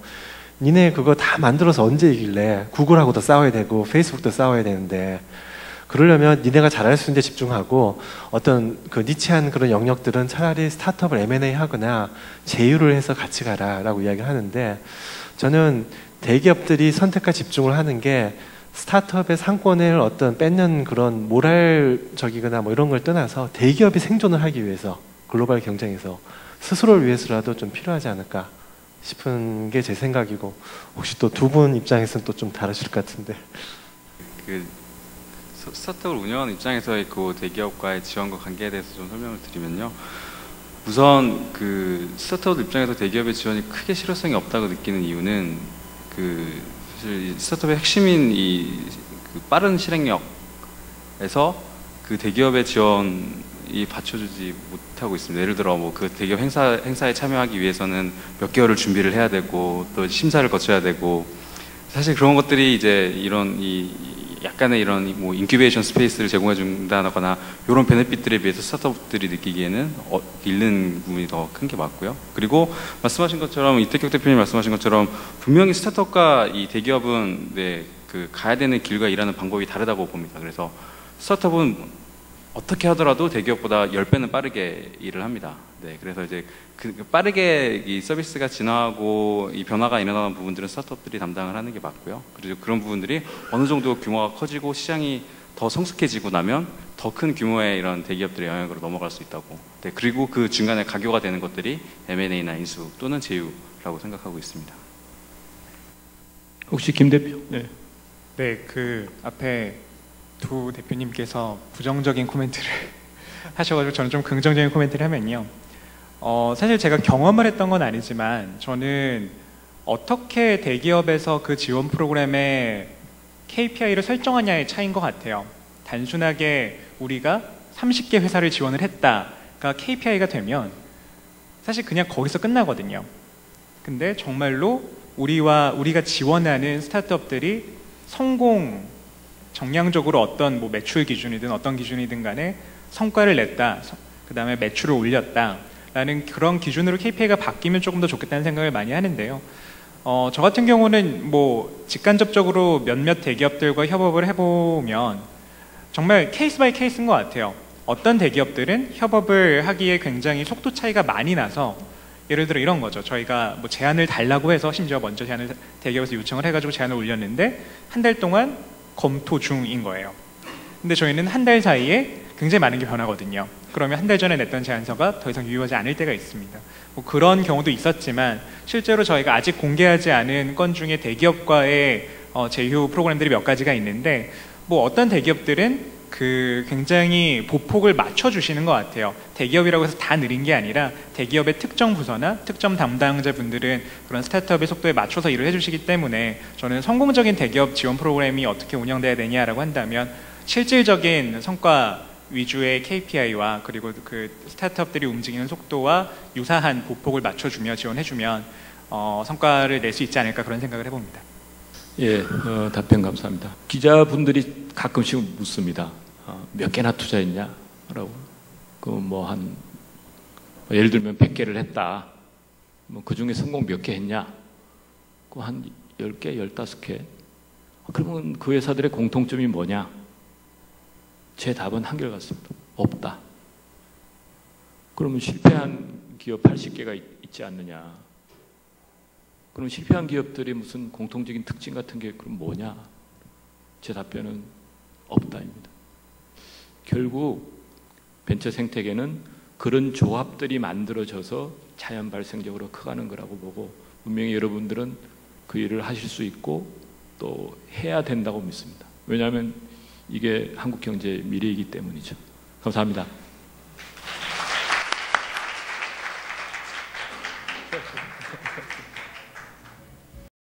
니네 그거 다 만들어서 언제 이길래 구글하고도 싸워야 되고 페이스북도 싸워야 되는데 그러려면 니네가 잘할 수 있는 데 집중하고 어떤 니치한 그런 영역들은 차라리 스타트업을 M&A 하거나 제휴를 해서 같이 가라라고 이야기를 하는데 저는 대기업들이 선택과 집중을 하는 게 스타트업의 상권을 어떤 뺏는 그런 모랄적이거나 뭐 이런 걸 떠나서 대기업이 생존을 하기 위해서 글로벌 경쟁에서 스스로를 위해서라도 좀 필요하지 않을까 싶은 게 제 생각이고 혹시 또 두 분 입장에서는 또 좀 다르실 것 같은데 스타트업을 운영하는 입장에서의 대기업과의 지원과 관계에 대해서 좀 설명을 드리면요. 우선 스타트업 입장에서 대기업의 지원이 크게 실효성이 없다고 느끼는 이유는 사실 스타트업의 핵심인 빠른 실행력에서 대기업의 지원이 받쳐주지 못하고 있습니다. 예를 들어 대기업 행사에 참여하기 위해서는 몇 개월을 준비를 해야 되고 또 심사를 거쳐야 되고 사실 그런 것들이 이제 약간의 이런 인큐베이션 스페이스를 제공해 준다거나 이런 베네핏들에 비해서 스타트업들이 느끼기에는 잃는 부분이 더 큰 게 맞고요. 그리고 말씀하신 것처럼 이태경 대표님 말씀하신 것처럼 분명히 스타트업과 이 대기업은 가야 되는 길과 일하는 방법이 다르다고 봅니다. 그래서 스타트업은 어떻게 하더라도 대기업보다 10배는 빠르게 일을 합니다. 네, 그래서 이제 빠르게 이 서비스가 진화하고 이 변화가 일어나는 부분들은 스타트업들이 담당을 하는 게 맞고요. 그리고 그런 부분들이 어느 정도 규모가 커지고 시장이 더 성숙해지고 나면 더 큰 규모의 이런 대기업들의 영역으로 넘어갈 수 있다고. 네, 그리고 그 중간에 가교가 되는 것들이 M&A나 인수 또는 제휴라고 생각하고 있습니다. 혹시 김 대표? 네. 네, 그 앞에 두 대표님께서 부정적인 코멘트를 하셔가지고 저는 좀 긍정적인 코멘트를 하면요. 사실 제가 경험을 했던 건 아니지만 저는 어떻게 대기업에서 그 지원 프로그램에 KPI를 설정하냐의 차이인 것 같아요. 단순하게 우리가 30개 회사를 지원을 했다가 KPI가 되면 사실 그냥 거기서 끝나거든요. 근데 정말로 우리가 지원하는 스타트업들이 성공, 정량적으로 어떤 뭐 매출 기준이든 어떤 기준이든 간에 성과를 냈다, 그 다음에 매출을 올렸다 라는 그런 기준으로 KPI가 바뀌면 조금 더 좋겠다는 생각을 많이 하는데요. 저 같은 경우는 뭐 직간접적으로 몇몇 대기업들과 협업을 해보면 정말 케이스 바이 케이스인 것 같아요. 어떤 대기업들은 협업을 하기에 굉장히 속도 차이가 많이 나서 예를 들어 이런 거죠. 저희가 뭐 제안을 달라고 해서 심지어 먼저 제안을 대기업에서 요청을 해가지고 제안을 올렸는데 한 달 동안 검토 중인 거예요. 근데 저희는 한 달 사이에 굉장히 많은 게 변하거든요. 그러면 한 달 전에 냈던 제안서가 더 이상 유효하지 않을 때가 있습니다. 뭐 그런 경우도 있었지만 실제로 저희가 아직 공개하지 않은 건 중에 대기업과의 제휴 프로그램들이 몇 가지가 있는데 뭐 어떤 대기업들은 그 굉장히 보폭을 맞춰주시는 것 같아요. 대기업이라고 해서 다 느린 게 아니라 대기업의 특정 부서나 특정 담당자분들은 그런 스타트업의 속도에 맞춰서 일을 해주시기 때문에 저는 성공적인 대기업 지원 프로그램이 어떻게 운영돼야 되냐라고 한다면 실질적인 성과 위주의 KPI와 그리고 그 스타트업들이 움직이는 속도와 유사한 보폭을 맞춰주며 지원해주면 성과를 낼 수 있지 않을까 그런 생각을 해봅니다. 예, 답변 감사합니다. 기자분들이 가끔씩 묻습니다. 몇 개나 투자했냐라고. 예를 들면 100개를 했다. 그 중에 성공 몇 개 했냐? 한 10개, 15개. 그러면 그 회사들의 공통점이 뭐냐? 제 답은 한결같습니다. 없다. 그러면 실패한 기업 80개가 있지 않느냐? 그럼 실패한 기업들이 무슨 공통적인 특징 같은 게 그럼 뭐냐? 제 답변은 없다입니다. 결국 벤처 생태계는 그런 조합들이 만들어져서 자연 발생적으로 커가는 거라고 보고 분명히 여러분들은 그 일을 하실 수 있고 또 해야 된다고 믿습니다. 왜냐하면 이게 한국 경제의 미래이기 때문이죠. 감사합니다.